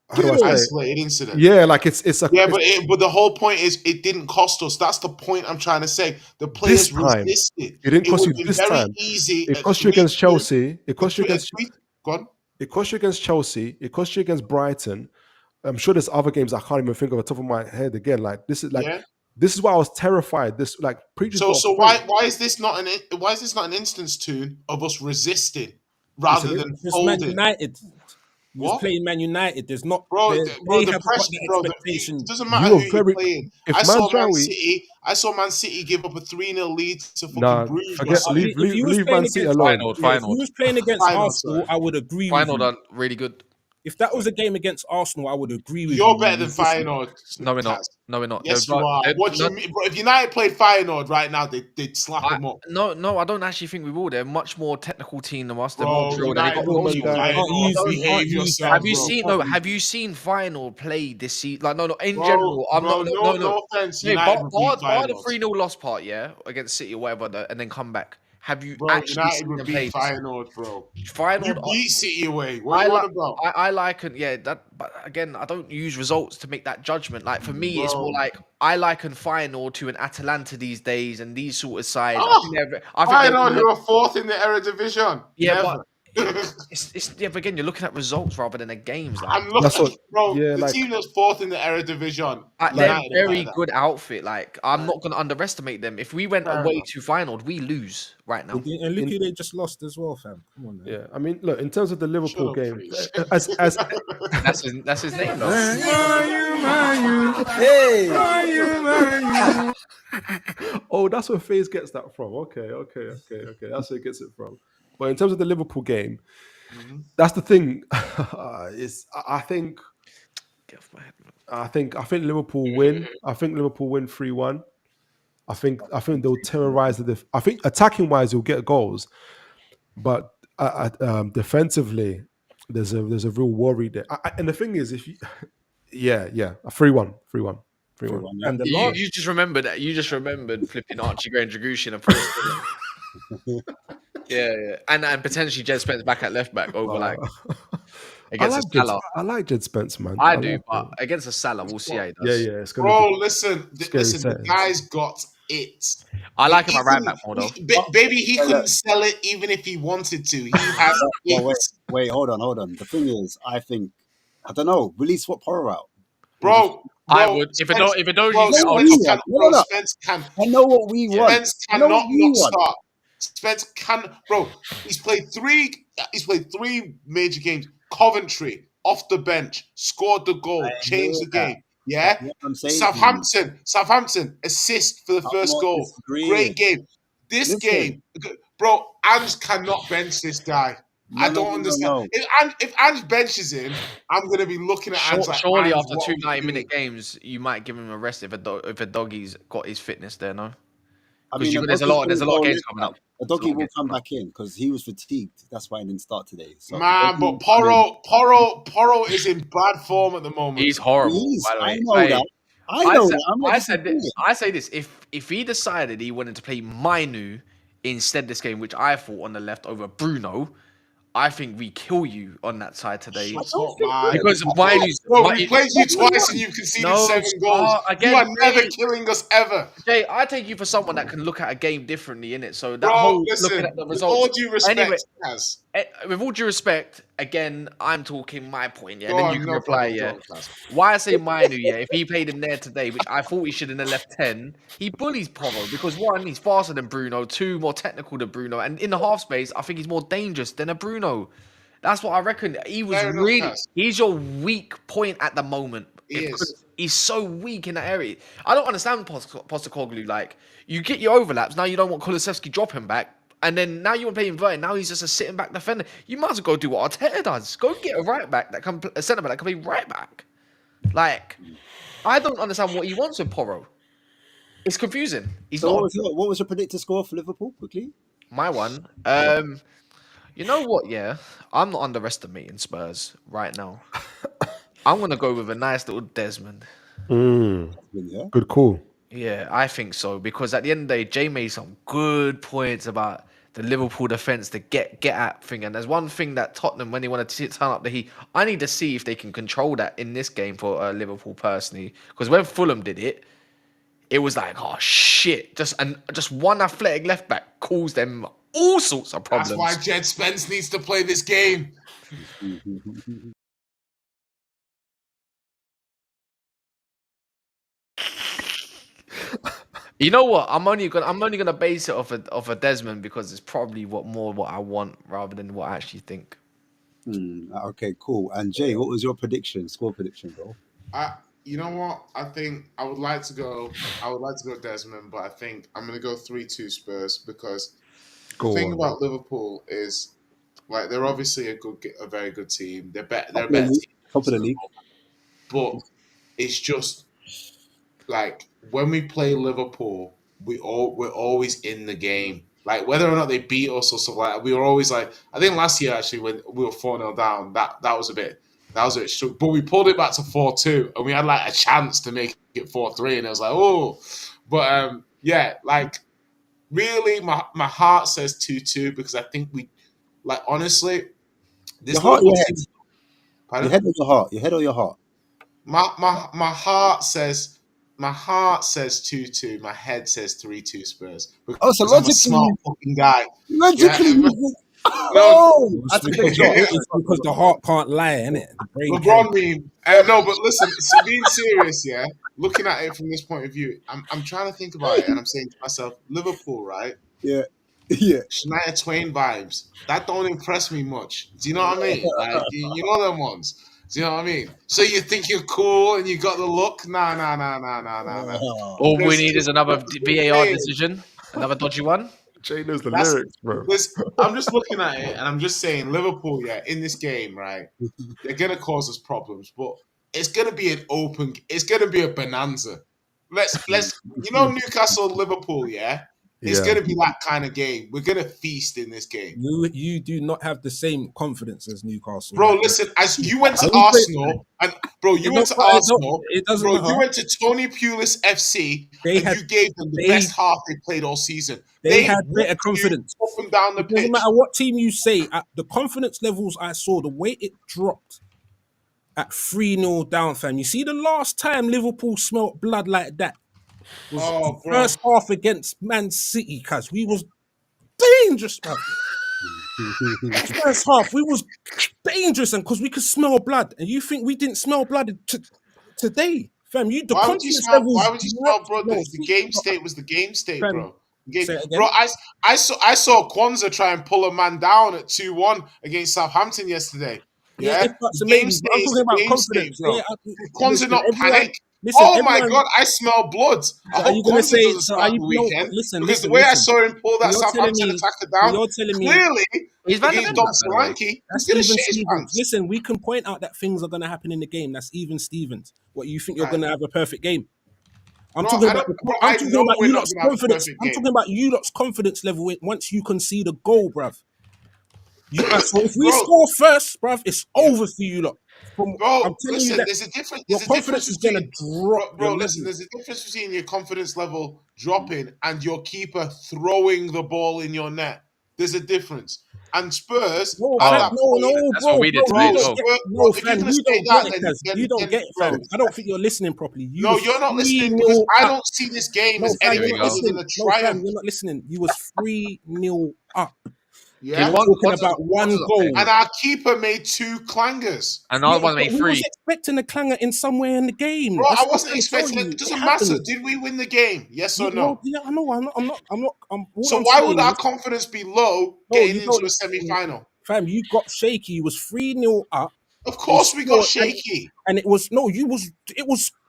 how do I say it?
isolated incident.
Yeah, like it's a
Yeah, but the whole point is it didn't cost us. That's the point I'm trying to say. The players
time.
resisted.
It didn't cost
would
you
be
this
very
time.
Easy.
It cost you against Chelsea. It cost you against.
Go on.
It cost you against Chelsea. It cost you against Brighton. I'm sure there's other games I can't even think of at the top of my head again. Like, this is like, this is why I was terrified. This, like, preachers.
So why is this not an instance tune of us resisting rather than folding?
Man United.
What?
Playing Man United. There's not,
the press, it doesn't matter who you're playing. I saw Man City give up a 3-0 lead to fucking Bruges.
Leave Man City alone.
If he was playing against Arsenal, I would agree with you.
Done really good.
If that was a game against Arsenal, I would agree with you.
You're better than Feyenoord.
No, we're not. No, we're not.
Yes, you are. What you mean, bro? If United played Feyenoord right now, they'd slap them up.
No, I don't actually think we will. They're a much more technical team than us. They're
Bro,
more drilled. Have you seen Feyenoord play this season? Like, no, in general.
No offense.
Bar the 3-0 loss part, yeah, against City or whatever, and then come back. Have you actually
United
seen
would
them
beat
play?
Feyenoord, bro.
Feyenoord,
you beat City away. What are you on about?
I liken, but again, I don't use results to make that judgment. Like, for me, it's more like I liken Feyenoord to an Atalanta these days and these sort of sides.
Feyenoord, you're fourth in the Eredivisie.
Yeah, but but again, you're looking at results rather than at games. Like,
I'm looking, the team that's fourth in the Eredivisie.
They're a very good outfit. Like, I'm not going to underestimate them. If we went away to Feyenoord, we lose right now.
And look who they just lost as well, fam. Come on, man.
Yeah, I mean, look, in terms of the Liverpool game, as
that's his name, though.
Oh, that's where FaZe gets that from. Okay. That's where he gets it from. But in terms of the Liverpool game, that's the thing. I think
Get off my head, man.
I think Liverpool win. I think Liverpool win 3-1. I think they'll terrorize I think attacking wise, they'll get goals, but defensively, there's a real worry there. And the thing is, if you, yeah, 3-1, 3-1, 3-1.
3-1, yeah.
And the
You,
last,
you just remembered that. You just remembered flipping Archie going Dragushin and Paul. Yeah, and potentially Jed Spence back at left back over like against a Salah.
I like Jed Spence, man.
I do,
like
but
him.
against a Salah, we'll see how he does.
Yeah, it's gonna
Bro,
be
listen,
scary
the
settings.
guy's got it.
I like him
He
at right
couldn't-
back more though.
Baby, he
Look.
couldn't sell it even if he wanted to. He has
Well,
it.
wait, hold on. The thing is, I don't know. Release what Porro out.
Bro,
I would if
Spence-
it don't
bro,
you know
Spence
what?
can,
No,
bro,
no.
Spence can.
I know what we want.
Spence
I know
cannot
what we
not
want.
start. Spence can, bro. He's played three major games. Coventry off the bench, scored the goal,
I
changed the
know that.
game. Yeah.
That's what I'm saying to you.
Southampton assist for the
I'm
first
not
goal.
disagreeing.
Great game. This
Listen.
game, bro. Ange cannot bench this guy. I don't understand.
No.
If Ange benches him, I'm gonna be looking at Ange like,
Surely
Ange,
after
what
two
are we
90-minute
doing?
games, you might give him a rest if a doggy's got his fitness there, no?
I
'Cause
mean,
there's a lot of games coming up.
A doggy
There's a lot of
will
games
come
coming up.
back in because he was fatigued. That's why he didn't start today. So
Man, but Porro is in bad form at the moment.
He's horrible,
Please,
by the way.
I know that. I know that. I'm not disagreeing.
I say this: if he decided he wanted to play Mainu instead this game, which I thought on the left over Bruno, I think we kill you on that side today.
I don't think
Man.
Because Mainu's
Bro, we played you twice and you conceded
No,
7 goals.
again,
You are never
mate.
killing us ever.
Jay, I take you for someone that can look at a game differently, innit? So that
Bro,
whole
listen,
looking at the
with
results.
all due respect,
Anyway,
Kaz.
with all due respect, again, I'm talking my point, yeah, and
Go
then
on,
you can
no
reply,
problem,
yeah.
go on, Kaz.
Why I say Mainu, yeah, if he played him there today, which I thought he should in the left 10, he bullies Porro because one, he's faster than Bruno, two, more technical than Bruno, and in the half space, I think he's more dangerous than a Bruno. That's what I reckon. He was
Fair enough,
really,
Kaz.
he's your weak point at the moment.
He is.
He's so weak in that area. I don't understand Postecoglou. Like, you get your overlaps, now you don't want Kulusevski dropping back, and then now you want to play inverted. Now he's just a sitting back defender. You might as well go do what Arteta does. Go get a right back that can, a centre back that can play right back. Like, I don't understand what he wants with Porro. It's confusing. He's
So
not
what was your predicted score for Liverpool? Quickly.
my one. You know what? Yeah, I'm not underestimating Spurs right now. I'm gonna go with a nice little Desmond.
Yeah.
good call.
Yeah, I think so because at the end of the day, Jay made some good points about the Liverpool defense, the get at thing, and there's one thing that Tottenham, when they want to turn up the heat, I need to see if they can control that in this game for Liverpool personally. Because when Fulham did it, it was like, oh shit, just one athletic left back caused them all sorts of problems.
That's why Jed Spence needs to play this game.
You know what? I'm only gonna base it off a Desmond because it's probably what I want rather than what I actually think.
Okay, cool. And Jay, what was your prediction? Score prediction, bro?
You know what? I think I would like to go Desmond, but I think I'm gonna go 3-2 Spurs because the thing about Liverpool is like they're obviously a very good team. They're a better team.
Top of the league.
But it's just like when we play Liverpool, we're always in the game. Like whether or not they beat us or stuff like that, we were always like. I think last year actually when we were 4-0 down, that was a bit shook. But we pulled it back to 4-2, and we had like a chance to make it 4-3, and it was like, oh. But yeah, like really, my heart says 2-2 because I think we, like honestly, this
Your heart,
Liverpool
your
team.
head.
Pardon?
Your head or your heart? Your head or your heart?
My heart says 2-2. My head says 3-2 Spurs. Because
so
I'm a
logically,
smart fucking guy.
logically,
Yeah.
oh, that's a
because,
big shot.
it's because the heart can't lie, innit? The brain
LeBron
can.
meme. No, but listen. So being serious, yeah. Looking at it from this point of view, I'm trying to think about it, and I'm saying to myself, Liverpool, right?
Yeah.
Shania Twain vibes. That don't impress me much. Do you know what I mean? Like you know them ones. Do you know what I mean? So you think you're cool and you got the look? Nah.
All we
There's
need is
just-
another
that's
VAR
what I'm saying.
decision, another dodgy one.
Jay knows the
That's
lyrics, bro.
I'm just looking at it and I'm just saying Liverpool, in this game, right? They're gonna cause us problems, but it's gonna be it's gonna be a bonanza. Let's Newcastle Liverpool, it's
Yeah.
gonna be that kind of game. We're gonna feast in this game.
You do not have the same confidence as Newcastle.
Bro,
right?
listen, as you went to
Are you
Arsenal, and bro, you
It
went
don't-
to
it don't-
Arsenal,
it doesn't
bro,
matter.
you went to Tony Pulis FC,
They
and
had-
you gave them the
they-
best half they played all season.
They had
whooped
better
you
confidence.
up and down the
It doesn't
pitch.
matter what team you say. The confidence levels I saw, the way it dropped at 3-0 down, fam. You see, the last time Liverpool smelt blood like that was
Oh,
the
bro.
first half against Man City, cuz we was dangerous, man. First half, we was dangerous, and because we could smell blood. And you think we didn't smell blood today, fam? The
Why would you
confidence
smell?
levels
Why would you smell,
dropped.
bro?
No,
The game state was the game state,
Fam,
bro. Game-
say it again?
Bro, I saw Kwanzaa try and pull a man down at 2-1 against Southampton yesterday. Yeah,
if that's
the
a
game
maybe,
state
but I'm
is
talking
the
about
game
confidence.
state, bro.
Yeah,
Kwanzaa
listen,
not
everyone-
panic.
listen,
Oh my
everyone-
god, I smell blood. I
Are
hope
you gonna
Kwanzaa
say?
doesn't
So
start
are you?
the
No,
weekend
listen,
because
listen,
the way I
listen.
saw him pull that
You're telling
Southampton
me-
attacker down,
you're telling me-
clearly
He's Van de
against
Ven,
Dom
by the way.
Solanke, he's
That's
gonna
even
shit his
Stevens.
pants.
Listen, we can point out that things are going to happen in the game. That's even Stevens. What you think you're
Right.
going to have a perfect game? I'm
Bro,
talking
I
about.
don't- bro,
I'm
I
talking
know
about
we're
you
not
lot's
gonna have a
confidence.
perfect
I'm
game.
talking about you lot's confidence level once you concede a goal, bruv. So if we
Bro.
score first, bruv, it's over for you lot.
Bro,
I'm telling
listen,
you that
there's a difference.
your
There's a
confidence
difference
is going to
between
drop.
bro.
your
Listen,
level.
there's a difference between your confidence level dropping and your keeper throwing the ball in your net. There's a difference. And Spurs
No,
at
fam,
that
no,
point,
no,
That's
bro,
what we did
bro,
today
you
as
don't
well.
get,
Bro,
no,
if you're
fam,
gonna
you
say
don't
that,
get it,
then-
cuz
then-
you don't
then,
get it,
bro,
fam. I don't think you're listening properly. You
no,
was
you're not listening
3-0
because I
up.
don't see this game
No,
as
fam,
anything
you're
we
not
go.
other than
listening.
a
No, fam,
triumph.
you're not listening. You was 3-0 up.
Yeah,
We're talking about one goal.
and our keeper made 2 clangers.
Another one
but
made
we
3.
was expecting a clanger in somewhere in the game.
Bro,
That's
I
what
wasn't
I'm trying to
expecting
tell
it.
you.
It doesn't
It
matter.
happened.
Did we win the game? Yes or
Yeah,
no?
yeah, I know. All
So
I'm
why
saying
would our
is-
confidence be low
No,
getting
you
into
don't-
a semi-final?
Fam, you got shaky. You was 3-0 up.
Of course, we got
scored,
shaky.
And it was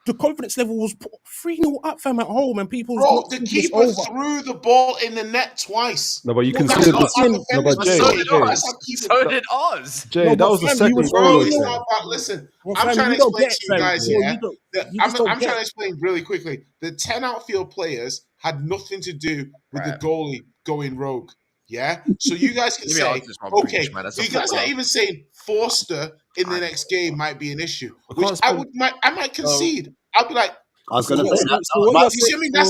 the confidence level was 3-0 up, fam, at home, and people
Bro,
not
the
thinking it's
keeper
over.
threw the ball in the net twice.
No, but you
No,
can
that's
see
not-
the.
listen,
No, but Jay,
So
Jay,
did
Jay,
ours.
that's how keeper-
So did ours.
Jay,
No,
that
but
was the
fam, you
second
was
goal.
Bro,
though,
it's
Jay.
not about. Listen,
Well,
I'm
fam,
trying to
you don't
explain
get
to you
fam.
guys,
No,
yeah.
you don't-
that
you
I'm,
just don't
I'm
get
trying to explain really quickly. The 10 outfield players had nothing to do with
Right.
the goalie going rogue. Yeah, so you guys can
Give me
say,
answers from
okay,
British, man. That's
so
a
you guys are
footballer.
even saying Forster in the next game might be an issue,
I
which
can't
I
spend-
might concede. I'll be like,
I was going to
So
say
what-
that.
so what
my-
you're
you see what I mean? That's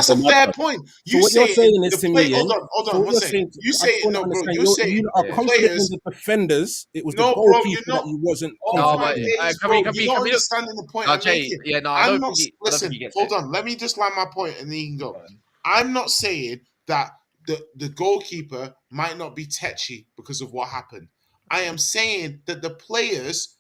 so
a
my
fair
bad.
point.
So
You
what
say
you're saying is
the
to me,
play.
yeah?
Hold on,
So
one
what you're
second.
saying,
You
I
say
just
it,
wanna
no, bro.
understand.
You say
You are
the
confident
players.
in the defenders. It was the
No, bro, you're
goalkeeper
not.
that you wasn't
Oh
No,
confident
my
but
in.
days,
can
bro!
we
You're not
can we look?
understanding the point
No,
I'm
Jay.
making.
Yeah, no, I
I'm
don't
not.
think he
Listen,
gets
hold
it.
on. Let me just land my point, and then you can go. I'm not saying that the goalkeeper might not be tetchy because of what happened. I am saying that the players,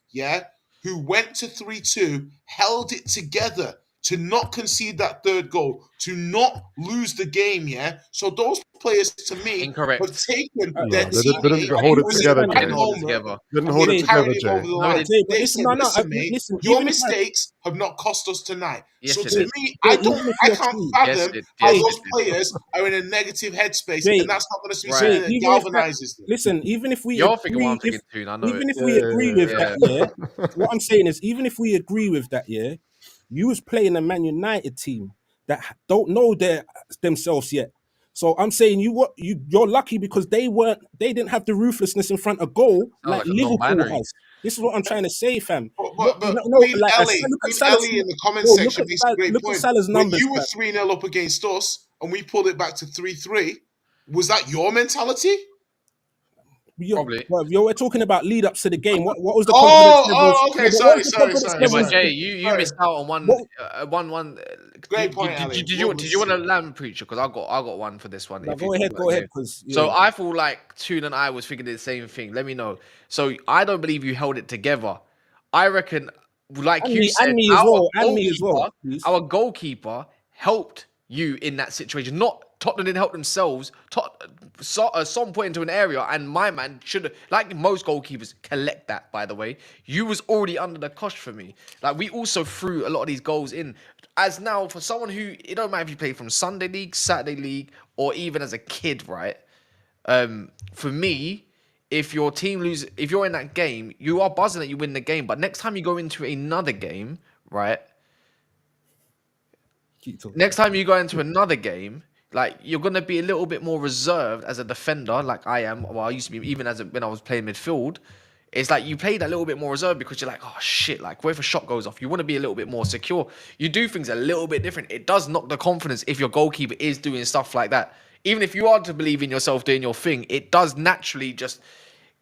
who went to 3-2, held it together to not concede that third goal, to not lose the game, So those players, to me,
Incorrect.
have taken
No,
their
they
team
didn't hold it together,
at
Jay.
Didn't hold it
home,
together.
Didn't
and
hold
they
it together,
carried it
Jay.
over the
No,
line.
they-
Jay, but
They
listen,
said,
no,
listen, mate,
listen,
your
even if I-
mistakes have not cost us tonight.
Yes,
So
it
to
did.
me,
Jay,
I
even if you're
can't
true-
fathom
Yes, it-
how
yes,
those
it did.
players are in a negative headspace,
Jay,
and that's not going to be
right.
something that
Jay, even if that-
galvanizes them.
Listen, even if we
You're
agree,
thinking what I'm thinking too. I know
even
it.
if we agree with
yeah.
that, what I'm saying is, even if we agree with that, you was playing a Man United team that don't know themselves yet. So I'm saying you're lucky because they didn't have the ruthlessness in front of goal like
like a
Liverpool
non-binary.
has. This is what I'm trying to say, fam.
But
Look,
Queen
like,
Ellie,
look at
Queen
Salah's-
Ellie in the comment
no,
section makes a great
look
point.
at Salah's
When
numbers,
you were
fam.
3-0 up against us and we pulled it back to 3-3, was that your mentality?
Probably.
We're talking about lead ups to the game. What was the
Oh,
confidence levels?
oh, okay,
Yeah, but
sorry,
what was the
sorry,
confidence
sorry,
Yeah,
levels?
but Jay, you
Sorry.
missed out on one.
What-
One.
Great point, Ali.
Did you want a lamb preacher? Because I got one for this one.
No,
if
go
you-
ahead, because
So I feel like Toon and I was thinking the same thing. Let me know. So I don't believe you held it together. I reckon, like
And
you
me-
said,
and me as well, please.
our goalkeeper helped you in that situation. Not Tottenham didn't help themselves. Son put into an area, and my man should have, like most goalkeepers, collect that. By the way, you was already under the cosh for me. Like we also threw a lot of these goals in. As now for someone who it don't matter if you play from Sunday League, Saturday League, or even as a kid, right? For me, if your team loses, if you're in that game, you are buzzing that you win the game. But next time you go into another game, right? Next time you go into another game, like you're gonna be a little bit more reserved as a defender, like I am. Well, I used to be even when I was playing midfield. It's like you play that little bit more reserved because you're like, oh shit, like what if a shot goes off? You want to be a little bit more secure. You do things a little bit different. It does knock the confidence if your goalkeeper is doing stuff like that. Even if you are to believe in yourself doing your thing, it does naturally just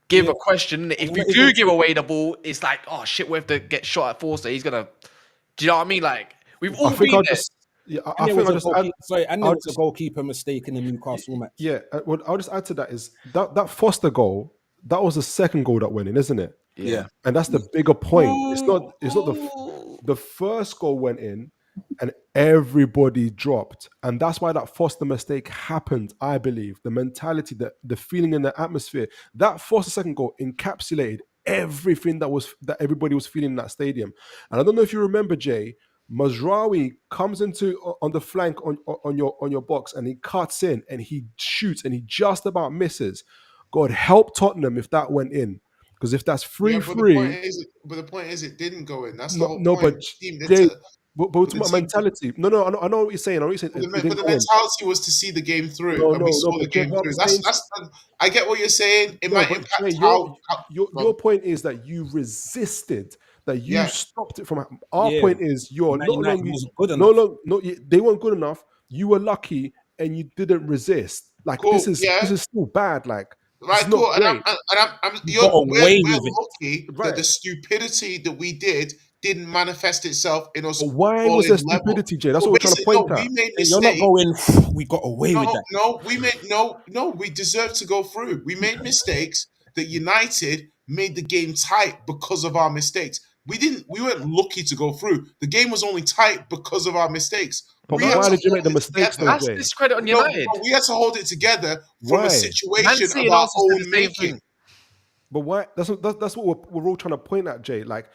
give a question. If you do give away the ball, it's like, oh shit, what if they get shot at Forster? He's gonna. Do you know what I mean? Like we've all been there.
I think I'll just add.
There was a goalkeeper mistake in the Newcastle match.
Yeah, what I'll just add to that is that Foster goal. That was the second goal that went in, isn't it?
Yeah.
And that's the bigger point. It's not the first goal went in and everybody dropped. And that's why that Foster mistake happened, I believe. The mentality, the feeling in the atmosphere. That Foster second goal encapsulated everything that everybody was feeling in that stadium. And I don't know if you remember, Jay, Mazraoui comes into on the flank on your box and he cuts in and he shoots and he just about misses. God help Tottenham if that went in. Because if that's 3-3...
But the point is it didn't go in. That's
the
whole
no,
point.
But we're talking about mentality. No, I know what you're saying.
But the mentality was to see the game through, and we saw the game through. I get what you're saying. It might impact
your point is that you resisted, that you stopped it from happening. Our point is they weren't good enough. You were lucky, and you didn't resist. Like this is still bad. Like.
Right, cool. We're lucky that the stupidity that we did didn't manifest itself in us.
But why was there stupidity, Jay? That's what we're trying to point out.
We made mistakes.
You're not going. We got away with that.
We deserved to go through. We made mistakes that United made the game tight because of our mistakes. We weren't lucky to go through. The game was only tight because of our mistakes.
But why did you make the mistakes?
That's discredit on United.
No, we had to hold it together from a situation of our own making.
But why? That's what we're all trying to point at, Jay. Like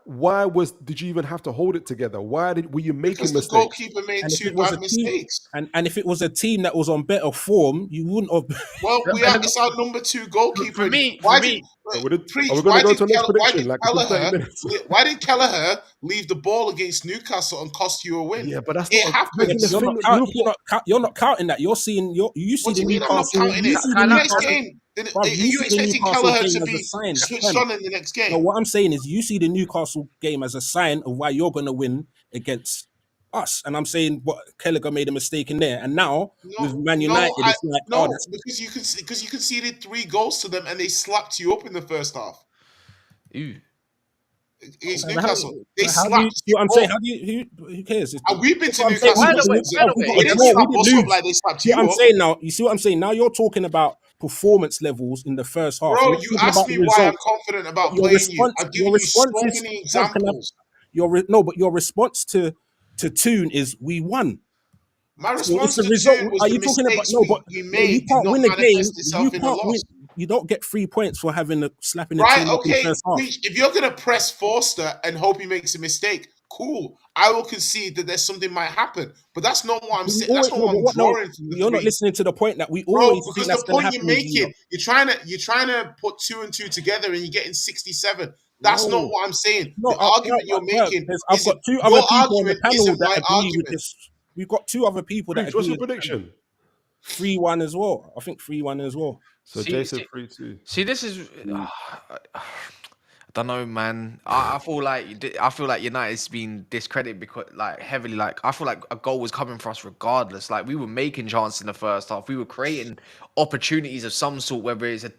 why did you even have to hold it together? Were you making mistakes?
The goalkeeper made two bad mistakes.
And if it was a team that was on better form, you wouldn't have.
Well, it's our number 2 goalkeeper.
Are we going to go to the next prediction?
Why did Kelleher leave the ball against Newcastle and cost you a win?
Yeah, but that's
it happened.
You're not counting that. You're seeing you see the Newcastle.
Next game. Are you expecting Kelleher to be switched on in the next game?
No, what I'm saying is you see the Newcastle game as a sign of why you're going to win against us. And I'm saying what Kelleher made a mistake in there. And now with Man United, it's like...
because you conceded 3 goals to them and they slapped you up in the first half.
Ew.
It's Newcastle. They slapped
you. I'm saying, who cares?
We've been to Newcastle. They didn't slap us up like they slapped you up.
I'm saying now, you see what I'm saying? Now you're talking about performance levels in the first half.
Bro, you asked me why I'm confident about playing you. I've given you so many examples.
But your response to Toon is we won.
My response to Toon was the mistakes we made.
You can't win a game. You don't get 3 points for having slapping the team up in the first half.
If you're going to press Forster and hope he makes a mistake, cool. I will concede that there's something might happen, but that's not what I'm saying. That's not what I'm drawing from.
You're not listening to the point that we always
because
think that's
the point you're making, you're trying to put 2 and 2 together, and you're getting 67. That's not what I'm saying. The argument you're making.
I've got 2 other people on the panel that agree with this. We've got 2 other people that agree.
What's your prediction?
3-1 as well. I think 3-1 as well.
So Jason 3-2.
See, this is. I don't know, man. I feel like United's been discredited because, like, heavily. Like, I feel like a goal was coming for us regardless. Like, we were making chances in the first half. We were creating opportunities of some sort, whether it's a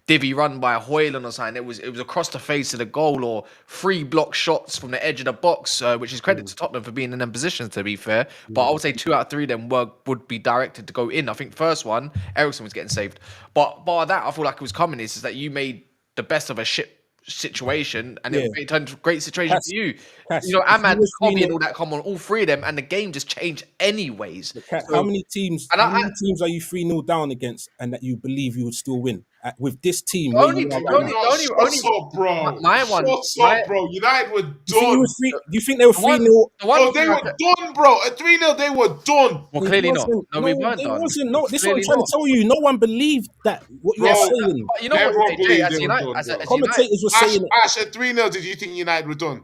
divvy run by Hoyland or something. It was across the face of the goal or 3 block shots from the edge of the box, which is credit to Tottenham for being in them positions. To be fair, but I would say 2 out of 3 of them would be directed to go in. I think first one, Eriksen was getting saved, but bar that, I feel like it was coming. Is that you made the best of a shit situation, and
Yeah.
it turned to a great situation
Cass,
for you.
Cass,
You know,
if you
Ahmad,
was
Kobe, and
3-0
all that come on, all three of them, and the game just changed anyways.
Kat,
So,
how many teams?
and
How many teams are you 3-0 down against, and that you believe you would still win with this team where
only,
you are
the
right
only,
now?
No,
the only, only,
shut up, bro.
my one,
Shut up, bro. United were
You think,
done.
do you think they were
the one,
3-0?
the one
Bro, they
thing I
were
could-
done, bro. At 3-0, they were done.
well,
It
clearly not.
wasn't.
No,
No,
we weren't
they
done.
wasn't. No, this is what I'm
Clearly
trying
not.
to tell you. No one believed that what you
Yeah,
are
Bro,
saying.
but you know what,
everyone
Jay,
believed
as
they were
United,
done,
as
bro.
United,
Commentators were saying it.
Ash, at 3-0, did you think United were done?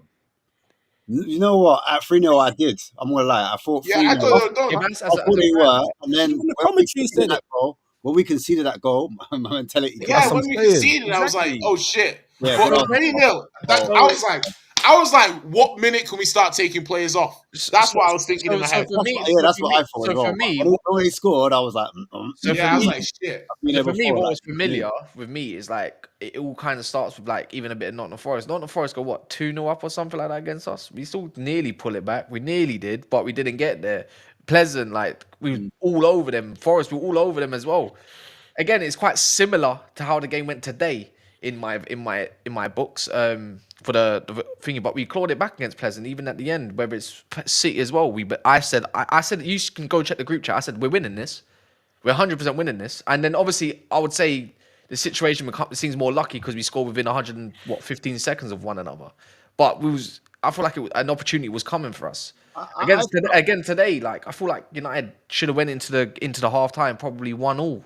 You know what? At 3-0, I did. I'm gonna lie. I thought
Yeah,
3-0.
I thought they were done.
if
I thought
as a
they
fan,
were, and then
Even the
when we
commentary
conceded
said
that
it.
goal, my mentality
Yeah,
That's
came.
what
when
I'm
we
saying.
conceded, I was like,
Exactly.
oh shit.
Yeah,
But
but
at 3-0,
Oh.
I was like, what minute can we start taking players off? That's what I was thinking in my head.
So for me,
that's what I thought
so
as well.
for me,
When he scored, I was like,
So
Yeah,
for
I was
me,
like, shit.
so for me,
before,
what
like,
was familiar with me is like it all kind of starts with like even a bit of Nottingham Forest. Nottingham Forest got what 2-0 up or something like that against us. We still nearly pull it back. We nearly did, but we didn't get there. Pleasant, like we were all over them. Forest, we were all over them as well. Again, it's quite similar to how the game went today in my books. For the thingy, but we clawed it back against Pleasant even at the end. Whether it's City as well, but I said you can go check the group chat. I said we're winning this. We're 100% winning this. And then obviously, I would say the situation seems more lucky because we scored within 15 seconds of one another. But I feel like an opportunity was coming for us. Again today, like I feel like United should have went into the half time probably 1-1.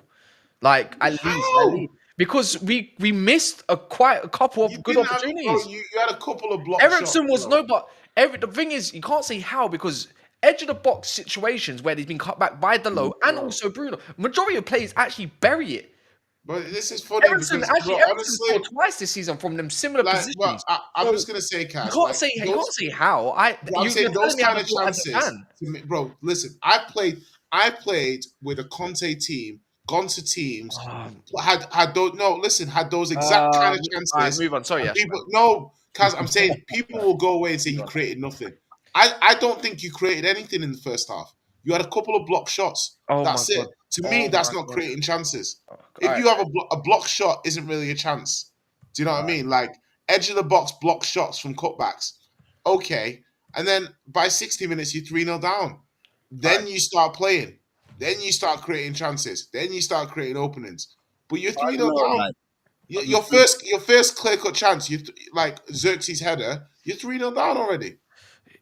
Like at least. Because we missed quite a couple of good opportunities.
You had a couple of block
Ericsson
shots,
was
bro.
the thing is you can't say how because edge of the box situations where he's been cut back by Delo and also Bruno. Majority of players actually bury it.
But this is funny
Ericsson
because, bro,
Ericsson
honestly,
scored twice this season from them similar
like,
positions.
well, I'm
So,
just gonna say, Cass,
you can't
like,
say how.
I'm saying those kind of
as a
chances,
fan.
bro. Listen, I played with a Conte team, gone to teams, had those exact kind of chances.
All right, move on. Sorry,
and
yeah.
people, no, Kaz, I'm saying people will go away and say you created nothing. I don't think you created anything in the first half. You had a couple of block shots.
Oh
That's
my
it.
God.
To me, that's not creating chances. If you have a block shot, isn't really a chance. Do you know what I mean? Like edge of the box block shots from cutbacks. Okay, and then by 60 minutes you're 3-0 down. Then you start playing. Then you start creating chances. Then you start creating openings. But you're 3-0 down.
like,
Your first clear cut chance, like Xerxes' header, you're 3-0 down already.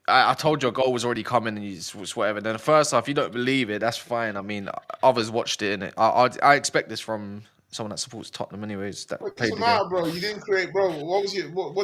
I told you a goal was already coming and you just whatever. Then the first half, you don't believe it, that's fine. I mean, others watched it, innit? I expect this from someone that supports Tottenham anyways. That
What
played
doesn't
the game.
matter, bro. You didn't create, bro. What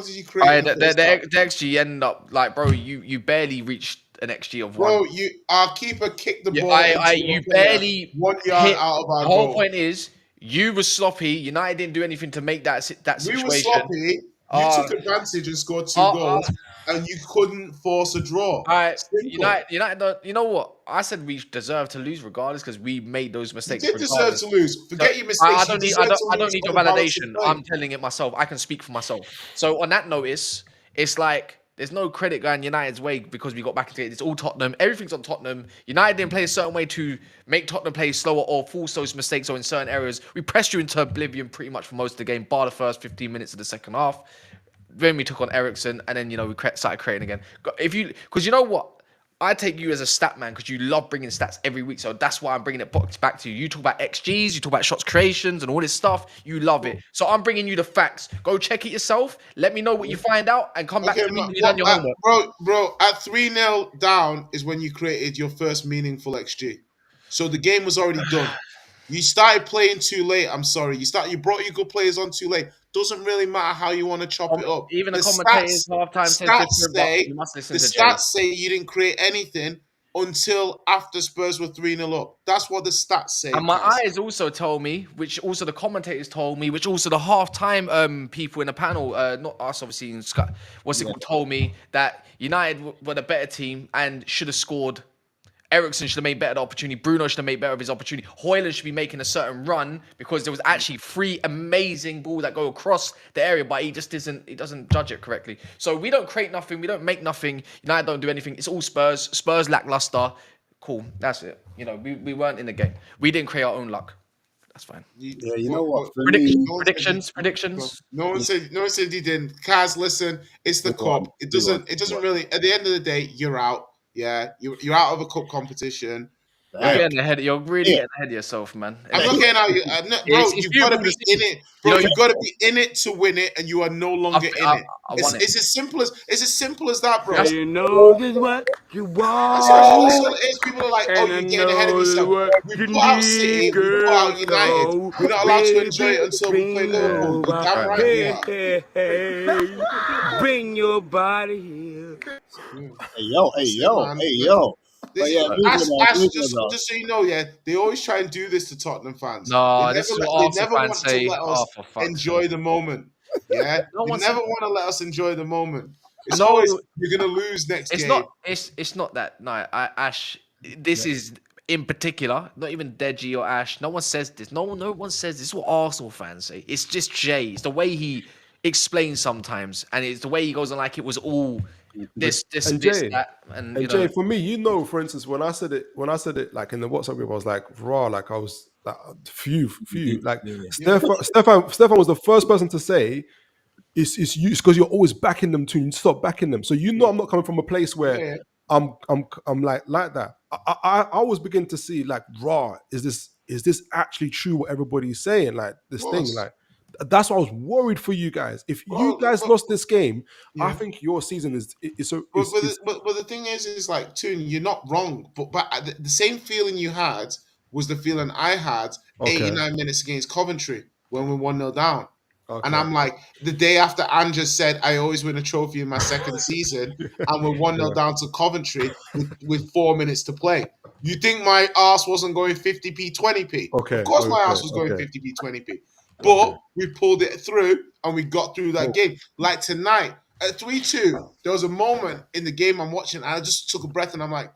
did you create? In the first half?
The XG end up like, bro, you barely reached an XG of 1.
Bro, our keeper kicked the ball.
You barely
1 yard
hit.
out of our
The whole
goal.
point is you were sloppy. United didn't do anything to make that situation.
We were sloppy. You took advantage and scored 2 goals, and you couldn't force a draw.
All right,
Simple.
United. You know what? I said we deserve to lose regardless because we made those
You
mistakes.
did deserve
regardless.
to lose. Forget your mistakes.
I don't need your validation.
I'm
I'm telling it myself. I can speak for myself. So on that notice, it's like there's no credit going United's way because we got back into it. It's all Tottenham. Everything's on Tottenham. United didn't play a certain way to make Tottenham play slower or force those mistakes or in certain areas. We pressed you into oblivion pretty much for most of the game, bar the first 15 minutes of the second half. Then we took on Ericsson, and then we started creating again. Because you know what, I take you as a stat man because you love bringing stats every week. So that's why I'm bringing it back to you. You talk about XGs, you talk about shots creations, and all this stuff. You love it. So I'm bringing you the facts. Go check it yourself. Let me know what you find out, and come back to me when you've done your homework.
Bro, at 3-0 down is when you created your first meaningful XG. So the game was already done. You started playing too late. I'm sorry. You brought your good players on too late. Doesn't really matter how you want to chop it up.
Even the commentators halftime said different, but you must listen to Jay.
Stats say you didn't create anything until after Spurs were 3-0 up. That's what the stats say.
And my eyes also told me, which also the commentators told me, which also the halftime people in the panel, not us obviously in Scott, told me that United were the better team and should have scored. Ericsson should have made better the opportunity. Bruno should have made better of his opportunity. Hoyland should be making a certain run because there was actually 3 amazing balls that go across the area, but he doesn't judge it correctly. So we don't create nothing. We don't make nothing. United don't do anything. It's all Spurs. Spurs lackluster. Cool. That's it. We weren't in the game. We didn't create our own luck. That's fine.
Yeah, you know what? For me,
Predictions.
No one said he didn't. Kaz, listen, it's the
Go on,
cup. It
go on,
doesn't
go on.
really. At the end of the day, you're out. Yeah, you're out of a cup competition.
Damn.
You're really
Yeah.
getting ahead of yourself, man.
I'm not getting out. Bro,
It's
you've got to
viewable
be
to
in
see.
it. Bro,
You know,
you've got to be in it to win it, and you are no longer in it.
I won it.
It's as simple as that, bro.
That's-
You know just what you
That's
want.
all it is. People are like, "Oh,
And I
you're getting ahead of
know
yourself."
what
We
you
put out
need,
City, we put out
girl,
United.
so
We're not allowed to enjoy
baby,
it until we play
bring
Liverpool.
over.
You're damn right we
Hey,
are.
hey, hey, bring your body here.
Hey, yo.
Man.
Hey, yo. But
This
yeah,
Ash,
moving
just
on.
so you know, yeah, they always try and do this to Tottenham fans.
No, this is what
They
Arsenal
never
fans
want to
say.
let
Oh,
us
for fuck's
enjoy
sake.
the moment. Yeah,
No
they
one
never
said-
want to let us enjoy the moment. It's
No,
always you're gonna lose next
It's
game.
not. It's not that. No, Ash. This is in particular. Not even Deji or Ash. No one says this. No one says this. This is what Arsenal fans say. It's just Jay. It's the way he explains sometimes, and it's the way he goes on like it was all this,
and Jay,
that, and you
And
know.
Jay, for me, for instance, when I said it, like in the WhatsApp group, I was like, raw, like I was like, few, like Stefan was the first person to say, it's because you're always backing them to stop backing them. So I'm not coming from a place where
Yeah.
I'm like that. I always begin to see like, raw, is this actually true what everybody's saying? Like this thing,
course.
like that's why I was worried for you guys. If you
Well,
guys
but-
lost this game, I
Yeah.
think your season is
But the thing is like, Toon, you're not wrong. But the same feeling you had was the feeling I had
Okay.
89 minutes against Coventry when we 1-0 down.
Okay.
And I'm like, the day after Anja said, I always win a trophy in my second season, and we're 1-0 down to Coventry with 4 minutes to play. You think my arse wasn't going 50p, 20p?
Okay,
Of course my
okay,
arse was going
okay.
50p, 20p. But we pulled it through, and we got through that game. Like tonight, at 3-2, there was a moment in the game I'm watching, and I just took a breath, and I'm like,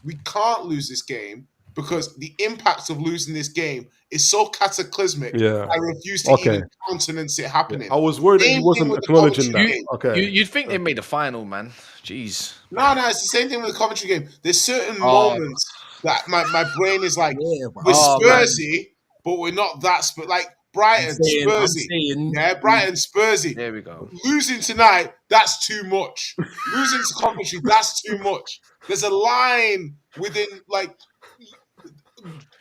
we can't lose this game because the impact of losing this game is so cataclysmic.
Yeah.
I refuse to even countenance it happening.
I was worried that
Same
he wasn't
thing with the
acknowledging that.
Coventry game.
Okay.
You'd think they made the final, man. Jeez.
No, it's the same thing with the Coventry game. There's certain moments that my brain is like, we're Spursy, but we're not that like Brighton, Spursy. Yeah, Brighton, Spursy.
There we go.
Losing tonight, that's too much. Losing to Coventry, that's too much. There's a line within, like,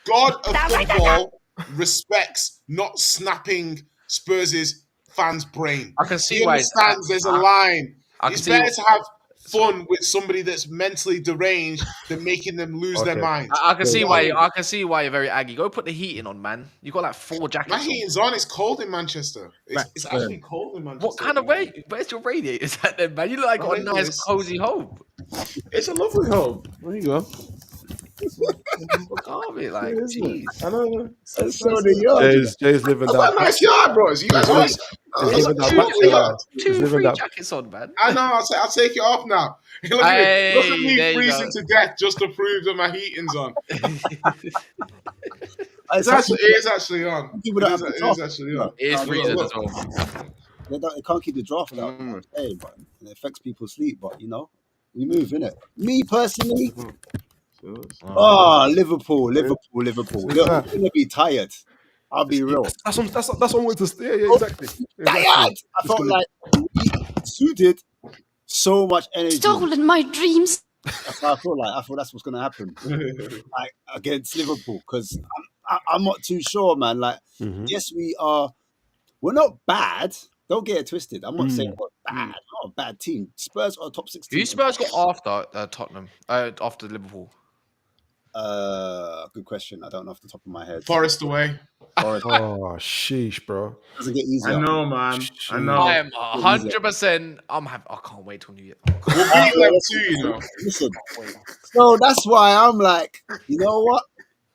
God of football respects not snapping Spurs' fans' brain.
I can see
He
why.
understands there's a line.
I can
It's
see
better to have fun with somebody that's mentally deranged than making them lose their mind.
I can see why. I can see why you're very aggy. Go put the heating on, man. You got like 4 jackets.
My
on.
heating's on. It's cold in Manchester. It's actually cold in Manchester.
What kind of where's your radiators at then, man? You look like you got a nice cozy home.
It's a lovely home. There you go.
Can't be like, jeez.
I know.
Jay's living
That's a
that.
nice yard, bros. You guys nice.
He's living that
Two
bachelor life. He's
2
living
free
that.
jackets on, man.
I know. I'll take it off now. Look at
Hey,
me. Look at me
there you
freezing
go.
to death just to prove that my heating's on.
It's
It is actually on.
People don't have to
It
talk.
is actually on.
It is freezing
look.
as well.
They can't keep the draft out. Hey, but it affects people's sleep. But we move, innit? Me personally, Liverpool. Look, I'm gonna be tired. I'll be real.
That's what I wanted to. Yeah, exactly.
Tired. I felt like he suited so much energy.
Stolen my dreams.
That's how I feel like. I feel that's what's gonna happen, like against Liverpool, because I'm not too sure, man. Like, yes, we are. We're not bad. Don't get it twisted. I'm not saying we're bad. We're not a bad team. Spurs are a top 6 team.
Who Spurs got after Tottenham? After Liverpool?
Good question. I don't know off the top of my head.
Forest away.
Forest.
Oh, sheesh, bro.
Doesn't get easier.
I know, man. I know.
I am 100%. I can't wait till New Year.
We'll beat them too,
Listen. So that's why I'm like, you know what?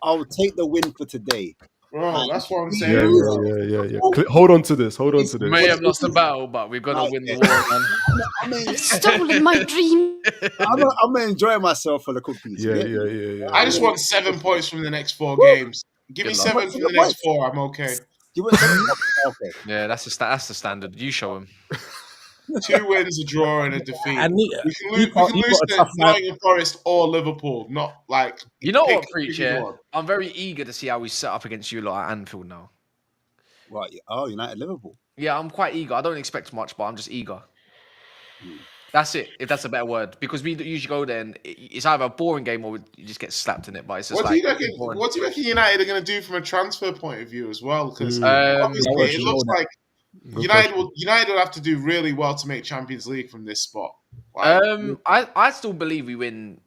I'll take the win for today.
Bro, that's what I'm
Yeah,
saying.
yeah. Hold on to this.
May have lost the battle, but we're gonna win the war, man.
Stolen my dream.
I'm gonna enjoy myself for the cookies.
Yeah.
I just want 7 points from the next 4 games. Give me
Good
7
luck.
from the next 4. I'm okay.
You want 7? Okay.
Yeah, that's the standard. You show him.
2 wins, a draw, and a defeat.
And
We can lose,
you
we can lose
got a
to
tough man.
Nottingham Forest or Liverpool, not like
You know what,
pick
Preach?
either
Yeah,
one.
I'm very eager to see how we set up against you lot at Anfield now.
Right. Oh, United Liverpool.
Yeah, I'm quite eager. I don't expect much, but I'm just eager. That's it, if that's a better word. Because we usually go there and it's either a boring game or you just get slapped in it. But it's just
What do you reckon United are going to do from a transfer point of view as well? Because obviously it looks like United will have to do really well to make Champions League from this spot. Like,
I still believe we win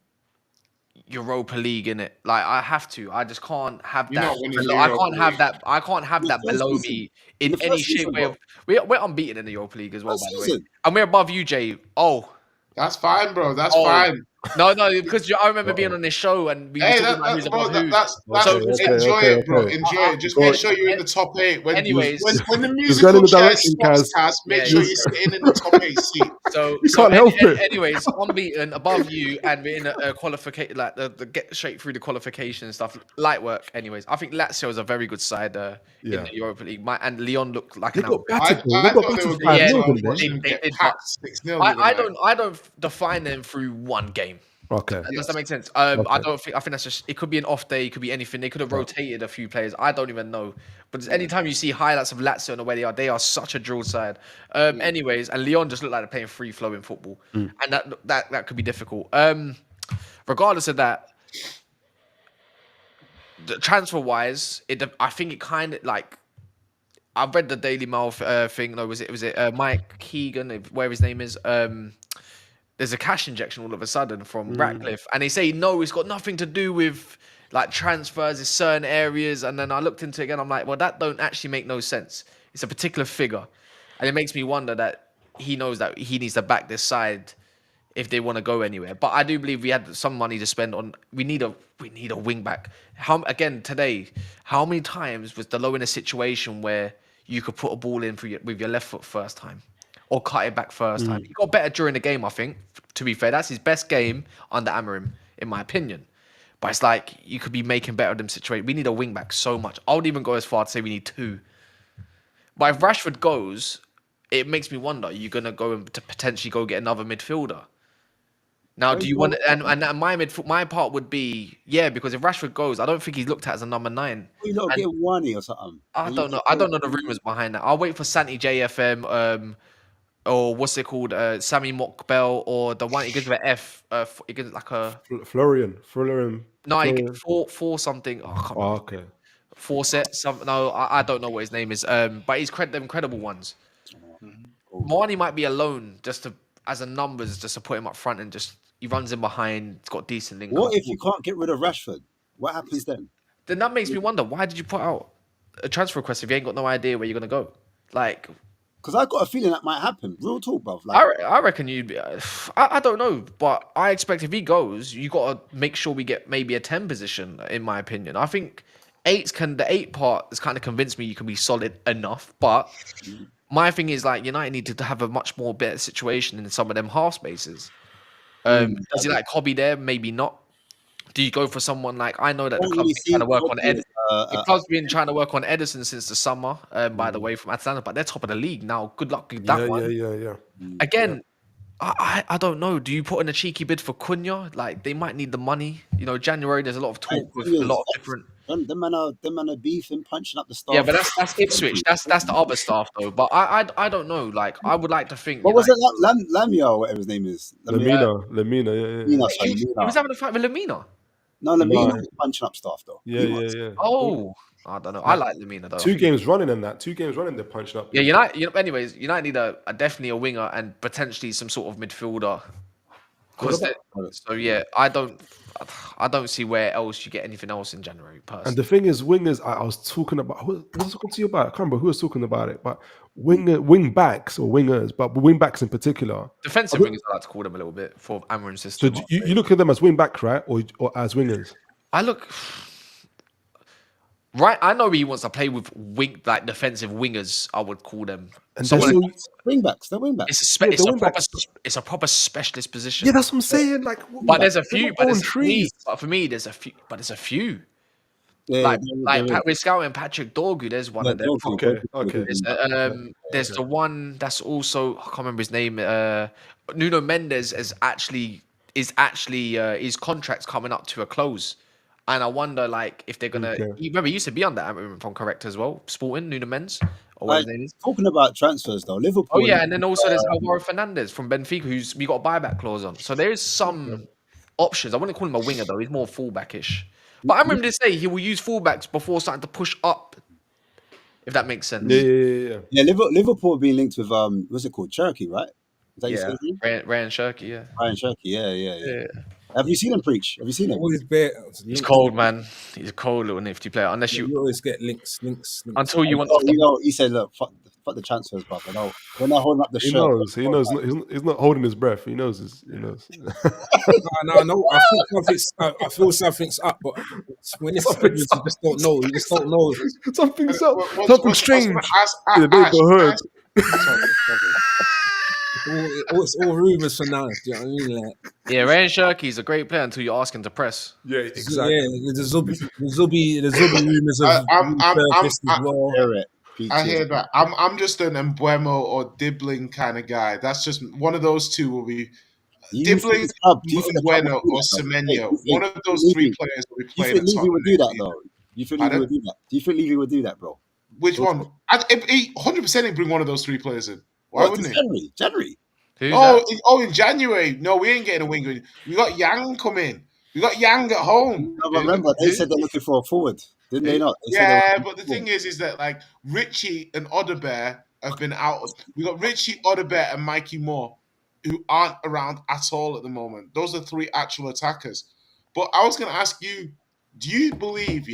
Europa League in it. Like I have to. I just can't have
You're
that.
not winning
I
Europa
can't have
League.
that. I can't have that
first
below
season.
me
In
in
the
any
first
shape,
season,
way of. We're unbeaten in the Europa League as well,
First
by the way.
season.
And we're above you, Jay. Oh.
that's fine, bro. That's
Oh.
fine.
No, because I remember being on this show and we were
Hey,
talking about who's above who.
enjoy it, bro. Enjoy it. Just make sure you're in the top 8. When the musical
the
chair
direction,
stops,
Kaz.
Kaz, make sure you're sitting in the top 8 seat.
So
can't help it.
anyways, unbeaten above you, and we're in a qualification, like the get straight through the qualification and stuff. Light work, anyways. I think Lazio is a very good side in the Europa League. And Leon looked like
They
an
got
outfit.
battered. They got battered 5-0, didn't they?
They did,
packed 6-0.
I don't define them through one game.
Okay.
Does that make sense? I think that's just, it could be an off day, it could be anything. They could have rotated a few players. I don't even know. But anytime you see highlights of Lazio and the way they are such a drill side. Anyways, and Leon just looked like they're playing free flowing football. And that could be difficult. Regardless of that, transfer wise, I think it kind of like I read the Daily Mail thing. No, was it Mike Keegan, where his name is? There's a cash injection all of a sudden from Ratcliffe, and they say no, it's got nothing to do with like transfers in certain areas. And then I looked into it again. I'm like, well, that don't actually make no sense. It's a particular figure, and it makes me wonder that he knows that he needs to back this side if they want to go anywhere. But I do believe we had some money to spend on. We need a wing back. Today, how many times was Delo in a situation where you could put a ball in with your left foot first time? Or cut it back first time. He got better during the game, I think. To be fair, that's his best game under Amorim, in my opinion. But it's like you could be making better of them situations. We need a wing back so much. I would even go as far to say we need 2. But if Rashford goes, it makes me wonder: are you gonna go to potentially go get another midfielder? Now, do you want? And my part would be because if Rashford goes, I don't think he's looked at as a number 9.
You not get Wani or something.
I don't know. I don't know the rumors behind that. I'll wait for Santi JFM. Or what's it called? Sammy Mockbell, or the one he gives with an F. He gives like a
Florian.
No, he gives four something. Oh, I can't remember.
Okay.
4 set. Some no, I don't know what his name is. But he's them credible ones. Marnie might be alone just to as a numbers, just to put him up front and just he runs in behind. He's got decent link.
What if you can't get rid of Rashford? What happens then?
Then that makes me wonder: why did you put out a transfer request if you ain't got no idea where you're gonna go? Like.
Because I got a feeling that might happen. Real talk, bruv. Like,
I reckon you'd be. I don't know, but I expect if he goes, you got to make sure we get maybe a 10 position. In my opinion, I think the 8 part has kind of convinced me you can be solid enough. But my thing is like United need to have a much more better situation in some of them half spaces. Does he like Hobby there? Maybe not. Do you go for someone like I know that the club's been trying to work on Edison. The club's been trying to work on Edison since the summer, by the way, from Atlanta, but they're top of the league now. Good luck with that one.
Yeah.
Again, I don't know. Do you put in a cheeky bid for Cunha? Like they might need the money. You know, January there's a lot of talk with a lot of different.
Them man are beefing, punching up the staff.
Yeah, but that's Ipswich. That's the other staff though. But I don't know. Like I would like to think.
What was it? Lamia or whatever his name is.
Lamina, yeah.
He was having a fight with Lamina.
No, Lamina was punching up staff though.
Yeah.
Oh, I don't know. I like Lamina though.
2 games running in that. 2 games running, they're punching up.
Yeah, United. Anyways, United need definitely a winger and potentially some sort of midfielder. So yeah, I don't see where else you get anything else in January. Personally.
And the thing is, wingers. I was talking about. Who was I talking to you about? I can't remember who was talking about it. But wing backs or wingers, but wing backs in particular.
Defensive wingers, I like to call them a little bit for Amorim's system.
So you look at them as wing backs, right, or as wingers?
I look. Right, I know he wants to play with defensive wingers. I would call them.
And wing backs. They're wing backs.
It's a proper specialist position.
Yeah, that's what I'm saying. Like,
but there's a few. But for me, there's a few.
Yeah,
We're scouting Patrick Dorgu. There's one of them.
Okay.
There's the one that's also, I can't remember his name. Nuno Mendes is actually his contract's coming up to a close, and I wonder like if they're gonna. Remember, he used to be on that. If I'm correct as well. Sporting Nuno Mendes or what his name is.
Talking about transfers though, Liverpool.
Oh yeah, and then also there's Alvaro Fernandez from Benfica, who's we got a buyback clause on. So there is some options. I wouldn't call him a winger though; he's more fullback-ish. But I remember to say he will use fullbacks before starting to push up, if that makes sense.
Yeah. Liverpool being linked with what's it called? Cherokee, right? Is that
Yeah,
his name?
Ryan Cherokee. Yeah,
Ryan Cherokee. Yeah. Have you seen him preach? Have you seen him?
he's cold, man. He's a cold little nifty player. Unless you
always get links.
Until you want
to. He said, "Look, fuck the transfers, bro. No, we're not holding up the shirt."
He knows. He's not holding his breath. He knows.
No. I feel something's up, but when it's happens, you just don't know. You just don't know.
Something's up. Something strange.
It's all rumors for now. Do you know what I mean? Like,
yeah, Ryan Cherokee is a great player until you ask him to press.
Yeah, exactly.
Yeah, the Zubi rumors of as well.
I hear that. I'm just an Embuemo or Dibbling kind of guy. That's just one of those two will be Dibbling, Embuemo, or Semenyo. One of those three players will be playing.
Do you think Levy would do that though? Do you think Levy would do that? Do you think Levy would do that, bro?
Which one? 100% he'd bring one of those three players in. Why wouldn't he?
January.
In January. No, we ain't getting a winger. We got Yang coming. We got Yang at home.
No, remember, they said they're looking for a forward, didn't they not?
But the thing is that like Richie and Odebear have been out. We got Richie, Odebear, and Mikey Moore, who aren't around at all at the moment. Those are three actual attackers. But I was going to ask you, do you believe,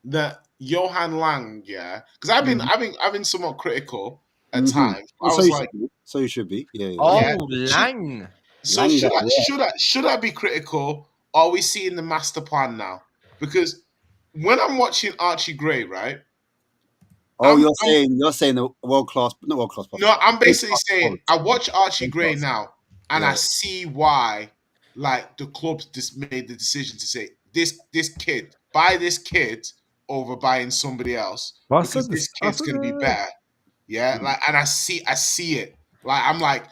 that Johan Lang, because I've been somewhat critical at times.
So you should be. Yeah.
Lang.
So should I be critical? Or are we seeing the master plan now? Because when I'm watching Archie Gray, right?
You're saying the not world class.
No, I'm basically saying I watch Archie Gray now, and I see why, like the clubs just made the decision to say buy this kid over buying somebody else because this kid's gonna be better. Yeah, and I see it. Like I'm like,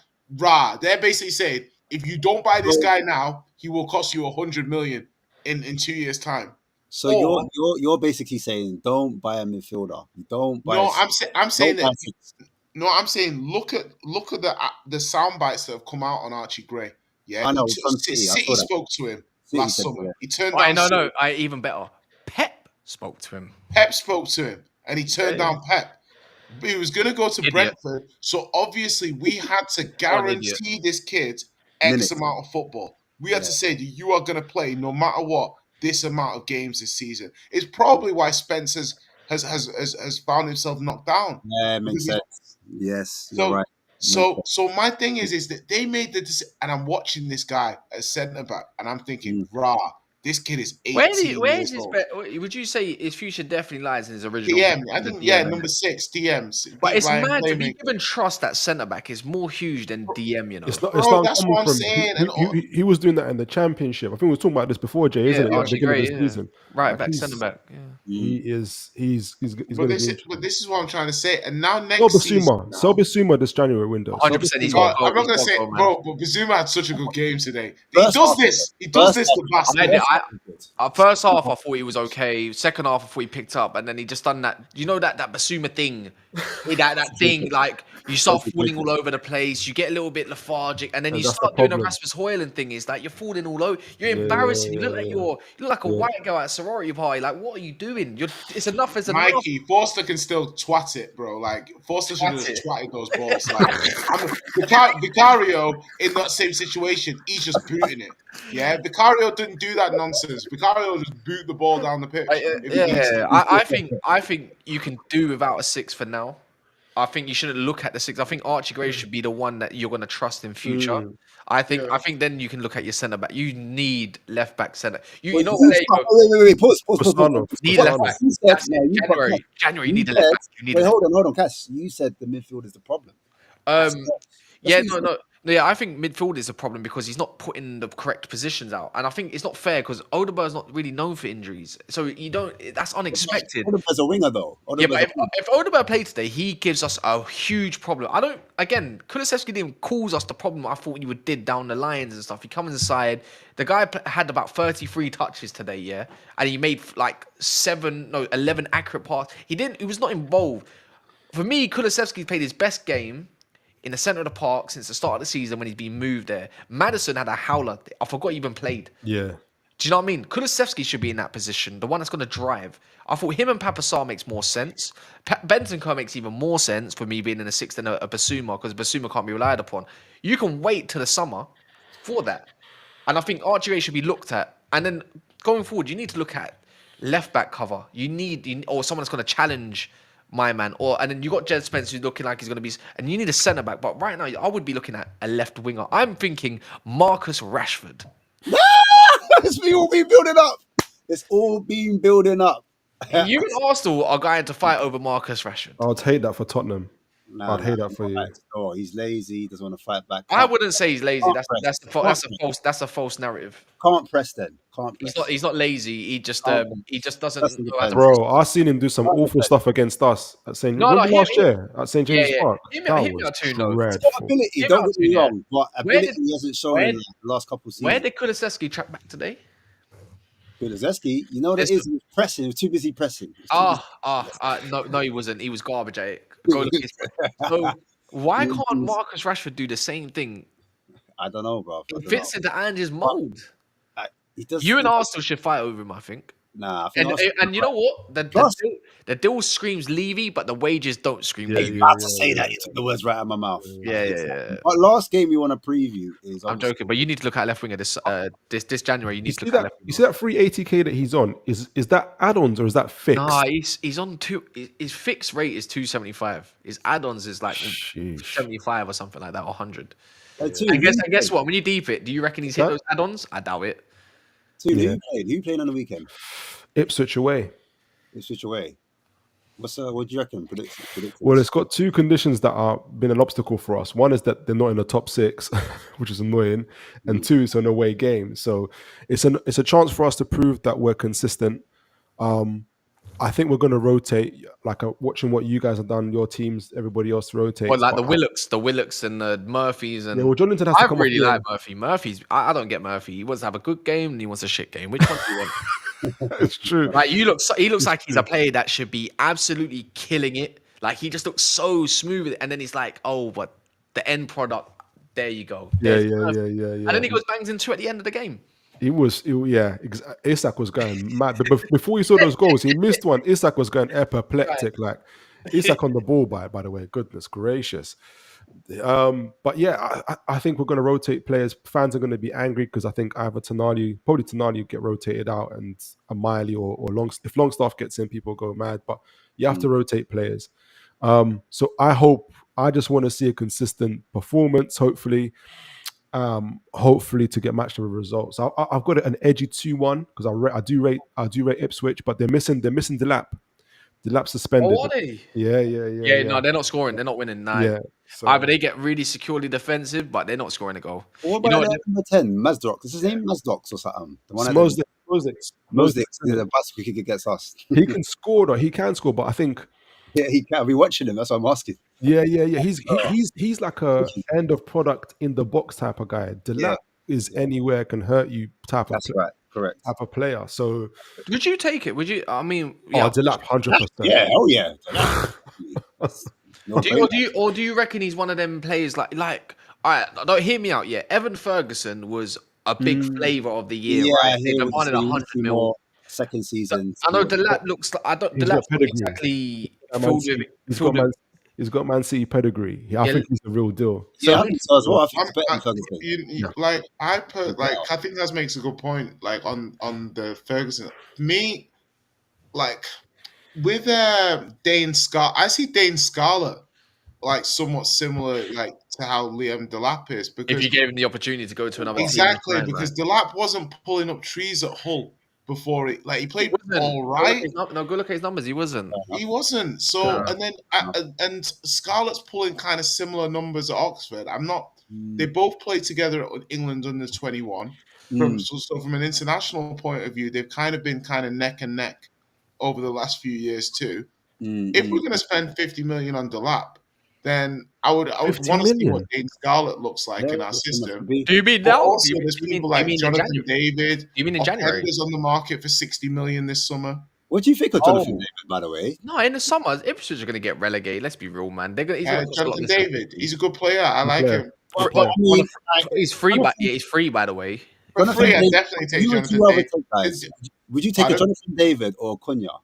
they're basically saying if you don't buy this guy now, he will cost you 100 million in 2 years' time.
So you're basically saying don't buy a midfielder. Don't buy.
No, I'm saying that. No, I'm saying look at the sound bites that have come out on Archie Gray. Yeah,
I know.
City spoke to him last summer. Yeah. He turned down.
No. Even better. Pep spoke to him.
Pep spoke to him, and he turned down Pep. He was going to go to Brentford, so obviously we had to guarantee this kid X amount of football. We had to say that you are going to play no matter what this amount of games this season. It's probably why Spence has found himself knocked down.
Yeah, it makes sense. Yes, you're right.
So my thing is that they made the decision, and I'm watching this guy as centre back, and I'm thinking, this kid is 18
Where is his? Would you say his future definitely lies in his original?
DM, I think. Number 6, DM.
But it's mad to be given trust that centre back is more huge than DM. You know,
it's not that's what I'm saying. He was doing that in the Championship. I think we were talking about this before, Jay, isn't it? At the beginning of the season,
right back, centre back. Yeah.
He's
but this is what I'm trying to say. And now next season,
Bissouma this January window.
100%. He's
got. I'm not going to say, bro, but Bissouma had such a good game today. He does this the best.
First half, I thought he was okay. Second half, I thought he picked up, and then he just done that. You know that Basuma thing, that thing. Like you start falling all over the place. You get a little bit lethargic, and then you start doing a Rasmus Højlund thing. Is like you're falling all over. You're embarrassing. You look like you look like a white girl at a sorority party. Like what are you doing? It's enough. It's enough.
Mikey, Forster can still twat it, bro. Like Forster should have twatted those balls. Like Vicario in that same situation, he's just booting it. Yeah, Vicario didn't do that nonsense. Vicario just boot the ball down the pitch.
I think you can do without a 6 for now. I think you shouldn't look at the 6. I think Archie Gray should be the one that you're going to trust in future. I think then you can look at your centre back. You need left back centre. You know what?
Wait. Pause.
Need a left back. January. You need a left back.
Hold on, Cass. You said the midfield is the problem.
No. Yeah, I think midfield is a problem because he's not putting the correct positions out, and I think it's not fair because Odegaard's not really known for injuries, so you don't. That's unexpected.
Odegaard's a winger though.
Yeah, but
Odegaard's a winger.
if Odegaard played today, he gives us a huge problem. I don't. Again, Kulusevski didn't even cause us the problem I thought you did down the lines and stuff. He comes inside. The guy had about 33 touches today, yeah, and he made like 11 accurate passes. He didn't. He was not involved. For me, Kulusevski played his best game in the centre of the park since the start of the season when he's been moved there. Madison had a howler. I forgot he even played.
Yeah.
Do you know what I mean? Kulusevski should be in that position, the one that's going to drive. I thought him and Papasar makes more sense. Bentancur makes even more sense for me being in a sixth than a Basuma because Basuma can't be relied upon. You can wait till the summer for that. And I think Archie should be looked at. And then going forward, you need to look at left back cover. Or someone that's going to challenge my man. And then you got Jed Spence who's looking like he's going to be. And you need a centre back. But right now, I would be looking at a left winger. I'm thinking Marcus Rashford.
It's all been building up. It's all been building up.
You and Arsenal are going to fight over Marcus Rashford.
I'd hate that for Tottenham. I'd hate that for you.
Oh, he's lazy. He doesn't want to fight back.
I wouldn't say he's lazy. That's a false narrative.
Can't press then. Can't press.
He's not lazy. He just doesn't know how to
Bro, I've seen him do some awful stuff against us at St. last year at St. James Park.
Him
That
out
was
too, no.
Got ability. Don't get me wrong, but ability hasn't shown in the last couple of seasons.
Where did Kulusevski track back today?
Kulusevski, you know what it is? He was pressing. He was too busy pressing.
No, he wasn't. He was garbage at it. Go look at his so why can't Marcus Rashford do the same thing?
I don't know, bro.
It fits into Ange's mold.
He does.
You and Arsenal should fight over him, I think.
Nah, I think
and you know what? The deal screams Levy, but the wages don't scream Levy.
You about to say that. You took the words right out of my mouth.
Yeah.
But last game you want to preview is.
I'm joking, but you need to look at left winger this January. You need to look at left winger.
You see that free 80k that he's on? Is that add-ons or is that fixed?
Nah, he's on two. His fixed rate is 275. His add-ons is like 75 or something like that, or 100. And guess what? When you deep it, do you reckon he's hit those add-ons? I doubt it.
Who played on the weekend?
Ipswich away.
What do you reckon? Predictions?
Well, it's got two conditions that are been an obstacle for us. One is that they're not in the top six, which is annoying, and two, it's an away game. So it's a chance for us to prove that we're consistent. I think we're going to rotate, watching what you guys have done, your teams, everybody else rotates.
Well, like the Willocks and the Murphys. And
well, Jonathan has to come
really like Murphy. I don't get Murphy. He wants to have a good game and he wants a shit game. Which one do you want?
It's true.
Like he looks like he's a player that should be absolutely killing it. Like he just looks so smooth with it. And then he's like, oh, but the end product, there you go.
Yeah.
And then he goes bangs in two at the end of the game.
Isak was going mad. But before you saw those goals, he missed one. Isak was going apoplectic. Like Isak on the ball, by the way. Goodness gracious. But yeah, I think we're going to rotate players. Fans are going to be angry because I think either Tonali will get rotated out, and a Miley or if Longstaff gets in, people go mad. But you have to rotate players. So I just want to see a consistent performance. Hopefully to get matched with results. I've got an edgy 2-1 because I do rate Ipswich, but they're missing Delap. Delap's suspended.
Oh, are they?
Yeah.
No, they're not scoring. They're not winning. Nah. Yeah. So, either they get really securely defensive, but they're not scoring a goal.
What about number 10, Mazdox? Is his name Mazdox or something? The one
Mosdick.
The bus kick against us.
He can score, but I think.
Yeah, he can. I'll be watching him. That's what I'm asking.
Yeah. He's like a end of product in the box type of guy. Delap is anywhere can hurt you type of.
That's right. Correct.
Type of player. So
would you take it? Would you? I mean,
Delap 100%.
Yeah. Oh yeah.
Do you reckon he's one of them players like? All right, don't hear me out yet. Evan Ferguson was a big flavour of the year.
Yeah,
right? They wanted 100 mil.
Second season.
I know Delap looks like Delap's not exactly filled with.
He's got Man City pedigree. I think he's the real deal.
Yeah, I think so as well. I think it's better than Ferguson.
I think that makes a good point. Like on the Ferguson, me, like with Dane Scarlett, I see Dane Scarlett like somewhat similar, like to how Liam Delap is. Because
if you gave him the opportunity to go to another
team, because Delap wasn't pulling up trees at Hull. Before he played all right.
No, go look at his numbers. He wasn't.
He wasn't. So and then and Scarlett's pulling kind of similar numbers at Oxford. I'm not They both played together at England under 21. So from an international point of view, they've kind of been kind of neck and neck over the last few years too. If we're going to spend 50 million on Delap, then I would
50
want to see what
million?
Dane Scarlett looks like
Yeah,
in our
that's how much
system.
would be.
Do you mean
But
now?
also,
Do you
there's
mean,
people
do you
like
mean in
Jonathan
January?
David.
Do you mean in January?
Openda's on the market for 60 million this summer.
What do you think of Jonathan
Oh.
David, by the way?
No, in the summer, Ipswich are going to get relegated. Let's be real, man. They're gonna, he's going to cost a lot
Jonathan
this season.
David, he's a good player. I like
player.
him.
But,
player.
I mean,
He's free,
Jonathan-
he's free, by the way.
For
Jonathan
free, I
David,
definitely take
who would
Jonathan
you rather
David.
take, guys? Would you take a
Pardon?
Jonathan David or Cunha?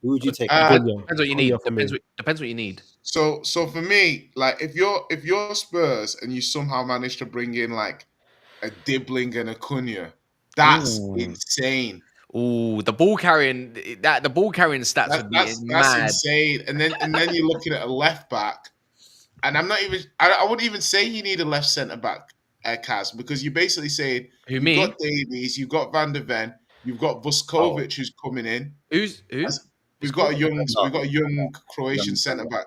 Who would you take?
Cunha.
Depends what you
Cunha
need.
for me.
Depends what you need.
So for me, like if you're Spurs and you somehow manage to bring in like a Dibbling and a Cunha, that's
Ooh.
insane.
Ooh, the ball carrying stats would be
That's
mad.
insane. And then you're looking at a left back, and I wouldn't even say you need a left centre back, Kaz, because you're basically saying
Who,
you've
me?
got Davies, you've got Van der Ven, you've got Vuskovic who's coming in.
Who?
We've got a young Croatian
Young
centre back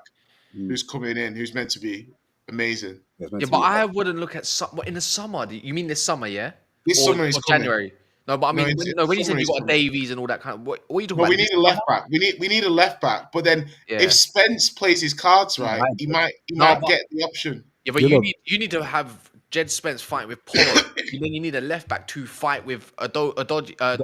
Mm.
who's coming in, who's meant to be amazing.
It's meant
Yeah,
to
but
be-
I wouldn't look at in the summer. You mean this summer? Yeah.
This
Or-
summer is
or
coming.
January. No, but I
No,
mean,
it's-
when you said
summer
you
is
got
coming.
Davies and all that kind of, what are you talking
No,
about?
we need a left back. We need a left back. But then
Yeah.
if Spence plays his cards right, he might
but-
get the option.
Yeah, but
You know-
you need to have Jed Spence fighting with Porro. And then you need a left back to fight with a Doggy.
Why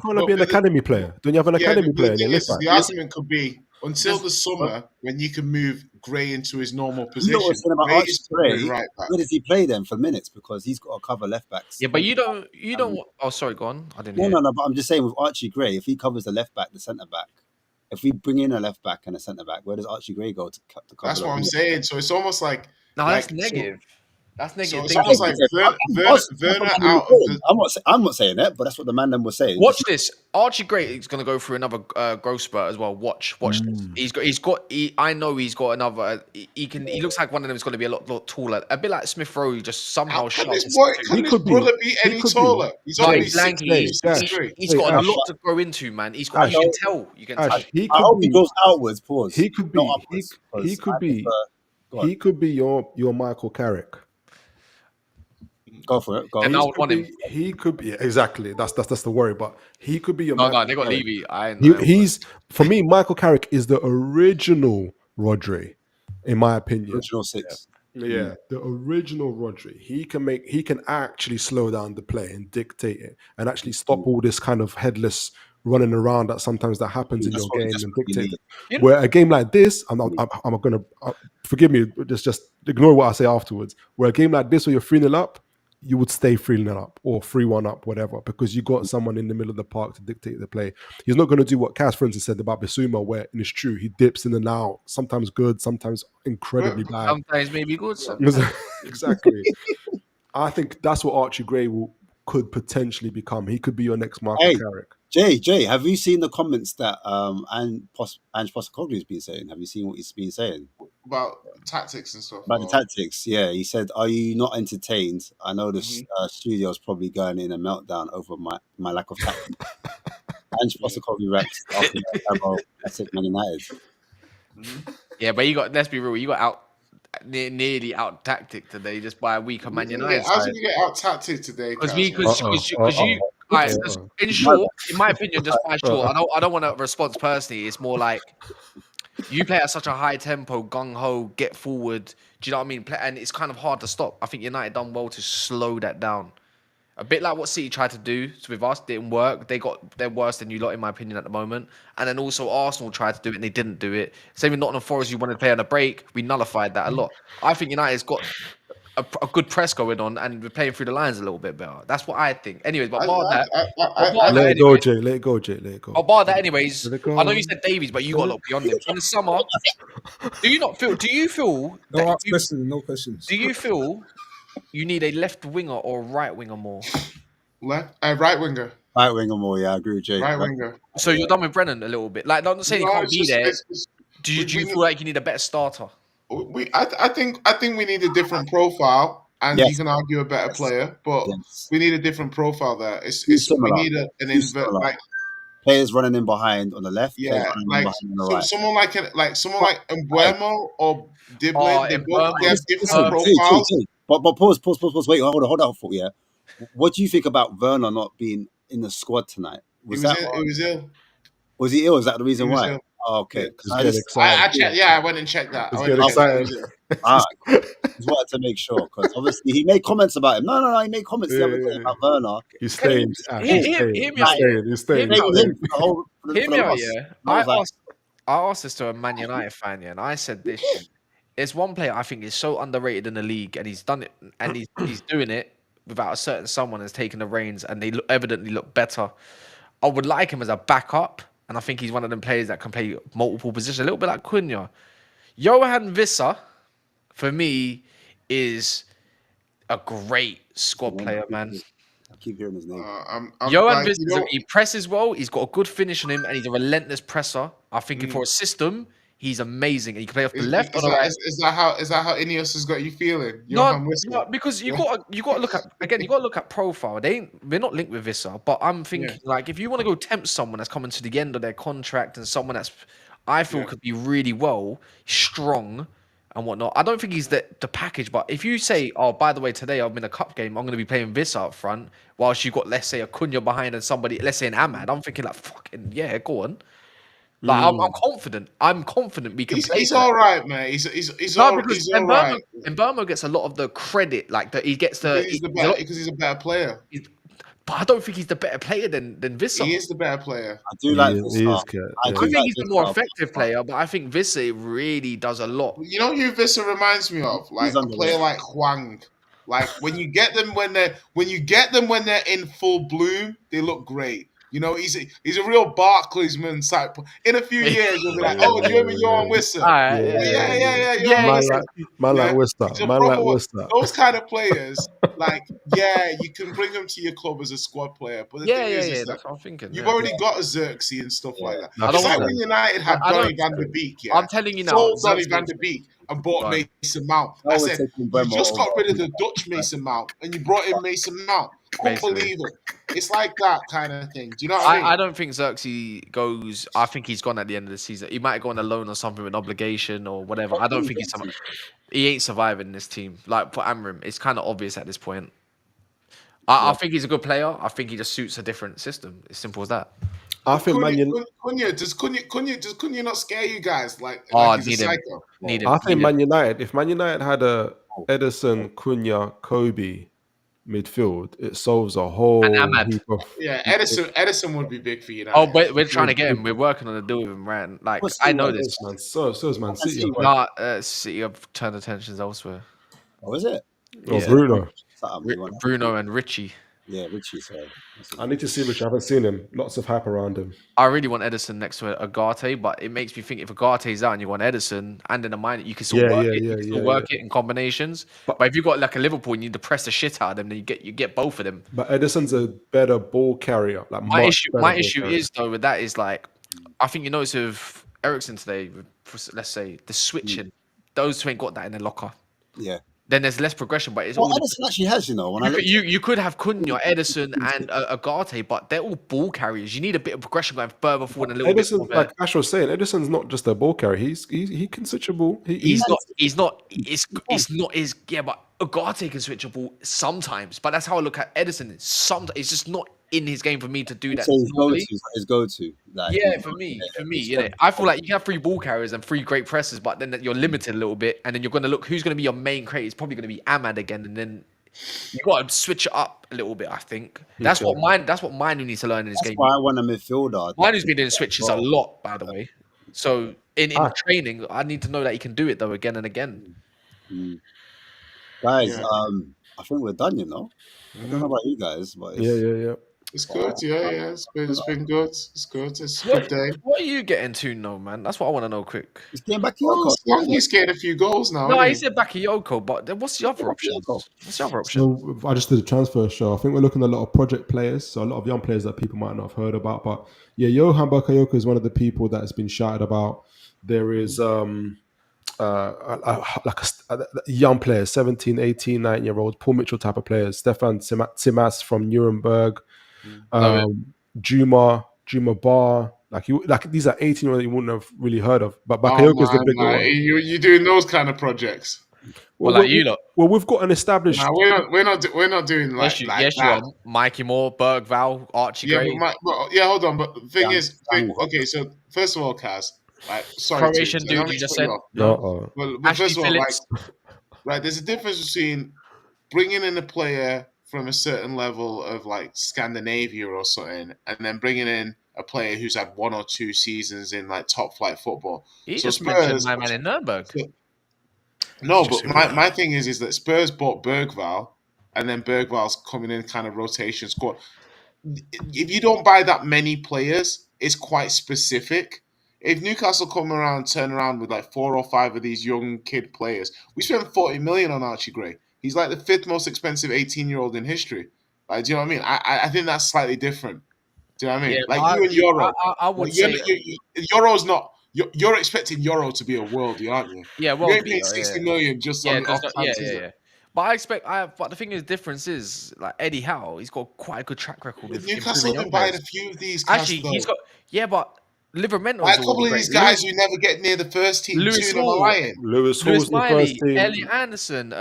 can't I be an academy player? Don't you have an
Yeah,
academy
the
player in
thing
your
is,
left
the
back?
argument could be until the summer when you can move Gray into his normal
You know
position.
what's saying about
Gray
Archie
is covering
Gray?
right back.
Where does he play then for minutes? Because he's got to cover left backs.
Yeah, but you don't. Oh, sorry, go on. I didn't
No,
hear.
no, no. But I'm just saying with Archie Gray, if he covers the left back, the centre back, if we bring in a left back and a centre back, where does Archie Gray go to cover?
That's
the
what I'm
wing?
saying. So it's almost like
No,
like,
that's negative. That's
So
negative.
it's
Think
almost
of-
like
That's what
Werner
the man
out of
was
the.
saying. I'm not saying that, but that's what the man them was saying.
Watch this. Archie Gray is going to go through another growth spurt as well. Watch this. I know he's got another. He looks like one of them is going to be a lot taller. A bit like Smith Rowe. Just somehow
How
shot.
can this boy? Can this
could be.
brother be
He
any
could be.
taller? He's
No,
only
he's lanky.
6'3".
He's got a
Ash.
lot to grow into, man. He's got.
Ash.
You can tell. You can tell.
Ash, he
I
could
hope he
be.
goes outwards. Pause.
He could be.
Not upwards,
He
'cause
could
I
be.
prefer-
He could be your Michael Carrick.
Go for it. Go.
And
on.
I would want him.
He could be exactly. That's the worry. But he could be your.
No,
Michael
they got
Carrick.
Levy.
He's for me. Michael Carrick is the original Rodri, in my opinion.
Original six.
Yeah, the original Rodri. He can actually slow down the play and dictate it, and actually stop all this kind of headless running around that sometimes that happens in
That's
your
what we
game and
desperately
dictate
need.
it. Where a game like this, I'm gonna forgive me, just ignore what I say afterwards. Where a game like this, where you're 3-0 up, you would stay 3-0 up or 3-1 up, whatever, because you got someone in the middle of the park to dictate the play. He's not going to do what Cass, for instance, said about Bissouma, where, and it's true, he dips in and out, sometimes good, sometimes incredibly bad.
Sometimes maybe good. Sometimes.
Exactly. I think that's what Archie Gray could potentially become. He could be your next Michael
Hey.
Carrick.
Jay, have you seen the comments that Ange Postecoglou's been saying? Have you seen what he's been saying
about tactics and stuff.
about the tactics? Yeah, he said, "Are you not entertained? I know the studio's probably going in a meltdown over my lack of tactics." Ange Postecoglou raps after that classic Man United.
Yeah, but let's be real, you got out nearly out tactic today just by a weaker Man United.
How did we get out tactic today?
Because
Kaz?
you, right, in short, in my opinion, just by short, I don't want a response personally. It's more like you play at such a high tempo, gung ho, get forward. Do you know what I mean? And it's kind of hard to stop. I think United done well to slow that down. A bit like what City tried to do with us, didn't work. They're worse than you lot, in my opinion, at the moment. And then also Arsenal tried to do it and they didn't do it. Same with Nottingham Forest, you wanted to play on a break. We nullified that a lot. I think United's got a good press going on and we're playing through the lines a little bit better. That's what I think. Anyways, but
Let it go, Jay. Let it go, Jay. Let it go.
I'll bar that anyways.
Let it go.
I know you said Davies, but you got to look beyond him. In the summer, do you feel
No questions.
do you feel you need a left winger or a right winger more?
Right winger.
Right winger more, yeah, I agree with Jay.
Right winger.
So you're done with Brennan a little bit. Like, not saying he can't be there. Do you feel like you need a better starter?
I think we need a different profile, and you can argue a better player, but we need a different profile there. We need an invert like
players running in behind on the left.
Yeah, like
on the right.
someone like Mbuemo or Diblin. They have different
Jay,
profiles.
But pause. Wait, hold on. Yeah. What do you think about Werner not being in the squad tonight?
He was ill.
Was he ill? Is that the
He
reason
was
why?
ill.
Oh, okay.
Yeah.
Because
He's getting excited.
I checked. Yeah, I went and checked that.
He's getting excited.
All right. Just wanted to make sure because obviously he made comments about him. No. He made comments the other day about Werner.
He's staying.
Hear
He's
me out.
staying. He's staying.
Hear me out.
For the whole for
Hear
the
me out,
loss.
yeah.
And I was like,
I asked this to a Man United fan, yeah, and I said this. There's one player I think is so underrated in the league, and he's done it, and he's doing it without a certain someone has taken the reins, and they evidently look better. I would like him as a backup, and I think he's one of them players that can play multiple positions, a little bit like Cunha. Johan Visser, for me, is a great squad player, man.
I keep hearing his name.
Johan Visser, he presses well. He's got a good finish on him, and he's a relentless presser. I think for a system, he's amazing. And he can play off the left or the right.
Is that how Ineos has got you feeling?
No, because you got to look at again. You got to look at profile. We're not linked with Visser, but I'm thinking like if you want to go tempt someone that's coming to the end of their contract and someone that's I feel could be really strong and whatnot. I don't think he's the package, but if you say, oh, by the way, today I'm in a cup game, I'm going to be playing Visser up front, whilst you've got, let's say, a Cunha behind and somebody, let's say an Ahmad, I'm thinking like, fucking, yeah, go on. Like, I'm confident. I'm confident we can play.
He's all right, man. He's all right.
And Burma gets a lot of the credit, like that he gets the
because he's a better player.
But I don't think he's the better player than Visser.
He is the better player.
I do like Visser.
I think he's the more effective player, but I think Visser really does a lot.
You know who Visser reminds me of? Like a player like Hwang. Like when you get them when they're in full bloom, they look great. You know, he's a real Barclaysman type. In a few years, you'll be like, oh, do you remember Johan Visser?
Man like Worcester.
Those kind of players, like, you can bring them to your club as a squad player. But the thing is
that's what I'm thinking.
You've already got a Xerxes and stuff like that.
It's
like when United had Donny van der Beek. Yeah,
I'm telling you now.
Sold Donny van der Beek and bought Mason Mount. I said, you just got rid of the Dutch Mason Mount and you brought in Mason Mount. Couldn't believe it. It's like that kind of thing. Do you know what I mean?
I don't think Xerxes goes. I think he's gone at the end of the season. He might go on a loan or something with an obligation or whatever. I don't think he ain't surviving this team. Like for Amram, it's kind of obvious at this point. I think he's a good player. I think he just suits a different system. It's simple as that.
I think
does Cunha not scare you guys? Like he's a psycho.
I think Man United, if Man United had a Ederson, Cunha, Kobe midfield, it solves a whole heap of...
Yeah, Edison would be big for United.
Oh, we're trying to get him. We're working on a deal with him, right? Like, I know this.
Man. So is Man City.
City have turned attentions elsewhere.
Oh, is it?
Oh, Bruno.
Bruno and Richie.
Yeah, Richie, sorry.
I need to see Richie. I haven't seen him. Lots of hype around him.
I really want Edison next to Agate, but it makes me think if Agate's out and you want Edison and in the mind, you can still work it in combinations. But if you've got like a Liverpool and you need to press the shit out of them, then you get both of them.
But Edison's a better ball carrier. Like
my issue is though with that is like I think you notice with Ericsson today, let's say the switching, those two ain't got that in their locker.
Yeah.
Then there's less progression, but it's
all Edison actually has, you know. When
you could have Cunha, Edison, and Agate, but they're all ball carriers. You need a bit of progression going further forward a little
Edison,
bit.
Like Ash was saying, Edison's not just a ball carrier. He can switch a ball.
He's not. It's not his. Yeah, but Agate can switch a ball sometimes. But that's how I look at Edison. Sometimes it's just not in his game for me to do that.
So his go-to. Like,
for me. I feel like you can have 3 ball carriers and 3 great presses, but then you're limited a little bit, and then you're going to look who's going to be your main creator. It's probably going to be Ahmad again, and then you got to switch it up a little bit. I think that's what Manu needs to learn in his game.
Why I want a midfielder.
Manu's been doing switches a lot, by the way. So in training, I need to know that he can do it though again and again.
Guys, I think we're done. You know, I don't know about you guys, but
yeah.
It's good, It's been good. It's good. It's a good day.
What are you getting to know, man? That's what I want to know quick.
He's getting Bakayoko.
He's getting a few goals now.
No, he said Bakayoko, but what's the other option?
So I just did a transfer show. I think we're looking at a lot of project players, so a lot of young players that people might not have heard about. But yeah, Johan Bakayoko is one of the people that has been shouted about. There is young players, 17, 18, 19-year-olds, Paul Mitchell type of players, Stefan Timas from Nuremberg, Juma Bar, like these are 18-year-olds that you wouldn't have really heard of. But Bakayoko is the bigger one.
You're doing those kind of projects.
Well, like you lot.
Well, we've got an established.
No, we're not doing like
Yes, you
that.
are. Mikey Moore, Bergval, Archie
Yeah,
Gray,
but hold on. But the thing
Young-
is,
young-
okay. So first of all, Kaz, like, sorry,
Croatian
to, I
dude
don't
you
mean to
just
put you
said.
off.
No,
But
Ashley
first of all, like,
Phillips.
right, there's a difference between bringing in a player from a certain level of like Scandinavia or something, and then bringing in a player who's had 1 or 2 seasons in like top flight football.
He
So
just mentioned
Spurs,
my man in Nuremberg.
no, but my thing is that Spurs bought Bergval, and then Bergval's coming in kind of rotation squad. If you don't buy that many players, it's quite specific. If Newcastle turn around with like 4 or 5 of these young kid players, we spent 40 million on Archie Gray. He's like the 5th most expensive 18-year-old in history. Like, do you know what I mean? I think that's slightly different. Do you know what I mean?
Yeah,
like
but
you and Euro.
I would
Like,
say,
Euro's not. You're expecting Euro to be a worldie, aren't you?
yeah,
You
well,
ain't paid 60 million just
yeah,
on off
yeah,
chance, is it?
yeah. But I expect, but the thing is, difference is like Eddie Howe. He's got quite a good track record with
Newcastle
improving
have
young
been buying a
players.
few of these cast
Actually,
though.
he's got but
Like
Livermento's
a
already
couple of
great.
these guys who never get near the first team
Lewis
too. Am I
Hall,
lying?
Lewis
Lewis
Hall's the first
Miley,
team.
Elliot Anderson.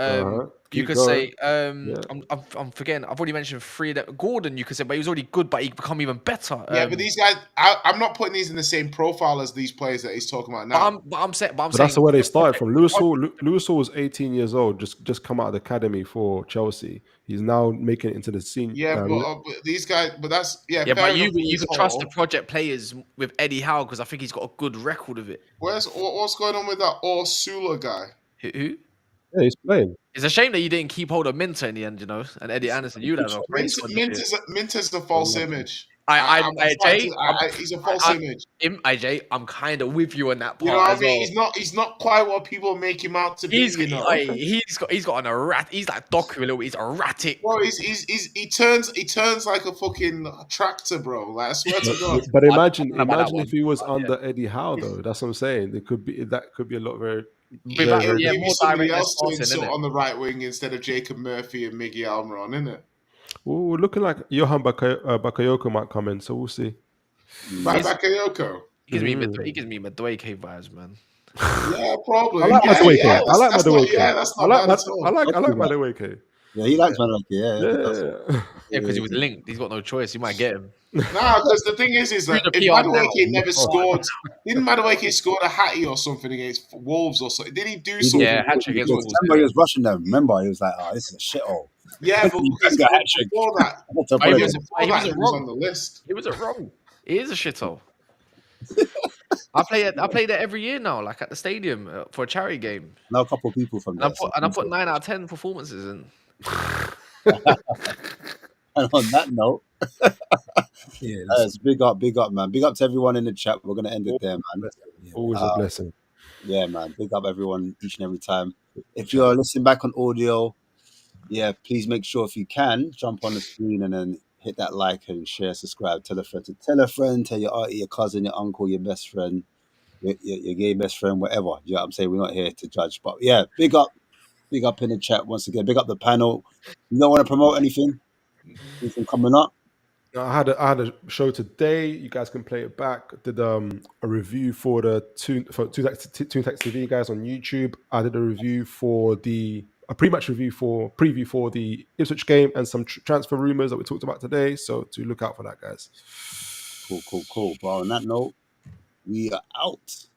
You
Keep
could
going.
say,
Yeah.
I'm forgetting. I've already mentioned 3 that Gordon. You could say, but he was already good, but he become even better.
Yeah, but these guys, I'm not putting these in the same profile as these players that he's talking about now.
but I'm saying,
But that's where they started from. Lewis
Hall.
Hall. Lewis Hall was 18 years old. Just come out of the academy for Chelsea. He's now making it into the senior.
Yeah, but these guys, but that's
Yeah,
fair
but
enough.
you can
Hall.
trust the project players with Eddie Howe because I think he's got a good record of it.
What's going on with that Ursula guy?
Who?
Yeah, he's playing.
It's a shame that you didn't keep hold of Minter in the end, and Eddie Anderson. You'd have a great squad this year.
Minter's a false image.
AJ,
he's a false image.
AJ, I'm kind of with you on that part.
You know what
as
I mean?
well.
He's not quite what people make him out to be.
He's
You know,
got an erratic. He's like Doku a little. He's erratic.
bro. He turns like a fucking tractor, bro. Like, I swear to God.
But imagine
know about that
if he was
one.
under Eddie Howe though. That's what I'm saying. That could be a lot very.
Maybe
more
somebody
direct
else doing
passing,
so
innit?
on the right wing instead of Jacob Murphy and Miggy Almiron, isn't it?
Well, we're looking like Johan Bakayoko might come in, so we'll see.
By Bakayoko.
He gives me Madueke vibes, man.
Yeah, probably.
I like Madueke. I like Madueke.
Yeah, that's not bad at all.
I like Madueke.
Yeah, he likes man like yeah.
Yeah, because he was linked. He's got no choice. You might get him.
Nah, because the thing is that
Who's the
if
PR now?
Madueke never scored, didn't Madueke score a hattie or something against Wolves or something? Did he do something?
Yeah, hat-trick against Wolves.
Remember, he was rushing them. Remember, he was like, "Oh, this is a shithole."
Yeah, but because
got hat-trick.
before that,
He
he
wasn't
was
wrong.
on the list.
It wasn't wrong. It is a shithole. I play there every year now, like at the stadium for a charity game.
Now a couple of people from there.
And I put 9 out of 10 performances in.
And on that note,
Yeah,
big up, man. Big up to everyone in the chat. We're gonna end it there, man.
Always a blessing.
Yeah, man. Big up everyone each and every time. If you're listening back on audio, yeah, please make sure if you can jump on the screen and then hit that like and share, subscribe, tell a friend, tell your auntie, your cousin, your uncle, your best friend, your gay best friend, whatever. You know what I'm saying? We're not here to judge, but yeah, big up in the chat once again. Big up the panel. You don't want to promote anything coming up?
I had a show today. You guys can play it back. Did a review for the Toontax TV guys on YouTube. I did a review a pre-match preview for the Ipswich game and some transfer rumors that we talked about today. So to look out for that, guys.
Cool. But on that note, we are out.